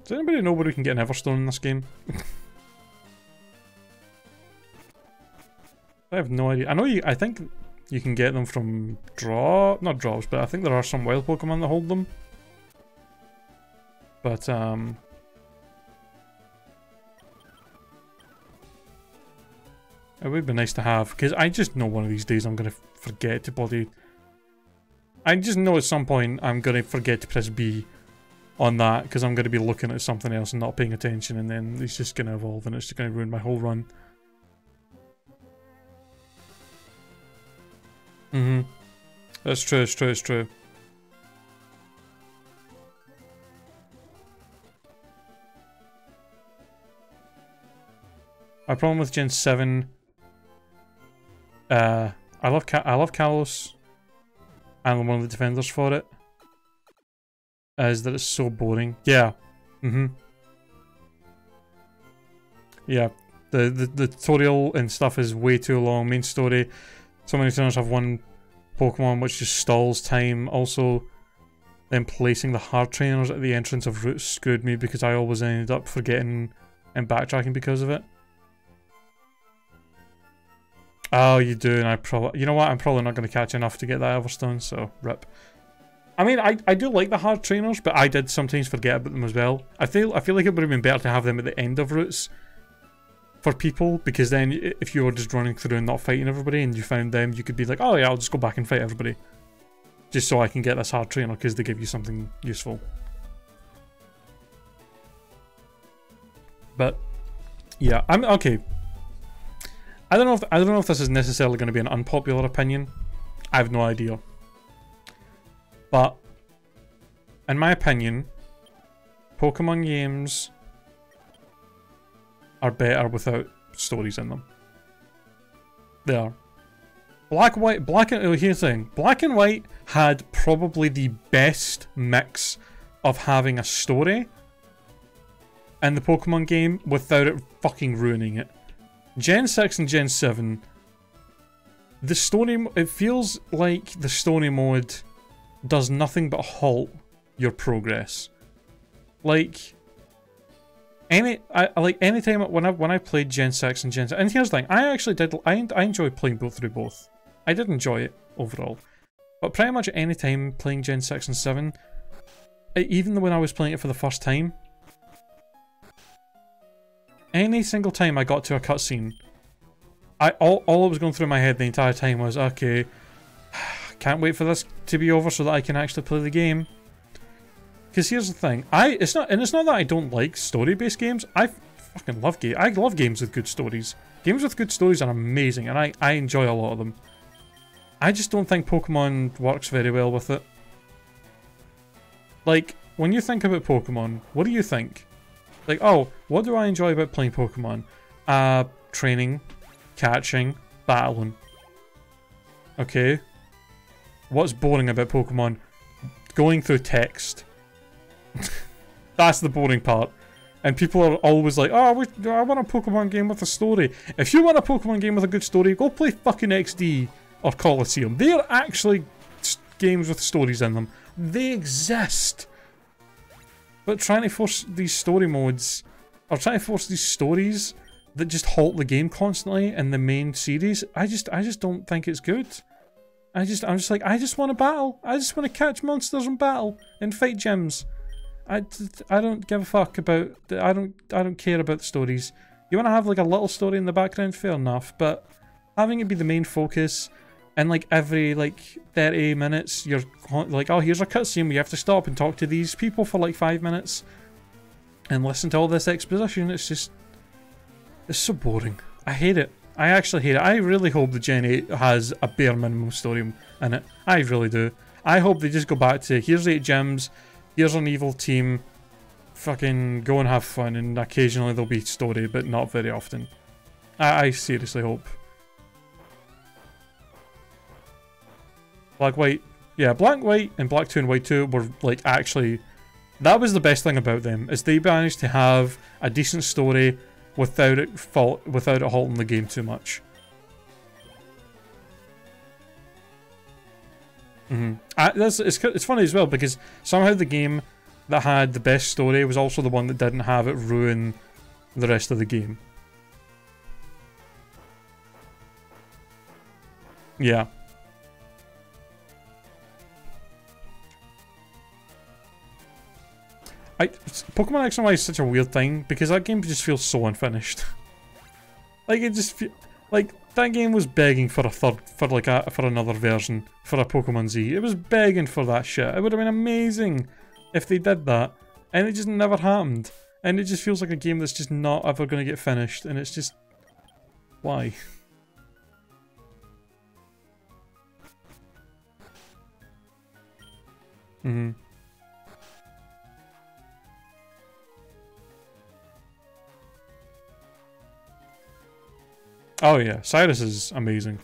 Does anybody know where we can get an Everstone in this game? I have no idea. I think you can get them from not drops, but I think there are some wild Pokemon that hold them. But, it would be nice to have, because I just know one of these days I'm going to forget to bloody... I just know at some point I'm going to forget to press B. on that, because I'm going to be looking at something else and not paying attention, and then it's just going to evolve and it's just going to ruin my whole run. That's true, it's true, it's true. My problem with Gen 7, I love Kalos, and I'm one of the defenders for it, is that it's so boring. Yeah. Yeah. The tutorial and stuff is way too long. Main story, so many times have one Pokemon which just stalls time. Also, then placing the hard trainers at the entrance of routes screwed me because I always ended up forgetting and backtracking because of it. Oh, you do, and I probably... You know what? I'm probably not going to catch enough to get that Everstone, so rip. I mean, I do like the hard trainers, but I did sometimes forget about them as well. I feel like it would have been better to have them at the end of routes for people, because then if you were just running through and not fighting everybody and you found them, you could be like, oh yeah, I'll just go back and fight everybody. Just so I can get this hard trainer, because they give you something useful. But, yeah, I'm... Okay. I don't know if this is necessarily going to be an unpopular opinion. I have no idea. But, in my opinion, Pokemon games are better without stories in them. They are. Black and White, here's the thing. Black and White had probably the best mix of having a story in the Pokemon game without it fucking ruining it. Gen 6 and Gen 7, the story, it feels like the story mode does nothing but halt your progress. Like, anytime when I played Gen 6 and Gen 7, and here's the thing, I actually did, I enjoy playing through both. I did enjoy it overall. But pretty much any time playing Gen 6 and 7, even when I was playing it for the first time, any single time I got to a cutscene, all that was going through my head the entire time was, okay, can't wait for this to be over so that I can actually play the game. Because here's the thing, it's not that I don't like story-based games. I fucking love games. I love games with good stories. Games with good stories are amazing, and I enjoy a lot of them. I just don't think Pokemon works very well with it. Like, when you think about Pokemon, what do you think? Like, oh, what do I enjoy about playing Pokemon? Training, catching, battling. Okay. What's boring about Pokemon? Going through text. That's the boring part. And people are always like, oh, I want a Pokemon game with a story. If you want a Pokemon game with a good story, go play fucking XD or Coliseum. They are actually games with stories in them. They exist. But trying to force these story modes, or trying to force these stories that just halt the game constantly in the main series, I just don't think it's good. I'm just like, I just want to battle. I just want to catch monsters and battle and fight gyms. I don't give a fuck about, I don't care about the stories. You want to have like a little story in the background, fair enough, but having it be the main focus, and like every like 30 minutes you're like, oh, here's a cutscene, we have to stop and talk to these people for like 5 minutes and listen to all this exposition. It's so boring. I hate it. I actually hate it. I really hope the Gen 8 has a bare minimum story in it. I really do. I hope they just go back to, here's 8 gyms, here's an evil team, fucking go and have fun, and occasionally there'll be story, but not very often. I seriously hope. Black, White. Yeah, Black, White, and Black 2 and White 2 were, like, actually... That was the best thing about them, is they managed to have a decent story without it halting the game too much. It's funny as well, because somehow the game that had the best story was also the one that didn't have it ruin the rest of the game. Yeah. Pokemon X and Y is such a weird thing, because that game just feels so unfinished. Like, it just like, that game was begging for for another version, for a Pokemon Z. It was begging for that shit. It would have been amazing if they did that. And it just never happened. And it just feels like a game that's just not ever going to get finished. And it's just... why? Mm-hmm. Oh yeah, Cyrus is amazing.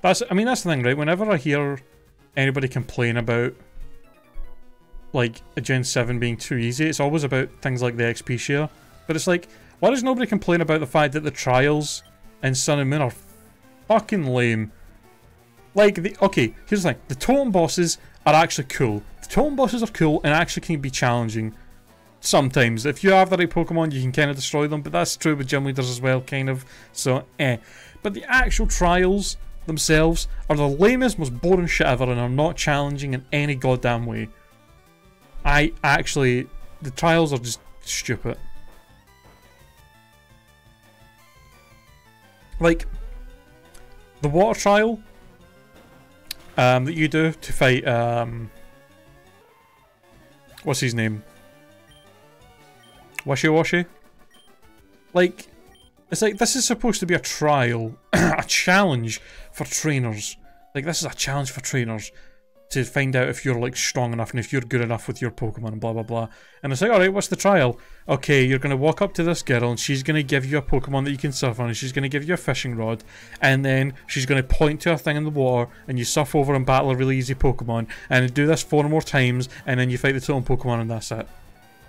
I mean, that's the thing, right? Whenever I hear anybody complain about, like, a Gen 7 being too easy, it's always about things like the XP share. But it's like, why does nobody complain about the fact that the trials in Sun and Moon are fucking lame? Like, okay, here's the thing. The totem bosses are actually cool. The totem bosses are cool and actually can be challenging. Sometimes. If you have the right Pokemon, you can kind of destroy them. But that's true with gym leaders as well, kind of. So, But the actual trials themselves are the lamest, most boring shit ever and are not challenging in any goddamn way. The trials are just stupid. Like, the water trial that you do to fight, what's his name? Wishy Washy? Like, it's like, this is supposed to be a trial, a challenge for trainers. Like, this is a challenge for trainers to find out if you're, like, strong enough and if you're good enough with your Pokemon and blah, blah, blah. And it's like, alright, what's the trial? Okay, you're going to walk up to this girl and she's going to give you a Pokemon that you can surf on and she's going to give you a fishing rod and then she's going to point to a thing in the water and you surf over and battle a really easy Pokemon and do this 4 more times and then you fight the totem Pokemon and that's it.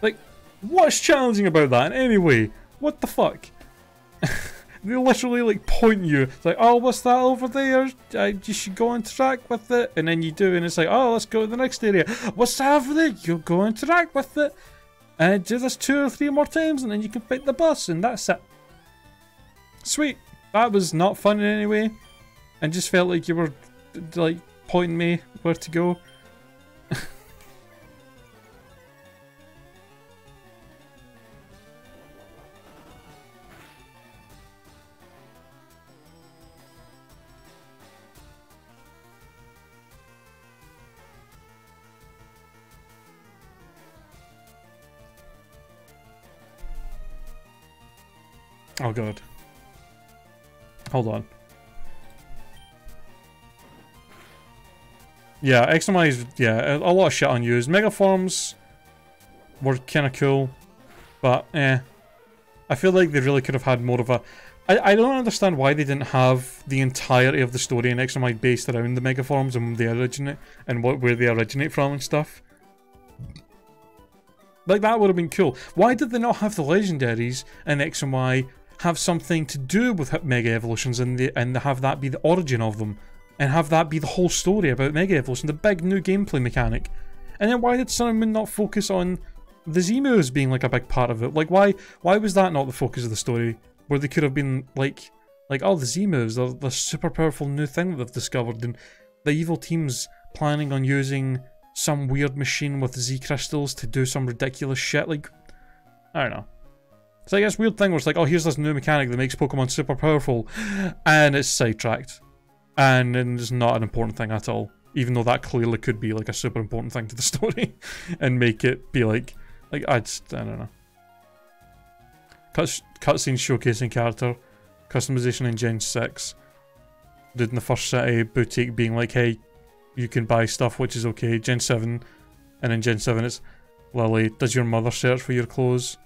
Like, what's challenging about that in any way? What the fuck? They literally like point you. It's like, oh, what's that over there? You should go interact with it. And then you do, and it's like, oh, let's go to the next area. What's that over there? You go interact with it. And do this 2 or 3 more times, and then you can fight the boss, and that's it. Sweet. That was not fun in any way. And just felt like you were like pointing me where to go. Oh god. Hold on. Yeah, X and Y is, yeah, a lot of shit unused. Megaforms were kinda cool, but I feel like they really could have had more of a... I don't understand why they didn't have the entirety of the story in X and Y based around the Megaforms and they originate, and where they originate from and stuff. Like, that would have been cool. Why did they not have the legendaries in X and Y have something to do with Mega Evolutions and have that be the origin of them? And have that be the whole story about Mega Evolution, the big new gameplay mechanic? And then why did Sun and Moon not focus on the Z-moves being like a big part of it? Like, why was that not the focus of the story? Where they could have been like oh, the Z-moves, the super powerful new thing that they've discovered, and the evil team's planning on using some weird machine with Z crystals to do some ridiculous shit. Like, I don't know. It's like this weird thing where it's like, oh, here's this new mechanic that makes Pokemon super powerful, and it's sidetracked. And it's not an important thing at all. Even though that clearly could be like a super important thing to the story. And make it be like I don't know. Cutscene showcasing character. Customization in Gen 6. Did in the first city, boutique being like, hey, you can buy stuff, which is okay. Gen 7. And in Gen 7 it's, Lily, does your mother search for your clothes?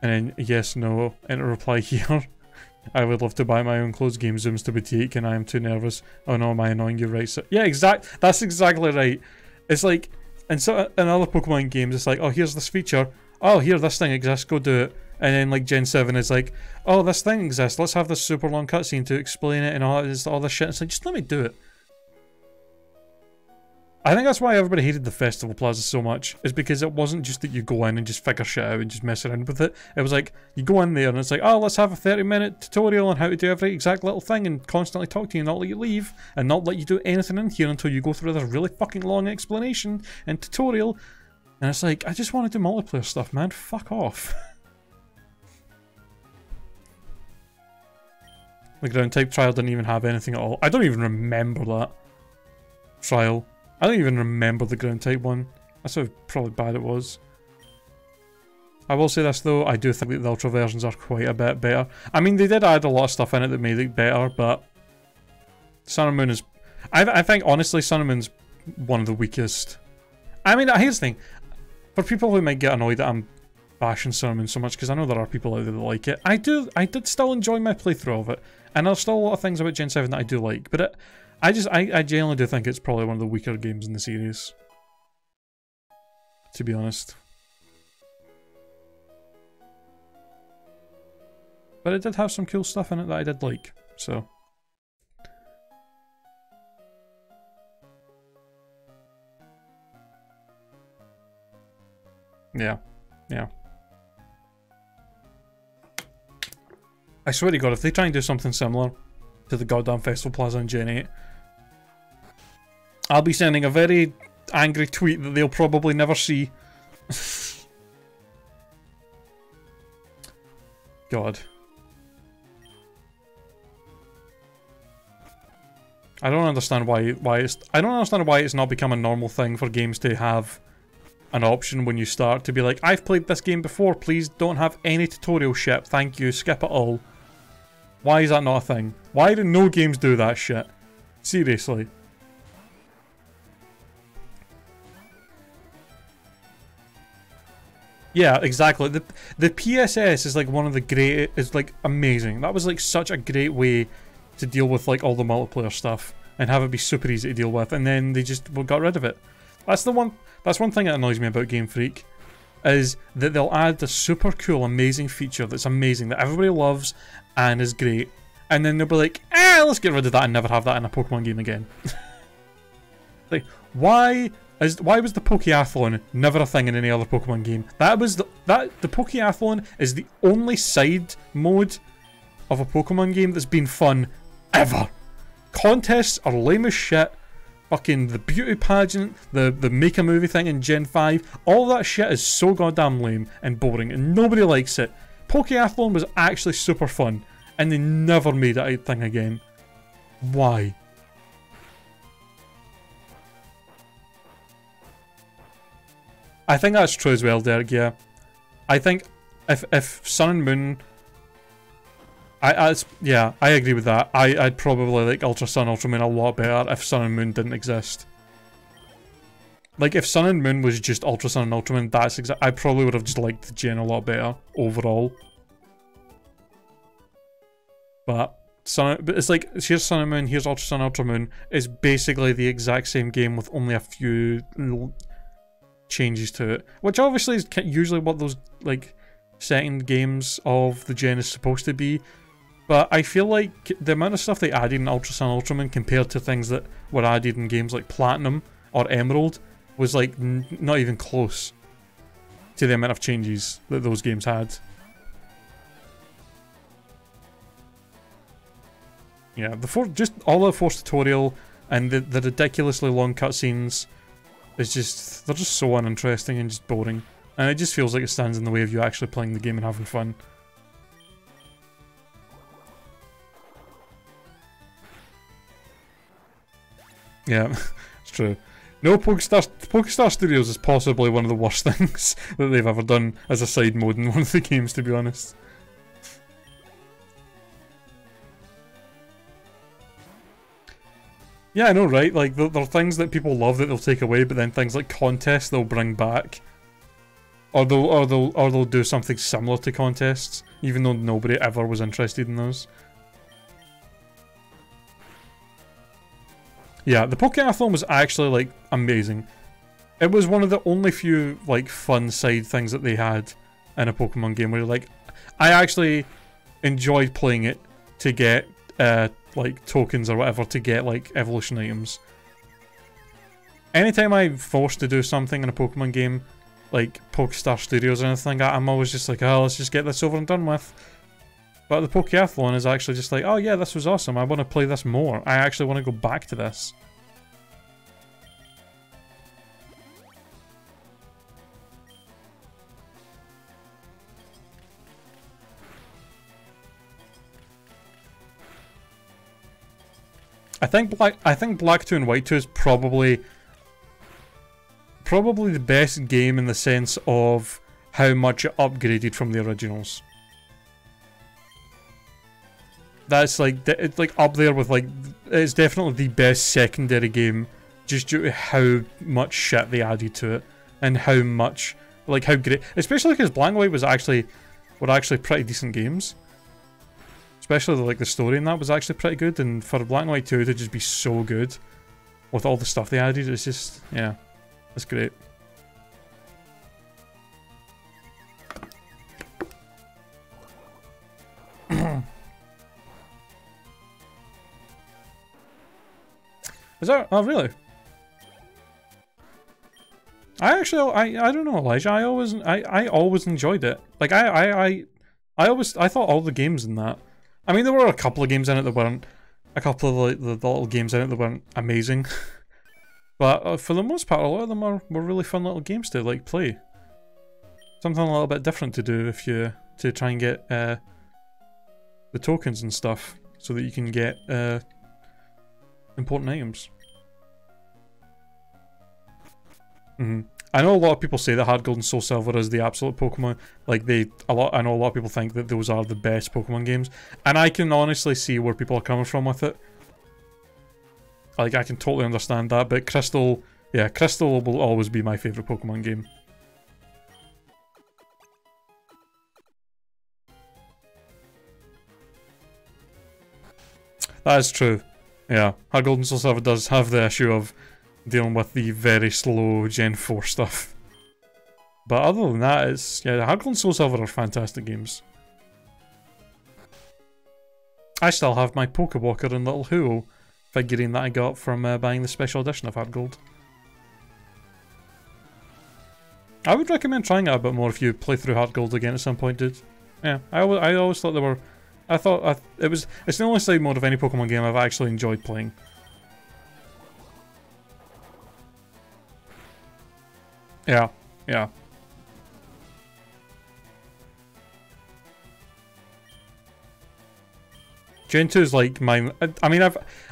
And then, yes, no, and a reply here. I would love to buy my own clothes. Game zooms to boutique and I am too nervous. Oh no, am I annoying you? Right, so yeah, that's exactly right. It's like, in other Pokemon games, it's like, oh, here's this feature. Oh, here, this thing exists, go do it. And then like Gen 7 is like, oh, this thing exists, let's have this super long cutscene to explain it and all this shit. It's like, just let me do it. I think that's why everybody hated the Festival Plaza so much, is because it wasn't just that you go in and just figure shit out and just mess around with it. It was like, you go in there and it's like, oh, let's have a 30-minute tutorial on how to do every exact little thing and constantly talk to you and not let you leave and not let you do anything in here until you go through this really fucking long explanation and tutorial. And it's like, I just want to do multiplayer stuff, man. Fuck off. The ground type trial didn't even have anything at all. I don't even remember that. trial. I don't even remember the ground type one. That's how probably bad it was. I will say this though, I do think that the Ultra versions are quite a bit better. I mean, they did add a lot of stuff in it that made it better, but Sun and Moon is... I think, honestly, Sun and Moon's one of the weakest. I mean, here's the thing. For people who might get annoyed that I'm bashing Sun and Moon so much, because I know there are people out there that like it, I did still enjoy my playthrough of it. And there's still a lot of things about Gen 7 that I do like, but I genuinely do think it's probably one of the weaker games in the series. To be honest. But it did have some cool stuff in it that I did like, so... Yeah. Yeah. I swear to God, if they try and do something similar to the goddamn Festival Plaza in Gen 8, I'll be sending a very angry tweet that they'll probably never see. God. I don't understand why it's not become a normal thing for games to have an option when you start to be like, I've played this game before, please don't have any tutorial shit, thank you, skip it all. Why is that not a thing? Why do no games do that shit? Seriously. Yeah, exactly. The PSS is like one of the great, is like amazing. That was like such a great way to deal with like all the multiplayer stuff and have it be super easy to deal with, and then they just got rid of it. That's one thing that annoys me about Game Freak, is that they'll add a super cool, amazing feature that's amazing, that everybody loves and is great, and then they'll be like, let's get rid of that and never have that in a Pokemon game again. Like, why was the Pokeathlon never a thing in any other Pokemon game? The Pokeathlon is the only side mode of a Pokemon game that's been fun ever. Contests are lame as shit. Fucking the beauty pageant, the make a movie thing in Gen 5, all that shit is so goddamn lame and boring and nobody likes it. Pokeathlon was actually super fun and they never made it a thing again. Why? I think that's true as well, Derek, yeah. I think if Sun and Moon... yeah, I agree with that. I'd probably like Ultra Sun, Ultra Moon a lot better if Sun and Moon didn't exist. Like, if Sun and Moon was just Ultra Sun and Ultra Moon, I probably would have just liked the gen a lot better, overall. But it's like, here's Sun and Moon, here's Ultra Sun, Ultra Moon. It's basically the exact same game with only a few little changes to it. Which obviously is usually what those, like, second games of the gen is supposed to be. But I feel like the amount of stuff they added in Ultra Sun Ultra Moon compared to things that were added in games like Platinum or Emerald was like not even close to the amount of changes that those games had. Yeah, just all the Force tutorial and the ridiculously long cutscenes is just, they're just so uninteresting and just boring. And it just feels like it stands in the way of you actually playing the game and having fun. Yeah, it's true. No, Pokestar Studios is possibly one of the worst things that they've ever done as a side mode in one of the games, to be honest. Yeah, I know, right? Like, there are things that people love that they'll take away, but then things like contests they'll bring back. Or they'll do something similar to contests, even though nobody ever was interested in those. Yeah, the Pokeathlon was actually, like, amazing. It was one of the only few, like, fun side things that they had in a Pokemon game where, like, I actually enjoyed playing it to get, like, tokens or whatever to get, like, evolution items. Anytime I'm forced to do something in a Pokemon game, like Pokestar Studios or anything like that, I'm always just like, oh, let's just get this over and done with. But the Pokeathlon is actually just like, oh yeah, this was awesome, I want to play this more. I actually want to go back to this. I think Black 2 and White 2 is probably the best game in the sense of how much it upgraded from the originals. That's like, it's like up there with like, it's definitely the best secondary game just due to how much shit they added to it and how much, like how great, especially because Black and White were actually pretty decent games. Especially like the story in that was actually pretty good, and for Black and White 2 to just be so good with all the stuff they added, it's just, yeah, it's great. Is that? Oh, really? I actually, I don't know, Elijah. I always enjoyed it. Like I thought all the games in that. I mean, there were a couple of games in it that weren't, a couple of like the little games in it that weren't amazing, but for the most part, a lot of them were really fun little games to like play. Something a little bit different to do if you to try and get the tokens and stuff, so that you can get important items. I know a lot of people say that Hard Gold and Soul Silver is the absolute Pokemon. Like I know a lot of people think that those are the best Pokemon games, and I can honestly see where people are coming from with it. Like I can totally understand that, but Crystal, yeah, Crystal will always be my favorite Pokemon game. That is true. Yeah, Hard Gold and Soul Silver does have the issue of dealing with the very slow Gen 4 stuff. But other than that, it's, yeah, Hard Gold and Soul Silver are fantastic games. I still have my Pokewalker and Little Huo figurine that I got from buying the special edition of Hard Gold. I would recommend trying it a bit more if you play through Hard Gold again at some point, dude. Yeah, I always thought they were... it's the only side mode of any Pokemon game I've actually enjoyed playing. Yeah, yeah. Gen 2 is like my... I mean,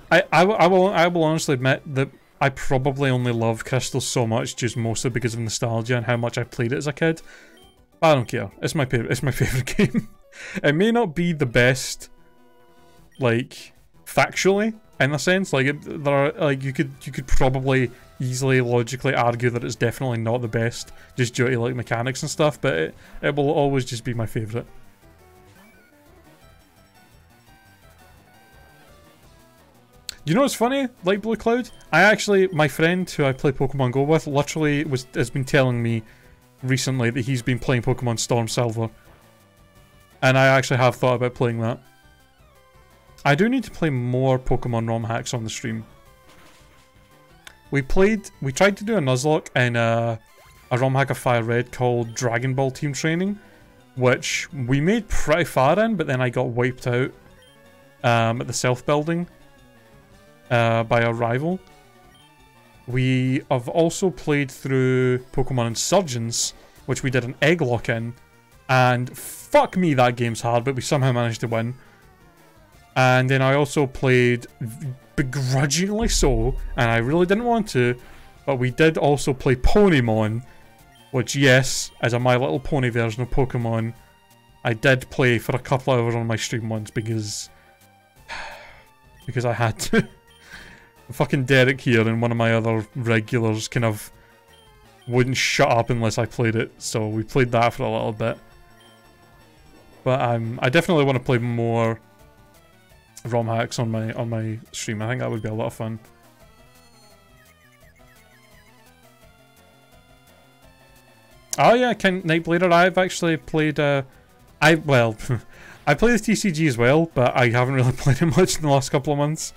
I will honestly admit that I probably only love Crystal so much just mostly because of nostalgia and how much I played it as a kid. I don't care. It's my favorite game. It may not be the best, like, factually, in a sense. Like, there are, like, you could probably easily logically argue that it's definitely not the best just due to like mechanics and stuff, but it will always just be my favorite. You know what's funny? Light Blue Cloud? My friend who I play Pokemon Go with literally has been telling me recently that he's been playing Pokemon Storm Silver. And I actually have thought about playing that. I do need to play more Pokemon ROM hacks on the stream. We tried to do a Nuzlocke in a ROM hack of Fire Red called Dragon Ball Team Training, which we made pretty far in, but then I got wiped out at the South Building by a rival. We have also played through Pokemon Insurgents, which we did an egg lock in, and fuck me, that game's hard, but we somehow managed to win. And then I also played, begrudgingly so, and I really didn't want to, but we did also play Ponymon, which, yes, is a My Little Pony version of Pokemon. I did play for a couple of hours on my stream once because I had to. Fucking Derek here and one of my other regulars kind of wouldn't shut up unless I played it, so we played that for a little bit. But I definitely want to play more ROM hacks on my stream. I think that would be a lot of fun. Oh yeah, King Nightblader. I've actually played I played the TCG as well, but I haven't really played it much in the last couple of months.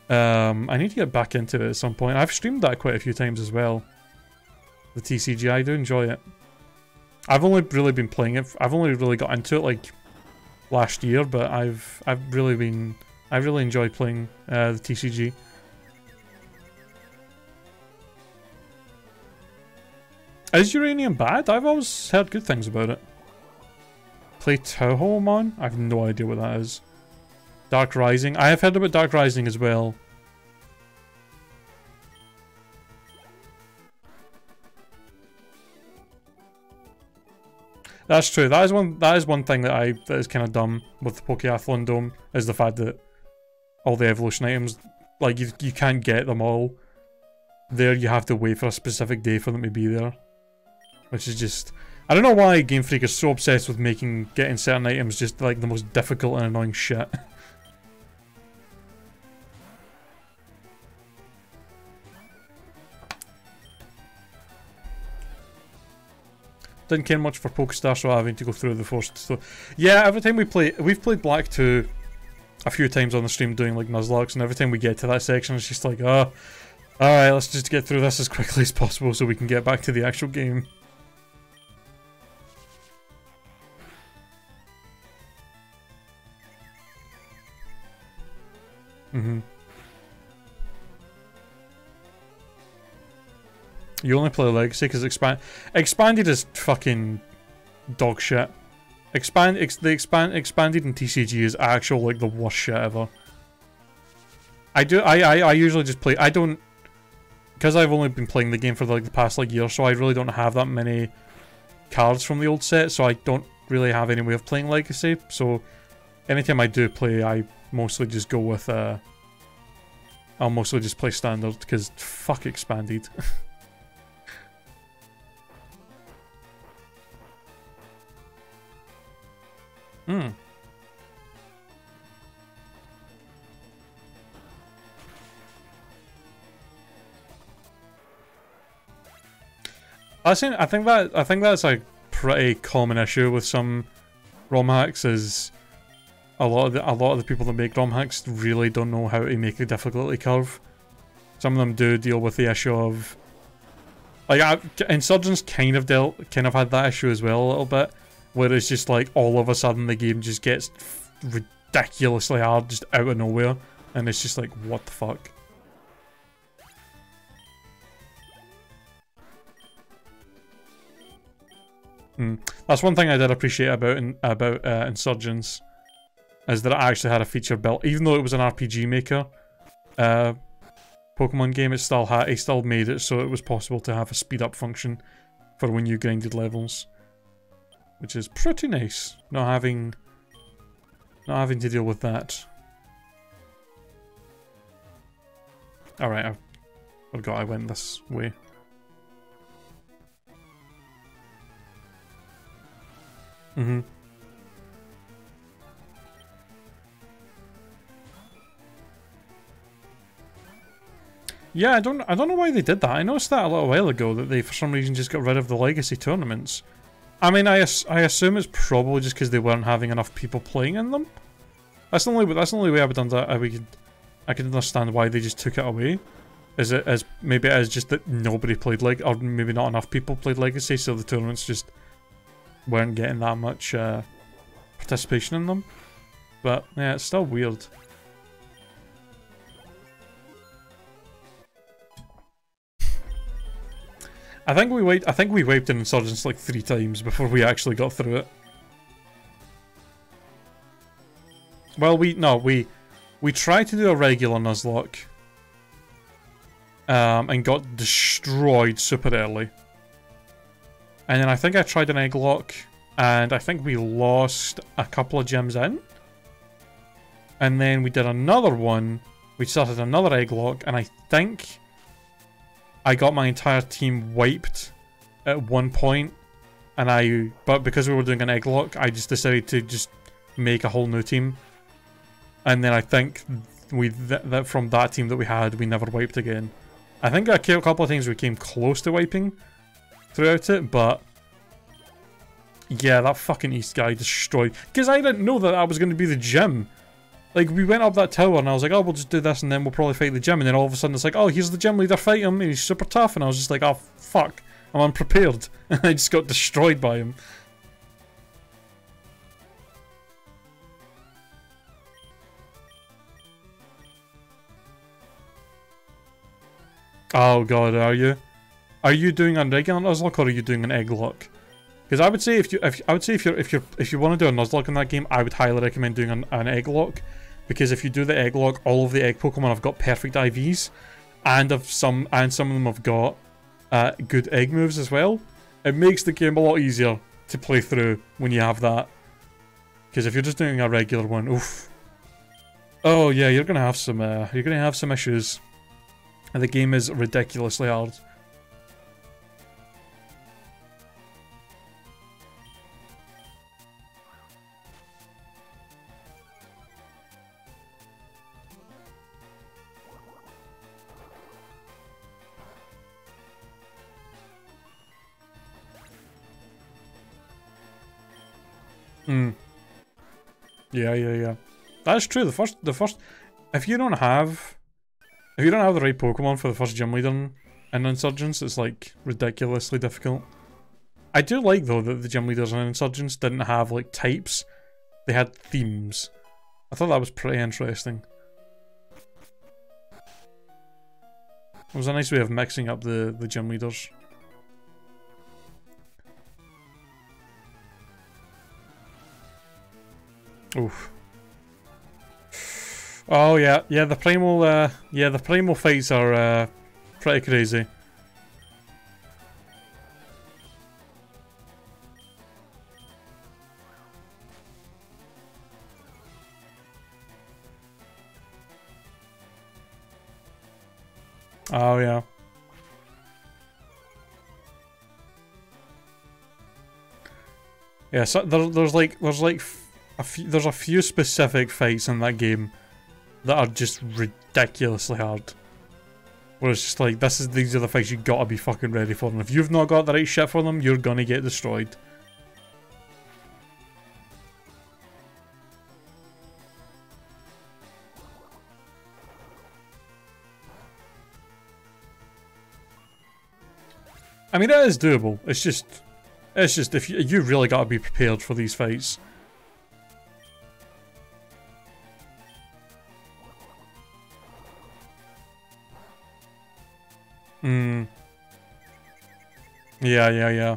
I need to get back into it at some point. I've streamed that quite a few times as well. The TCG, I do enjoy it. I've only really been playing it. I've only really got into it like last year, but I've really enjoyed playing the TCG. Is Uranium bad? I've always heard good things about it. Play Touhoumon? I have no idea what that is. Dark Rising. I have heard about Dark Rising as well. That's true. That is one thing that is kind of dumb with the Pokeathlon Dome, is the fact that all the evolution items, like, you can't get them all there. You have to wait for a specific day for them to be there, which is just, I don't know why Game Freak is so obsessed with getting certain items just like the most difficult and annoying shit. Didn't care much for Pokestar, so having to go through the first. So yeah, every time we've played Black 2 a few times on the stream doing like Nuzlocke, and every time we get to that section, it's just like, oh, alright, let's just get through this as quickly as possible so we can get back to the actual game. You only play Legacy because Expanded is fucking dog shit. Expanded in TCG is actual like the worst shit ever. I usually just play. I don't, because I've only been playing the game for like the past like year, so I really don't have that many cards from the old set, so I don't really have any way of playing Legacy. So anytime I do play, I mostly just go with I'll mostly just play Standard because fuck Expanded. I think that's a pretty common issue with some ROM hacks, is a lot of the people that make ROM hacks really don't know how to make a difficulty curve. Some of them do deal with the issue of, like, Insurgents kind of had that issue as well a little bit, where it's just like all of a sudden the game just gets ridiculously hard just out of nowhere, and it's just like, what the fuck. That's one thing I did appreciate about Insurgents, is that it actually had a feature built, even though it was an RPG Maker Pokemon game. It still made it so it was possible to have a speed up function for when you grinded levels, which is pretty nice. Not having to deal with that. All right, I forgot I went this way. Yeah, I don't know why they did that. I noticed that a little while ago, that they for some reason just got rid of the legacy tournaments. I mean, I assume it's probably just because they weren't having enough people playing in them. That's the only way I would understand. I could understand why they just took it away. Maybe it is just that nobody played or maybe not enough people played Legacy, so the tournaments just weren't getting that much participation in them. But yeah, it's still weird. I think we wiped an Insurgents like 3 times before we actually got through it. Well, we tried to do a regular Nuzlocke, and got destroyed super early. And then I think I tried an Egglock, and I think we lost a couple of gems in. And then we did another one. We started another Egglock, and I think I got my entire team wiped at one point, but because we were doing an Egglock, I just decided to just make a whole new team. And then I think from that team that we had, we never wiped again. I think a couple of times we came close to wiping throughout it, but yeah, that fucking East guy destroyed. Because I didn't know that was going to be the gym. Like, we went up that tower and I was like, oh, we'll just do this and then we'll probably fight the gym. And then all of a sudden it's like, oh, here's the gym leader, fight him, and he's super tough. And I was just like, oh, fuck, I'm unprepared. And I just got destroyed by him. Oh god, are you? Are you doing a regular Nuzlocke or are you doing an Egglock? Because I would say if you want to do a Nuzlocke in that game, I would highly recommend doing an Egglock. because if you do the egg lock, all of the egg Pokemon have got perfect IVs, and some of them have got good egg moves as well. It makes the game a lot easier to play through when you have that. Because if you're just doing a regular one, oof. Oh yeah, you're gonna have some issues. And the game is ridiculously hard. Yeah. That's true. The first, if you don't have the right Pokemon for the first gym leader in Insurgents, it's like ridiculously difficult. I do like though that the gym leaders in Insurgents didn't have like types; they had themes. I thought that was pretty interesting. It was a nice way of mixing up the gym leaders. Oof. Oh yeah, the primal fights are pretty crazy. Oh yeah. Yeah, so there's a few specific fights in that game that are just ridiculously hard. Where it's just like, these are the fights you gotta be fucking ready for, and if you've not got the right shit for them, you're gonna get destroyed. I mean, it is doable. It's just if you really gotta be prepared for these fights. Yeah.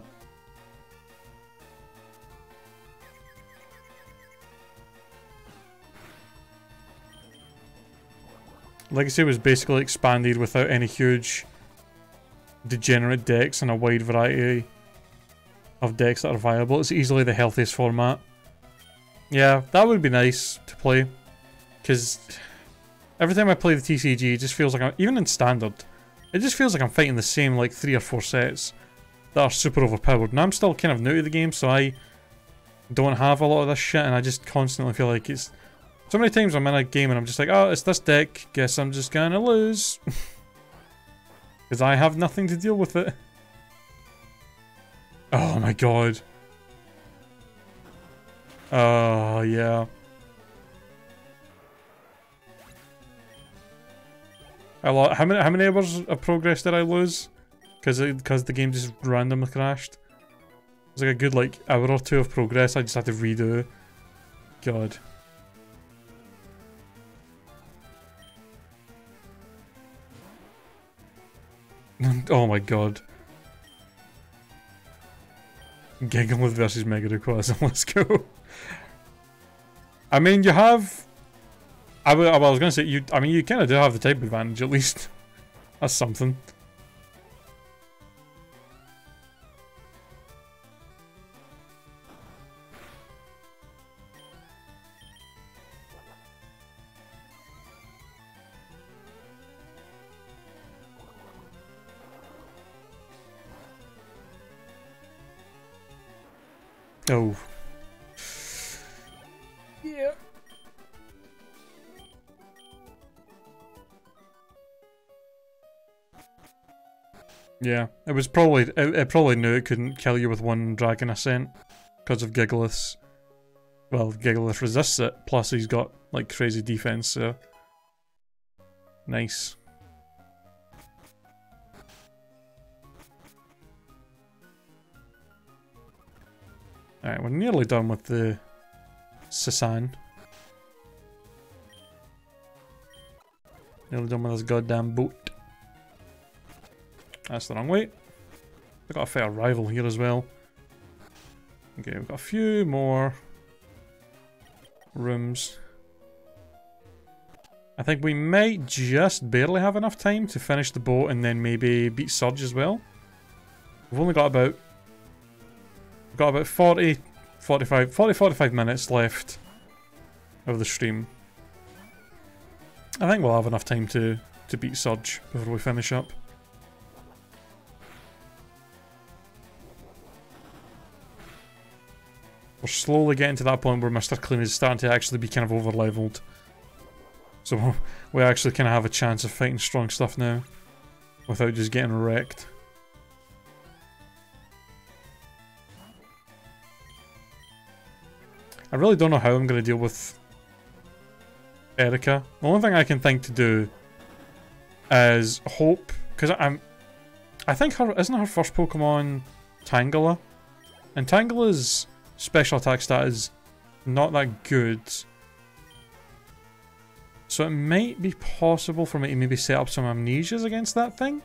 Legacy was basically expanded without any huge degenerate decks and a wide variety of decks that are viable. It's easily the healthiest format. Yeah, that would be nice to play. Because every time I play the TCG, it just feels like even in Standard, it just feels like I'm fighting the same like 3 or 4 sets that are super overpowered. And I'm still kind of new to the game, so I don't have a lot of this shit, and I just constantly feel like it's... So many times I'm in a game and I'm just like, oh, it's this deck, guess I'm just gonna lose. Because I have nothing to deal with it. Oh my god. Oh, yeah. How many hours of progress did I lose? Because the game just randomly crashed. It was like a good like hour or 2 of progress I just had to redo. God. Oh my god. Gigalith versus Mega Rayquaza, let's go. I mean, you have... I was going to say, you kind of do have the type advantage, at least. That's something. Oh. Yeah. Yeah, it was probably it probably knew it couldn't kill you with one Dragon Ascent because of Gigalith's. Well, Gigalith resists it. Plus, he's got like crazy defense. So nice. Alright, we're nearly done with the Sasan. Nearly done with this goddamn boat. That's the wrong way. We've got a fair rival here as well. Okay, we've got a few more rooms. I think we might just barely have enough time to finish the boat and then maybe beat Surge as well. We've only got about 45 minutes left of the stream. I think we'll have enough time to beat Surge before we finish up. We're slowly getting to that point where Mr. Clean is starting to actually be kind of over-leveled. So we actually kind of have a chance of fighting strong stuff now without just getting wrecked. I really don't know how I'm going to deal with Erica. The only thing I can think to do is hope, because I think isn't her first Pokemon Tangela? And Tangela's special attack stat is not that good. So it might be possible for me to maybe set up some amnesias against that thing.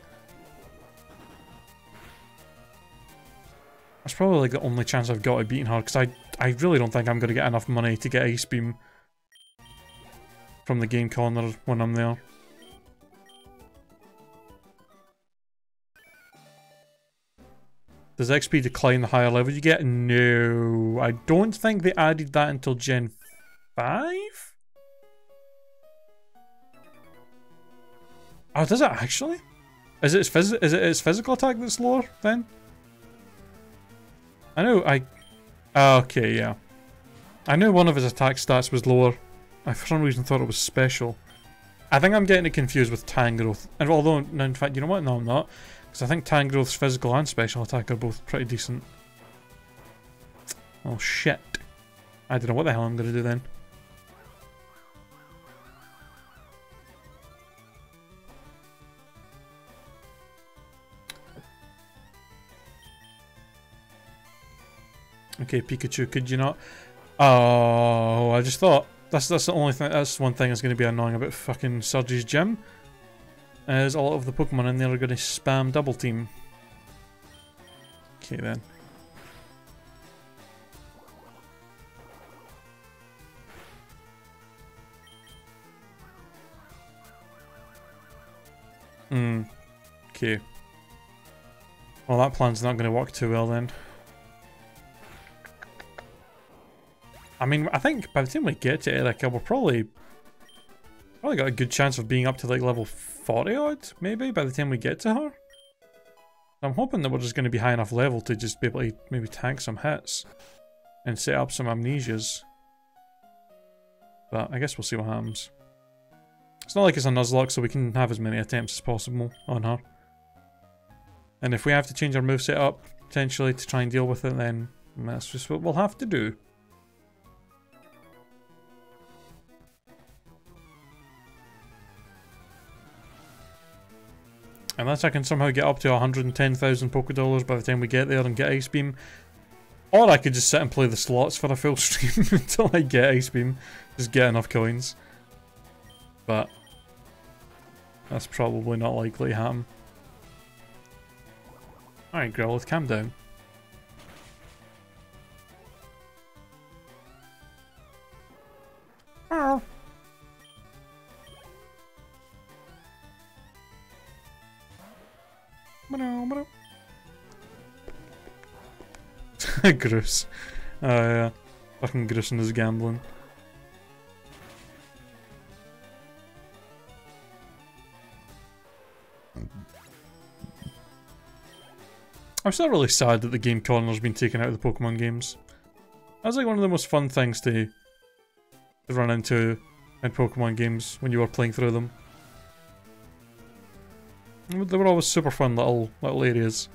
That's probably like the only chance I've got of beating her, because I really don't think I'm going to get enough money to get Ice Beam from the game corner when I'm there. Does XP decline the higher level you get? No, I don't think they added that until Gen 5? Oh, does it actually? Is it its physical attack that's lower then? I know okay, yeah. I knew one of his attack stats was lower. I for some reason thought it was special. I think I'm getting it confused with Tangrowth. And although, no, in fact, you know what? No, I'm not. Because I think Tangrowth's physical and special attack are both pretty decent. Oh shit. I don't know what the hell I'm going to do then. Okay, Pikachu, could you not? Oh, I just thought that's the only thing. That's one thing that's going to be annoying about fucking Surge's gym. Is a lot of the Pokemon in there are going to spam double team. Okay then. Okay. Well, that plan's not going to work too well then. I mean, I think by the time we get to Erica, we're probably got a good chance of being up to like level 40 odd, maybe, by the time we get to her. I'm hoping that we're just going to be high enough level to just be able to maybe tank some hits and set up some amnesias. But I guess we'll see what happens. It's not like it's a Nuzlocke, so we can have as many attempts as possible on her. And if we have to change our moveset up, potentially, to try and deal with it, then that's just what we'll have to do. Unless I can somehow get up to 110,000 Pokédollars by the time we get there and get Ice Beam. Or I could just sit and play the slots for a full stream until I get Ice Beam. Just get enough coins. But that's probably not likely to happen. Alright, Growlithe, calm down. Oh. Gross. Oh yeah. Fucking Gross and his gambling. I'm still really sad that the game corner's been taken out of the Pokemon games. That's like one of the most fun things to run into in Pokemon games when you were playing through them. They were always super fun little areas.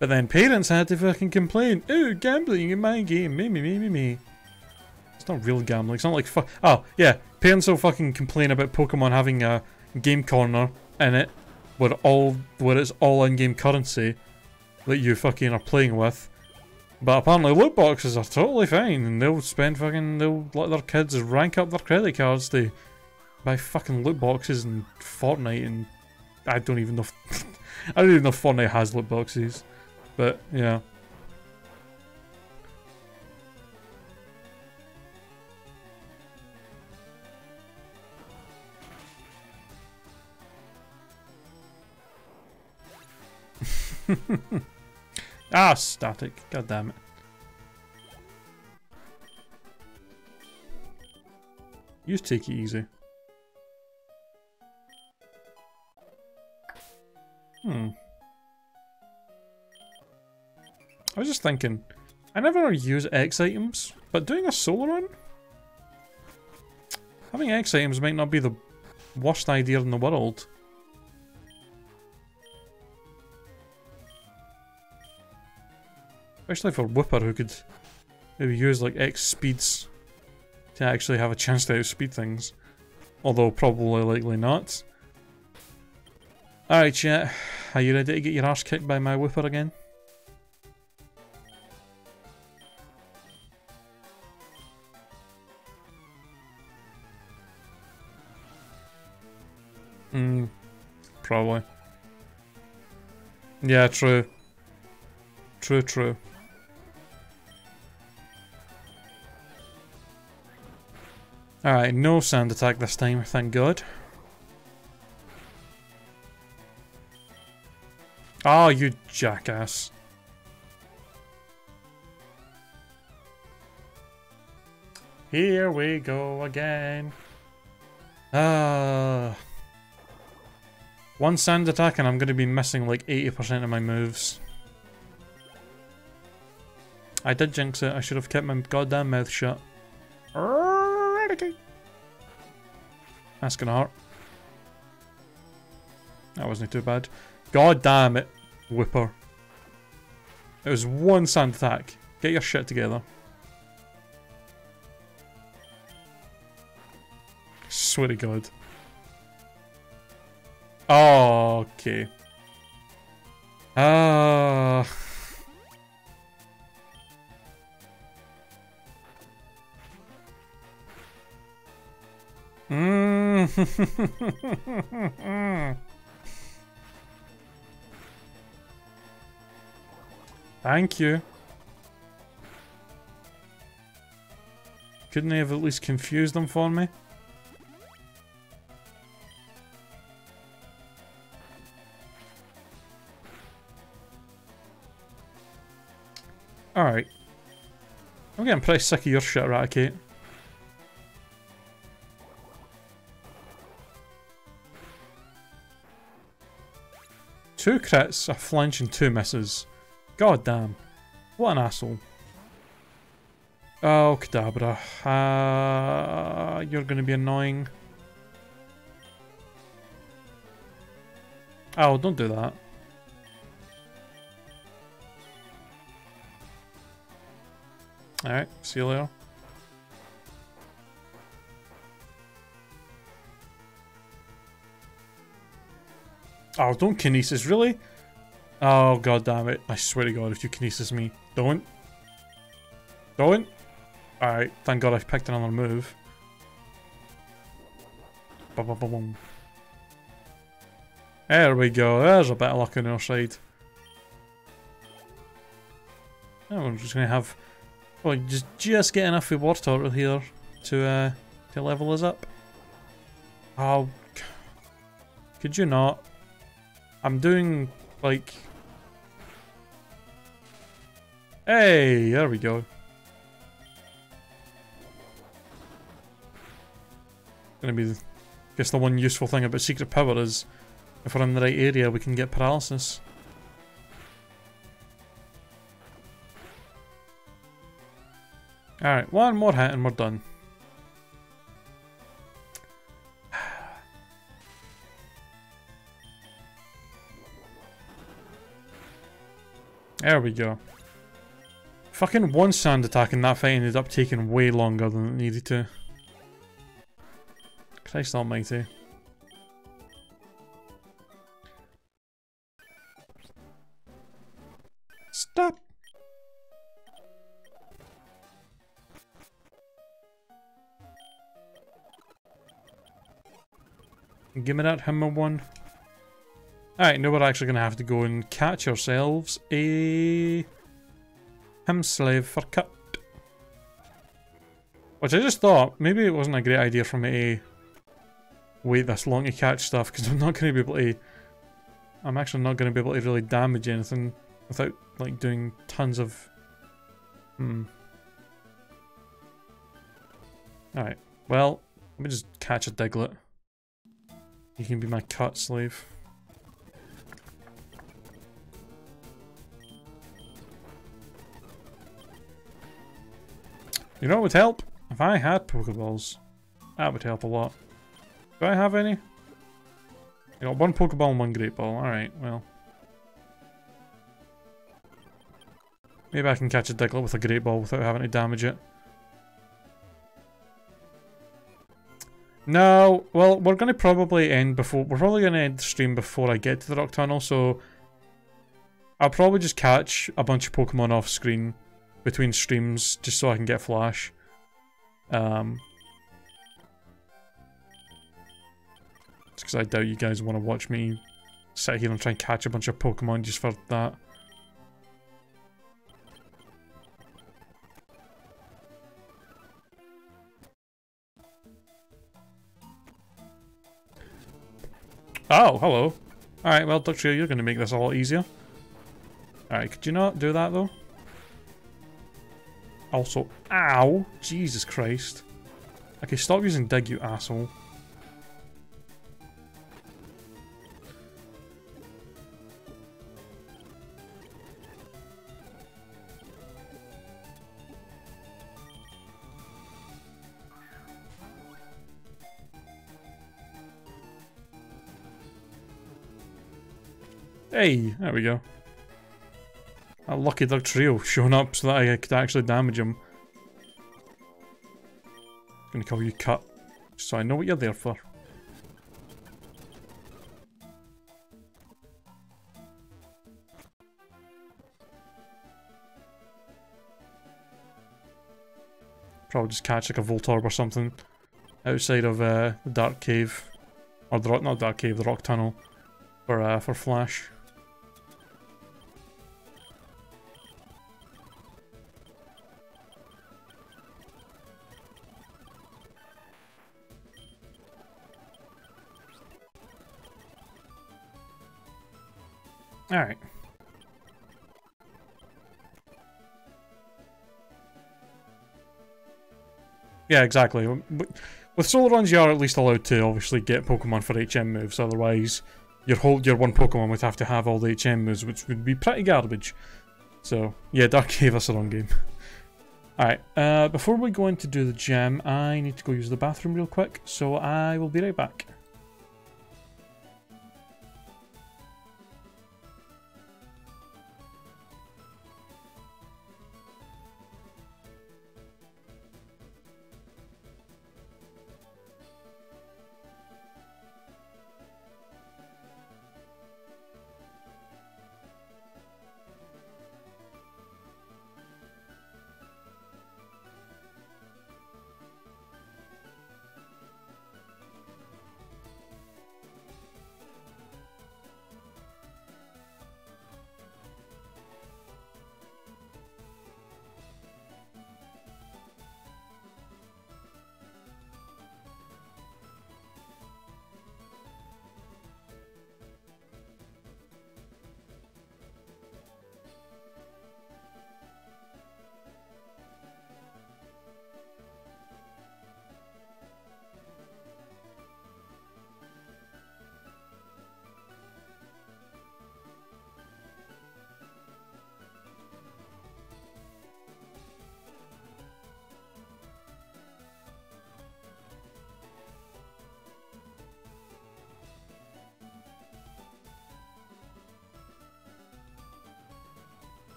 But then parents had to fucking complain. Oh, gambling in my game. Me. It's not real gambling. It's not like oh, yeah. Parents will fucking complain about Pokemon having a game corner in it where it's all in-game currency that you fucking are playing with. But apparently loot boxes are totally fine and they'll let their kids rank up their credit cards to buy fucking loot boxes in Fortnite, and I don't even know if I don't even know if Fortnite has loot boxes. But yeah. Ah, static. God damn it. You just take it easy. I was just thinking, I never use X items, but doing a solo run? Having X items might not be the worst idea in the world. Especially for Wooper, who could maybe use like X speeds to actually have a chance to outspeed things. Although probably likely not. Alright chat, are you ready to get your arse kicked by my Wooper again? Probably. Yeah, true. True. Alright, no sand attack this time, thank God. Oh, you jackass. Here we go again. One sand attack and I'm going to be missing like 80% of my moves. I did jinx it. I should have kept my goddamn mouth shut. That's gonna hurt. That wasn't too bad. God damn it, Wooper. It was one sand attack. Get your shit together. Swear to God. Oh, okay. Thank you. Couldn't they have at least confused them for me? Alright. I'm getting pretty sick of your shit, Raticate. Two crits, a flinch, and two misses. God damn. What an asshole. Oh, Kadabra. You're gonna be annoying. Oh, don't do that. Alright, see you later. Oh, don't kinesis, really? Oh, god damn it. I swear to God, if you kinesis me. Don't. Don't. Alright, thank God I picked another move. Ba-ba-ba-boom. There we go, there's a bit of luck on our side. Oh, we're just gonna have... Well, just get enough of War Turtle here to level us up. Oh, could you not? I'm doing, like... Hey, there we go. Gonna be, I guess the one useful thing about secret power is if we're in the right area we can get paralysis. Alright, one more hit and we're done. There we go. Fucking one sand attack in that fight ended up taking way longer than it needed to. Christ almighty. Stop! Give me that hammer one. Alright, now we're actually going to have to go and catch ourselves a him slave for cut. Which I just thought, maybe it wasn't a great idea for me to wait this long to catch stuff, because I'm not going to be able to I'm actually not going to be able to really damage anything without, like, doing tons of... Alright, well, let me just catch a Diglett. You can be my cut slave. You know what would help? If I had Pokeballs, that would help a lot. Do I have any? You got one Pokeball and one Great Ball. Alright, well. Maybe I can catch a Diglett with a Great Ball without having to damage it. No, well, we're going to probably end before... We're probably going to end the stream before I get to the Rock Tunnel, so... I'll probably just catch a bunch of Pokemon off screen between streams, just so I can get Flash. Just because I doubt you guys want to watch me sit here and try and catch a bunch of Pokemon just for that. Oh, hello. Alright, well, Dr. you're going to make this a lot easier. Alright, could you not do that, though? Also, ow! Jesus Christ. Okay, stop using dig, you asshole. Hey, there we go. That lucky Doug Trio showing up so that I could actually damage him. I'm gonna call you Cut, so I know what you're there for. Probably just catch like a Voltorb or something outside of the Dark Cave, or the rock, not Dark Cave, the Rock Tunnel, for Flash. Alright. Yeah, exactly. With Solar Runs, you are at least allowed to obviously get Pokemon for HM moves, otherwise your one Pokemon would have to have all the HM moves, which would be pretty garbage. So, yeah, Dark gave us the wrong game. Alright, before we go in to do the gem, I need to go use the bathroom real quick, so I will be right back.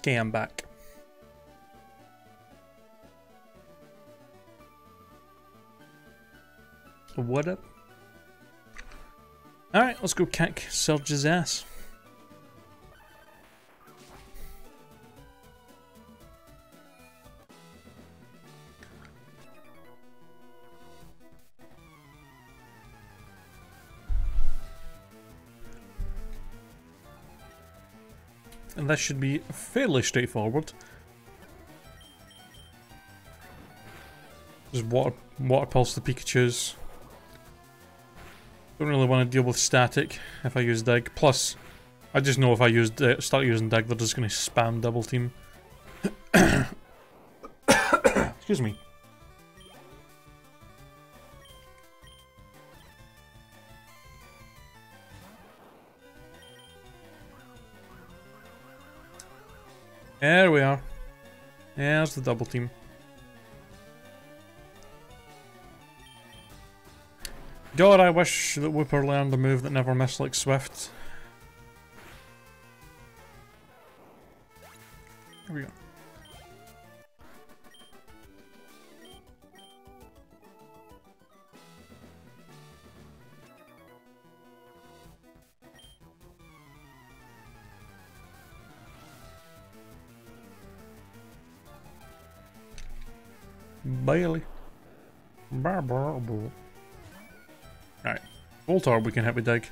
Okay, I'm back. What up? Alright, let's go kick Surge's ass. And this should be fairly straightforward. Just water pulse the Pikachus. Don't really want to deal with static if I use dig. Plus, I just know if I start using dig, they're just going to spam double team. Excuse me. There we are. There's the double team. God, I wish that Wooper learned a move that never missed like Swift. Here we go. Bailey. Alright. Voltorb we can hit with dig.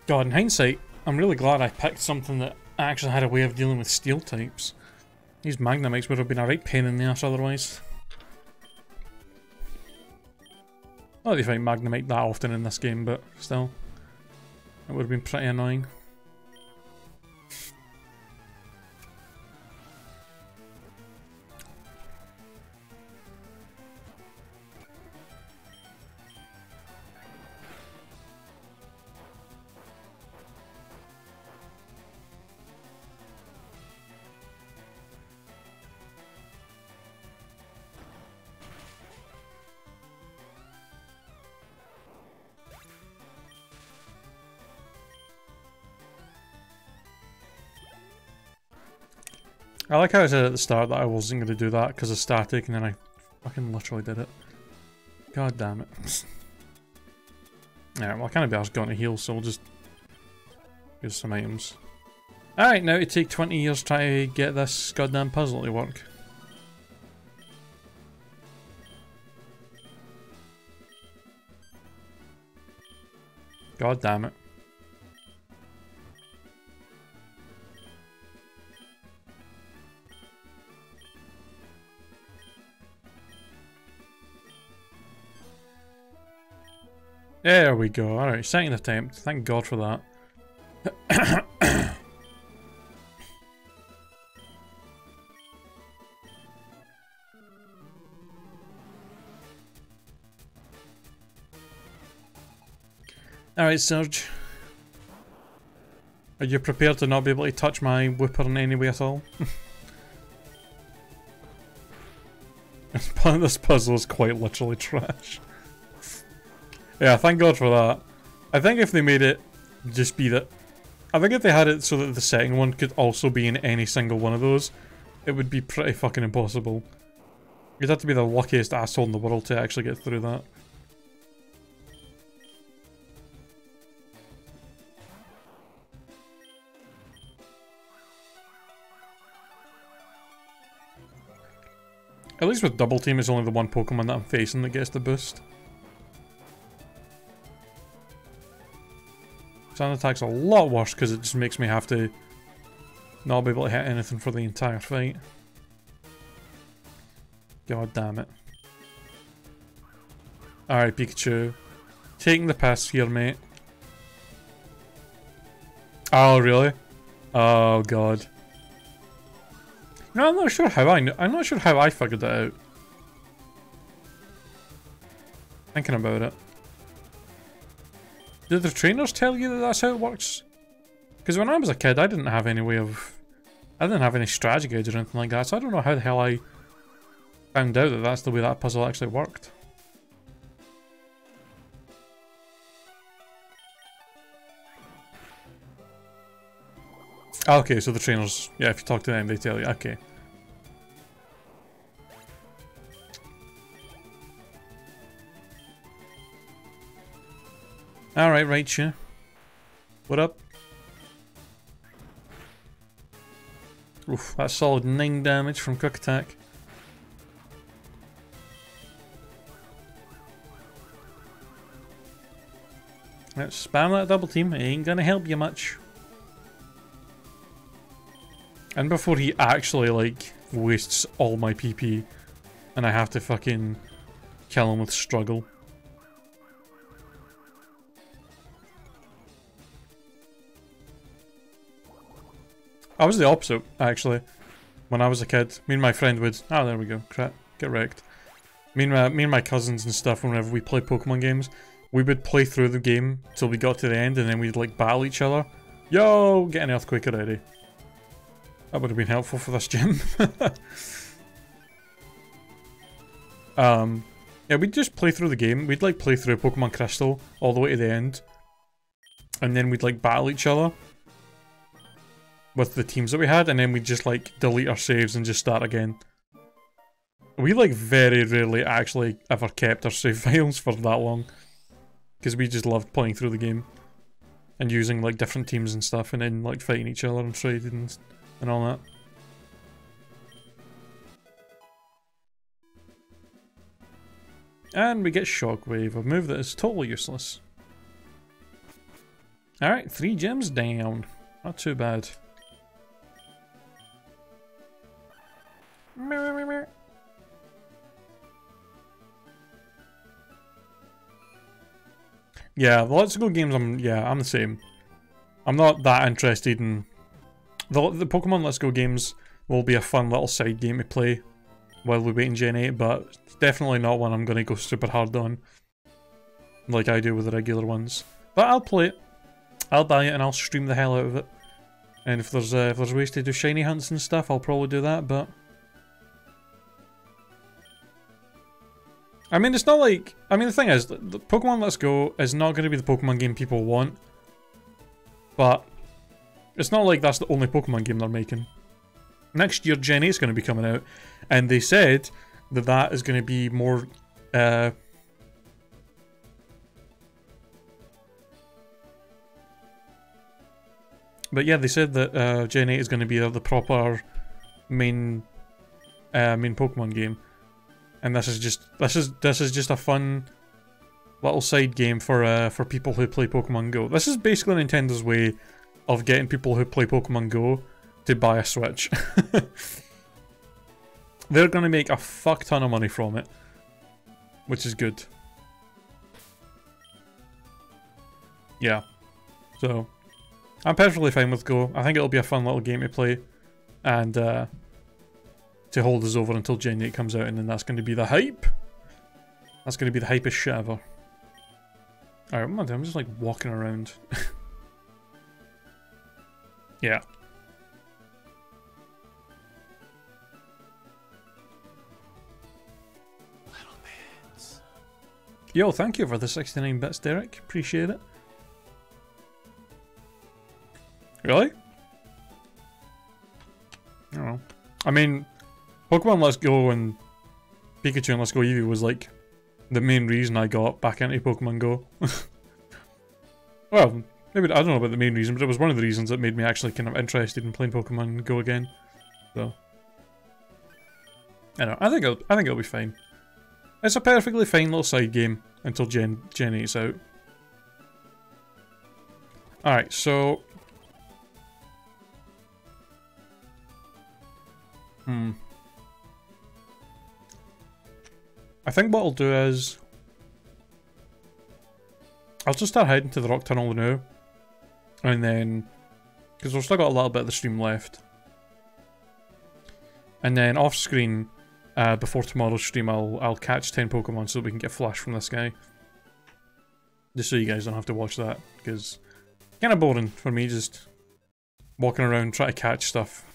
God, in hindsight, I'm really glad I picked something that actually had a way of dealing with steel types. These Magnemites would have been a right pain in the ass otherwise. Not that you find Magnemite that often in this game, but still. It would have been pretty annoying. I like how I said at the start that I wasn't going to do that because of static, and then I fucking literally did it. God damn it. Yeah, well I can't be asked going to heal, so we'll just use some items. Alright, now to take 20 years trying to get this goddamn puzzle to work. God damn it. There we go. Alright, second attempt. Thank God for that. Alright, Surge. Are you prepared to not be able to touch my Wooper in any way at all? This puzzle is quite literally trash. Yeah, thank God for that. I think if they made it just be that... I think if they had it so that the second one could also be in any single one of those, it would be pretty fucking impossible. You'd have to be the luckiest asshole in the world to actually get through that. At least with Double Team, it's only the one Pokemon that I'm facing that gets the boost. Sand Attack's a lot worse because it just makes me have to not be able to hit anything for the entire fight. God damn it. Alright, Pikachu. Taking the piss here, mate. Oh, really? Oh, God. No, I'm not sure how I'm not sure how I figured it out. Thinking about it. Did the trainers tell you that that's how it works? Because when I was a kid, I didn't have any way of... I didn't have any strategy guides or anything like that, so I don't know how the hell I found out that that's the way that puzzle actually worked. Okay, so the trainers, yeah, if you talk to them, they tell you, okay. Alright, Raichu. What up? Oof, that's solid 9 damage from Quick Attack. Let's spam that double team, it ain't gonna help you much. And before he actually, like, wastes all my PP, and I have to fucking kill him with struggle. I was the opposite, actually. When I was a kid, me and my friend would... Oh, there we go. Crap. Get wrecked. Me and my cousins and stuff, whenever we played Pokemon games, we would play through the game till we got to the end, and then we'd, like, battle each other. Yo! Get an earthquake already. That would have been helpful for this gym. Yeah, we'd just play through the game. We'd, like, play through Pokemon Crystal all the way to the end. And then we'd, like, battle each other with the teams that we had, and then we'd just, like, delete our saves and just start again. We, like, very rarely actually ever kept our save files for that long. Because we just loved playing through the game. And using, like, different teams and stuff, and then, like, fighting each other and trading and all that. And we get Shockwave, a move that is totally useless. Alright, 3 gems down. Not too bad. Yeah, the Let's Go games, I'm the same. I'm not that interested in... The Pokemon Let's Go games will be a fun little side game to play while we wait in Gen 8, but it's definitely not one I'm going to go super hard on, like I do with the regular ones. But I'll play it. I'll buy it and I'll stream the hell out of it. And if there's ways to do shiny hunts and stuff, I'll probably do that, but... I mean, it's not like... I mean, the thing is, the Pokemon Let's Go is not going to be the Pokemon game people want. But it's not like that's the only Pokemon game they're making. Next year, Gen 8 is going to be coming out. And they said that that is going to be more... But yeah, they said that Gen 8 is going to be the proper main Pokemon game. And this is just a fun little side game for people who play Pokemon Go. This is basically Nintendo's way of getting people who play Pokemon Go to buy a Switch. They're gonna make a fuck ton of money from it, which is good. Yeah, so I'm perfectly fine with Go. I think it'll be a fun little game to play, and to hold us over until Gen 8 comes out, and then that's going to be the hype. That's going to be the hypest shit ever. Alright, what am I doing? I'm just like walking around. Yeah. Yo, thank you for the 69 bits, Derek. Appreciate it. Really? I don't know. I mean, Pokemon Let's Go and Pikachu and Let's Go Eevee was like the main reason I got back into Pokemon Go. Well, maybe I don't know about the main reason, but it was one of the reasons that made me actually kind of interested in playing Pokemon Go again. So, I don't know. I think it'll be fine. It's a perfectly fine little side game until Gen 8's out. Alright, so... I think what I'll do is... I'll just start heading to the rock tunnel now. And then, because we've still got a little bit of the stream left. And then off screen, before tomorrow's stream, I'll catch 10 Pokemon so that we can get Flash from this guy. Just so you guys don't have to watch that, because it's kind of boring for me just walking around trying to catch stuff.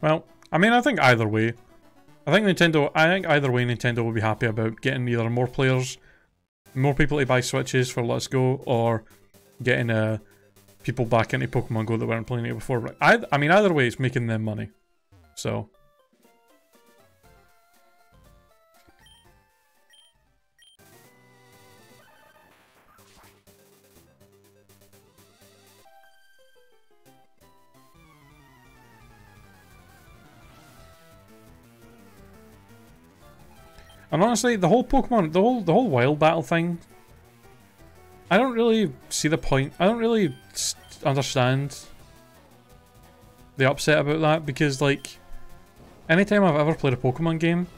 Well, I mean, I think either way. I think either way Nintendo will be happy about getting either more players, more people to buy Switches for Let's Go, or getting people back into Pokemon Go that weren't playing it before. I mean, either way, it's making them money. So. And honestly, the whole Pokemon, the whole wild battle thing, I don't really see the point. I don't really understand the upset about that, because like, anytime I've ever played a Pokemon game,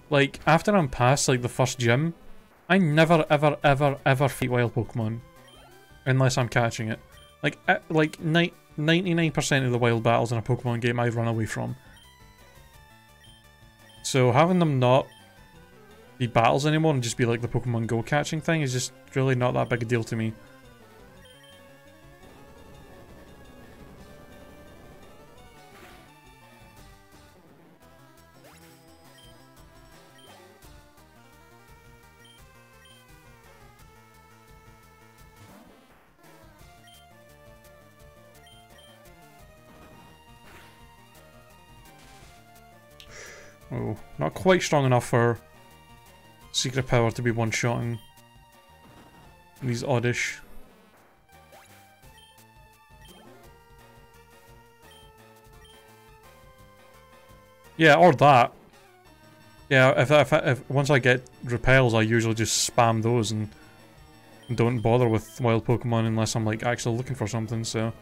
like after I'm past like the first gym, I never ever ever ever fight wild Pokemon unless I'm catching it. Like 99% of the wild battles in a Pokemon game I run away from. So having them not be battles anymore and just be like the Pokemon Go catching thing is just really not that big a deal to me. Oh, not quite strong enough for Secret Power to be one-shotting these oddish. Yeah, or that. Yeah, if once I get repels, I usually just spam those and don't bother with wild Pokemon unless I'm like actually looking for something. So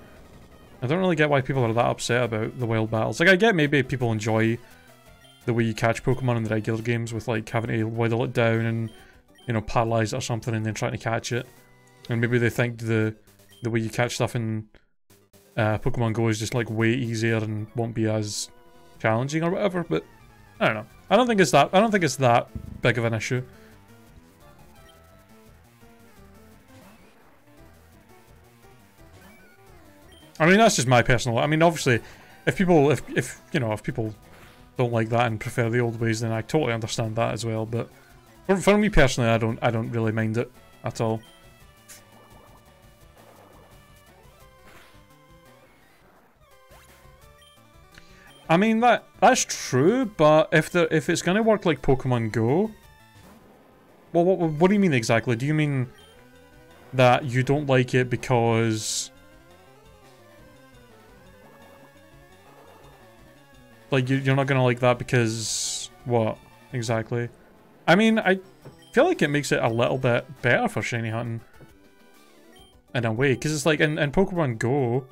I don't really get why people are that upset about the wild battles. Like, I get maybe people enjoy the way you catch Pokemon in the regular games with like having to whittle it down and, you know, paralyze it or something and then trying to catch it. And maybe they think the way you catch stuff in Pokemon Go is just like way easier and won't be as challenging or whatever, but I don't know. I don't think it's that big of an issue. I mean, that's just my personal. I mean, obviously, if people don't like that and prefer the old ways, then I totally understand that as well. But for me personally, I don't really mind it at all. I mean, that's true, but if it's gonna work like Pokemon Go, well, what do you mean exactly? Do you mean that you don't like it because, like, you're not gonna like that because what exactly? I mean, I feel like it makes it a little bit better for shiny hunting in a way, because it's like in Pokemon Go,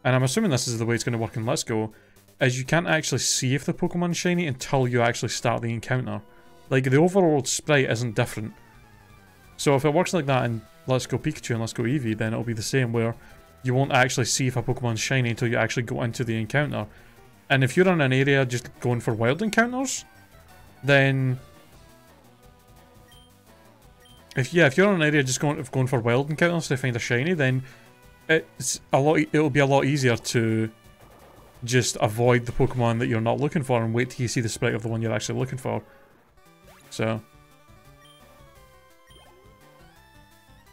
and I'm assuming this is the way it's gonna work in Let's Go, is you can't actually see if the Pokemon's shiny until you actually start the encounter. Like, the overworld sprite isn't different. So if it works like that in Let's Go Pikachu and Let's Go Eevee, then it'll be the same, where you won't actually see if a Pokemon's shiny until you actually go into the encounter. And if you're in an area just going for wild encounters, then if you're in an area just going for wild encounters to find a shiny, then it'll be a lot easier to just avoid the Pokemon that you're not looking for and wait till you see the sprite of the one you're actually looking for. So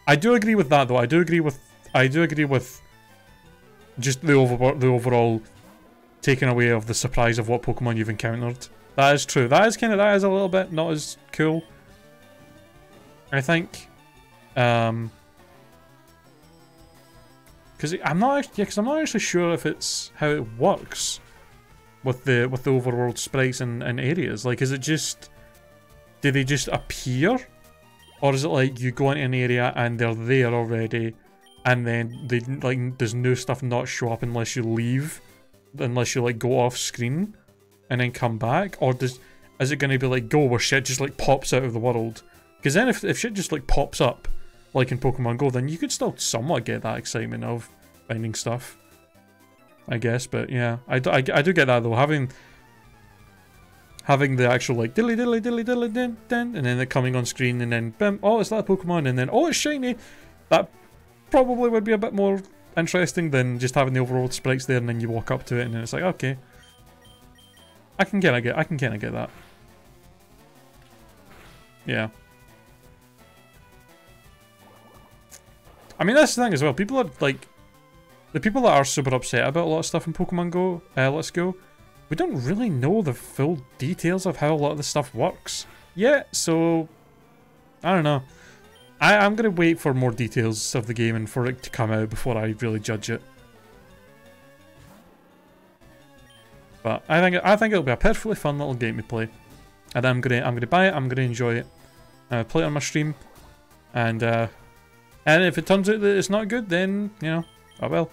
I do agree with that, though. I do agree with just the overall taking away of the surprise of what Pokemon you've encountered. That is true. That is a little bit not as cool, I think. Because I'm not actually sure if it's how it works with the overworld sprites and areas. Like, is it just, do they just appear, or is it like you go into an area and they're there already, and then they like does new stuff not show up unless you leave, unless you like go off screen and then come back, or is it going to be like Go where shit just like pops out of the world? Because then if shit just like pops up, like in Pokemon Go, then you could still somewhat get that excitement of finding stuff, I guess. But yeah, I do get that though, having the actual like diddly diddly diddly diddly din din, and then it coming on screen, and then bim, oh, it's that Pokemon, and then oh, it's shiny. That probably would be a bit more interesting than just having the overworld sprites there, and then you walk up to it, and then it's like, okay, I can kind of get that. Yeah. I mean, that's the thing as well. People are like, the people that are super upset about a lot of stuff in Pokemon Go, Let's Go, we don't really know the full details of how a lot of the stuff works yet, so I don't know. I'm gonna wait for more details of the game and for it to come out before I really judge it. But I think it'll be a perfectly fun little game to play, and I'm gonna buy it. I'm gonna enjoy it, play it on my stream, and if it turns out that it's not good, then you know, I will.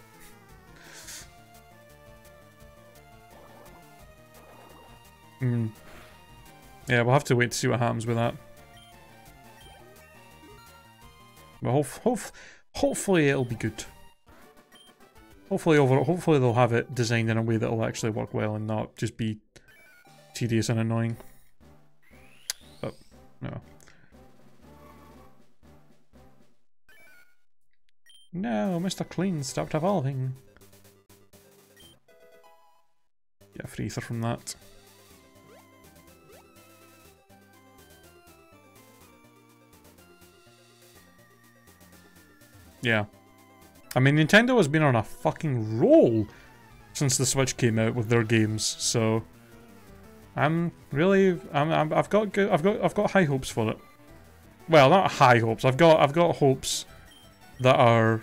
Yeah, we'll have to wait to see what happens with that. But hopefully it'll be good. Hopefully they'll have it designed in a way that'll actually work well and not just be tedious and annoying. But no. No, Mr. Clean stopped evolving. Get a free ether from that. Yeah. I mean, Nintendo has been on a fucking roll since the Switch came out with their games, so I've got high hopes for it. Well, not high hopes. I've got hopes that are,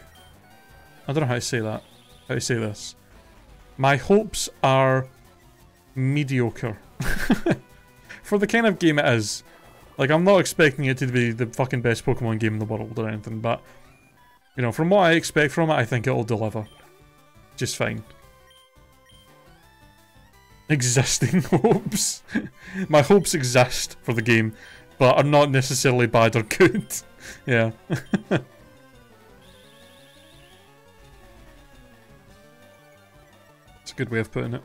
I don't know how to say that. How to say this. My hopes are mediocre for the kind of game it is. Like, I'm not expecting it to be the fucking best Pokemon game in the world or anything, but you know, from what I expect from it, I think it'll deliver just fine. Existing hopes. My hopes exist for the game, but are not necessarily bad or good. Yeah. It's a good way of putting it.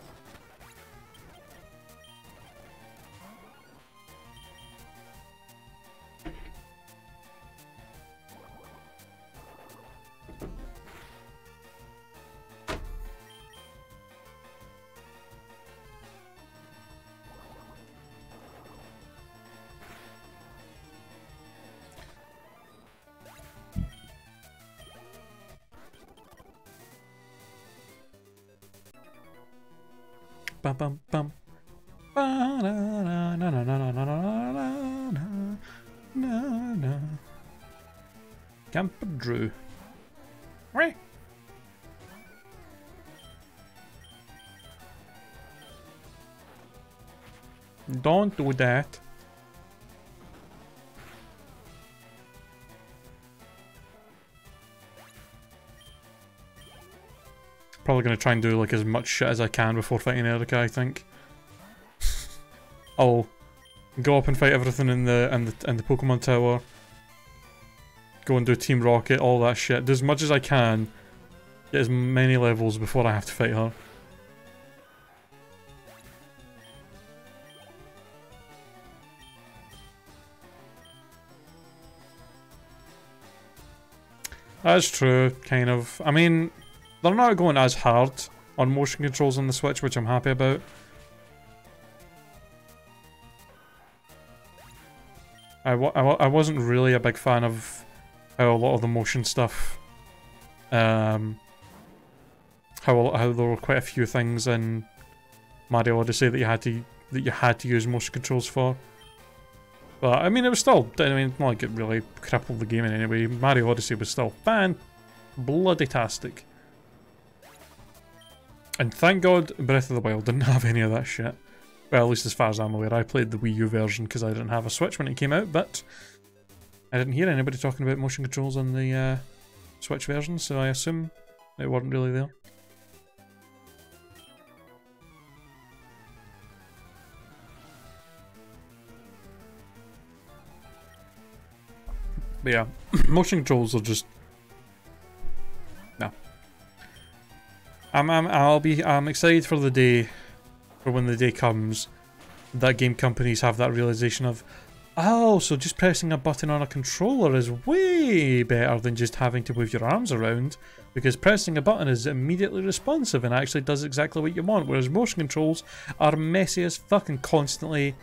Bum bum bum. Camper Drew. Don't do that. Probably gonna try and do like as much shit as I can before fighting Erica, I think. I'll go up and fight everything in the Pokemon Tower. Go and do Team Rocket, all that shit. Do as much as I can. Get as many levels before I have to fight her. That's true, kind of. I mean, they're not going as hard on motion controls on the Switch, which I'm happy about. I wasn't really a big fan of how a lot of the motion stuff, how there were quite a few things in Mario Odyssey that you had to use motion controls for. But I mean, it was still, I mean, it's not like it really crippled the game in any way. Mario Odyssey was still bloody-tastic. And thank God Breath of the Wild didn't have any of that shit. Well, at least as far as I'm aware. I played the Wii U version because I didn't have a Switch when it came out, but I didn't hear anybody talking about motion controls on the Switch version, so I assume it wasn't really there. But yeah, motion controls are just no. I'm excited for the day, for when the day comes that game companies have that realization of, oh, so just pressing a button on a controller is way better than just having to move your arms around, because pressing a button is immediately responsive and actually does exactly what you want, whereas motion controls are messy as fuck and constantly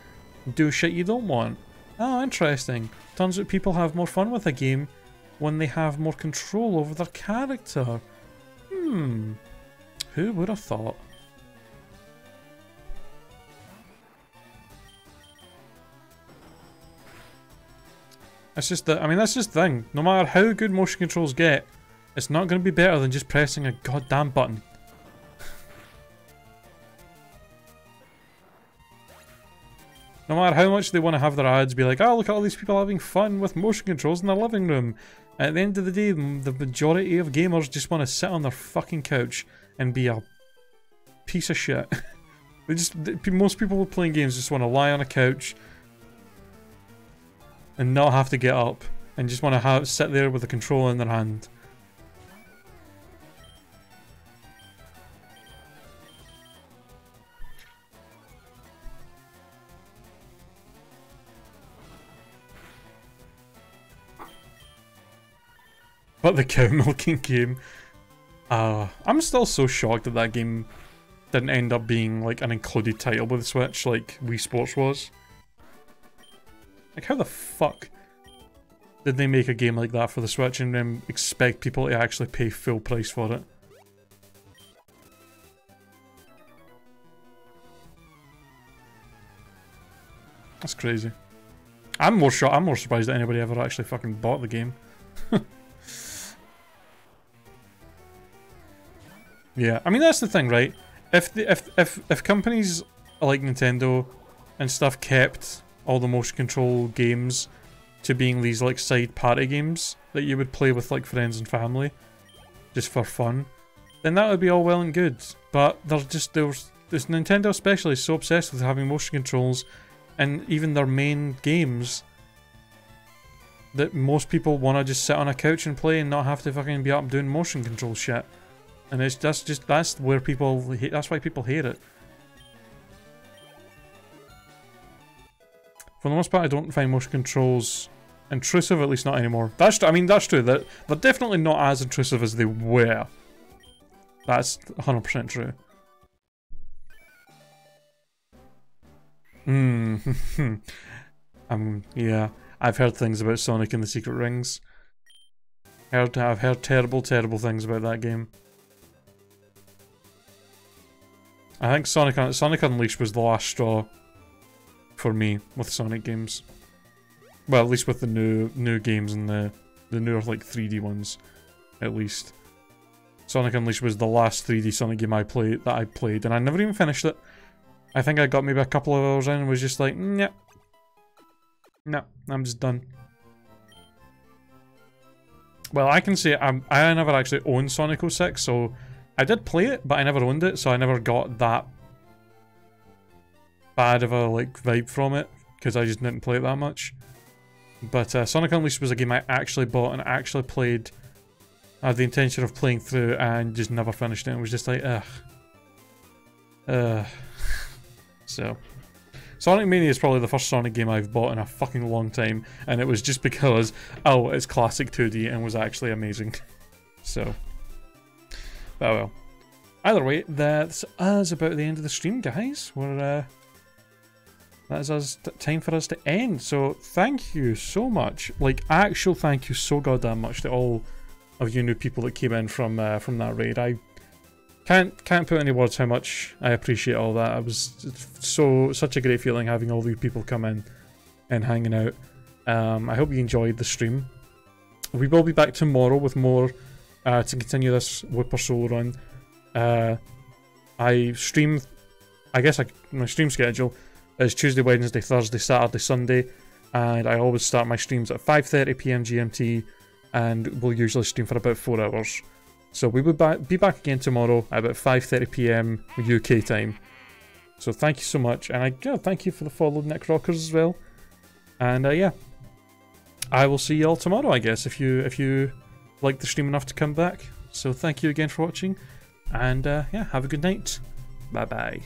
do shit you don't want. Oh, interesting. Turns out people have more fun with a game when they have more control over their character. Who would have thought? That's just the, I mean, that's just the thing. No matter how good motion controls get, it's not going to be better than just pressing a goddamn button. No matter how much they want to have their ads be like, oh, look at all these people having fun with motion controls in their living room. At the end of the day, the majority of gamers just want to sit on their fucking couch and be a piece of shit. Most people playing games just want to lie on a couch and not have to get up, and just want to sit there with a controller in their hand. But the cow milking game, I'm still so shocked that that game didn't end up being like an included title with the Switch like Wii Sports was. Like, how the fuck did they make a game like that for the Switch and then expect people to actually pay full price for it? That's crazy. I'm more surprised that anybody ever actually fucking bought the game. Yeah, I mean that's the thing, right? If companies like Nintendo and stuff kept all the motion control games to being these like side party games that you would play with like friends and family just for fun, then that would be all well and good. But this Nintendo especially is so obsessed with having motion controls and even their main games that most people want to just sit on a couch and play and not have to fucking be up doing motion control shit. And that's where people hate, that's why people hate it. For the most part, I don't find motion controls intrusive, at least not anymore. I mean, that's true. They're definitely not as intrusive as they were. That's 100% true. Yeah. I've heard things about Sonic and the Secret Rings. I've heard terrible, terrible things about that game. I think Sonic Unleashed was the last straw for me with Sonic games. Well, at least with the new games and the newer like 3D ones, at least. Sonic Unleashed was the last 3D Sonic game I played, and I never even finished it. I think I got maybe a couple of hours in and was just like, nah. No, I'm just done. Well, I can say I never actually owned Sonic 06, so I did play it, but I never owned it, so I never got that bad of a like vibe from it, because I just didn't play it that much. But Sonic Unleashed was a game I actually bought and actually played. I had the intention of playing through and just never finished it. It was just like, So, Sonic Mania is probably the first Sonic game I've bought in a fucking long time, and it was just because, oh, it's classic 2D and was actually amazing. So, but well. Either way, that's us about the end of the stream, guys. That is us time for us to end. So, thank you so much. Like, actual thank you so goddamn much to all of you new people that came in from that raid. I can't put any words how much I appreciate all that. It was such a great feeling having all these people come in and hanging out. I hope you enjoyed the stream. We will be back tomorrow with more to continue this Wooper solo run. My stream schedule is Tuesday, Wednesday, Thursday, Saturday, Sunday, and I always start my streams at 5:30 PM GMT, and we'll usually stream for about 4 hours. So we will be back again tomorrow at about 5:30 PM UK time. So thank you so much, and thank you for the follow, Nick Rockers, as well. And yeah, I will see you all tomorrow, I guess, if you like the stream enough to come back. So thank you again for watching, and yeah, have a good night. Bye bye.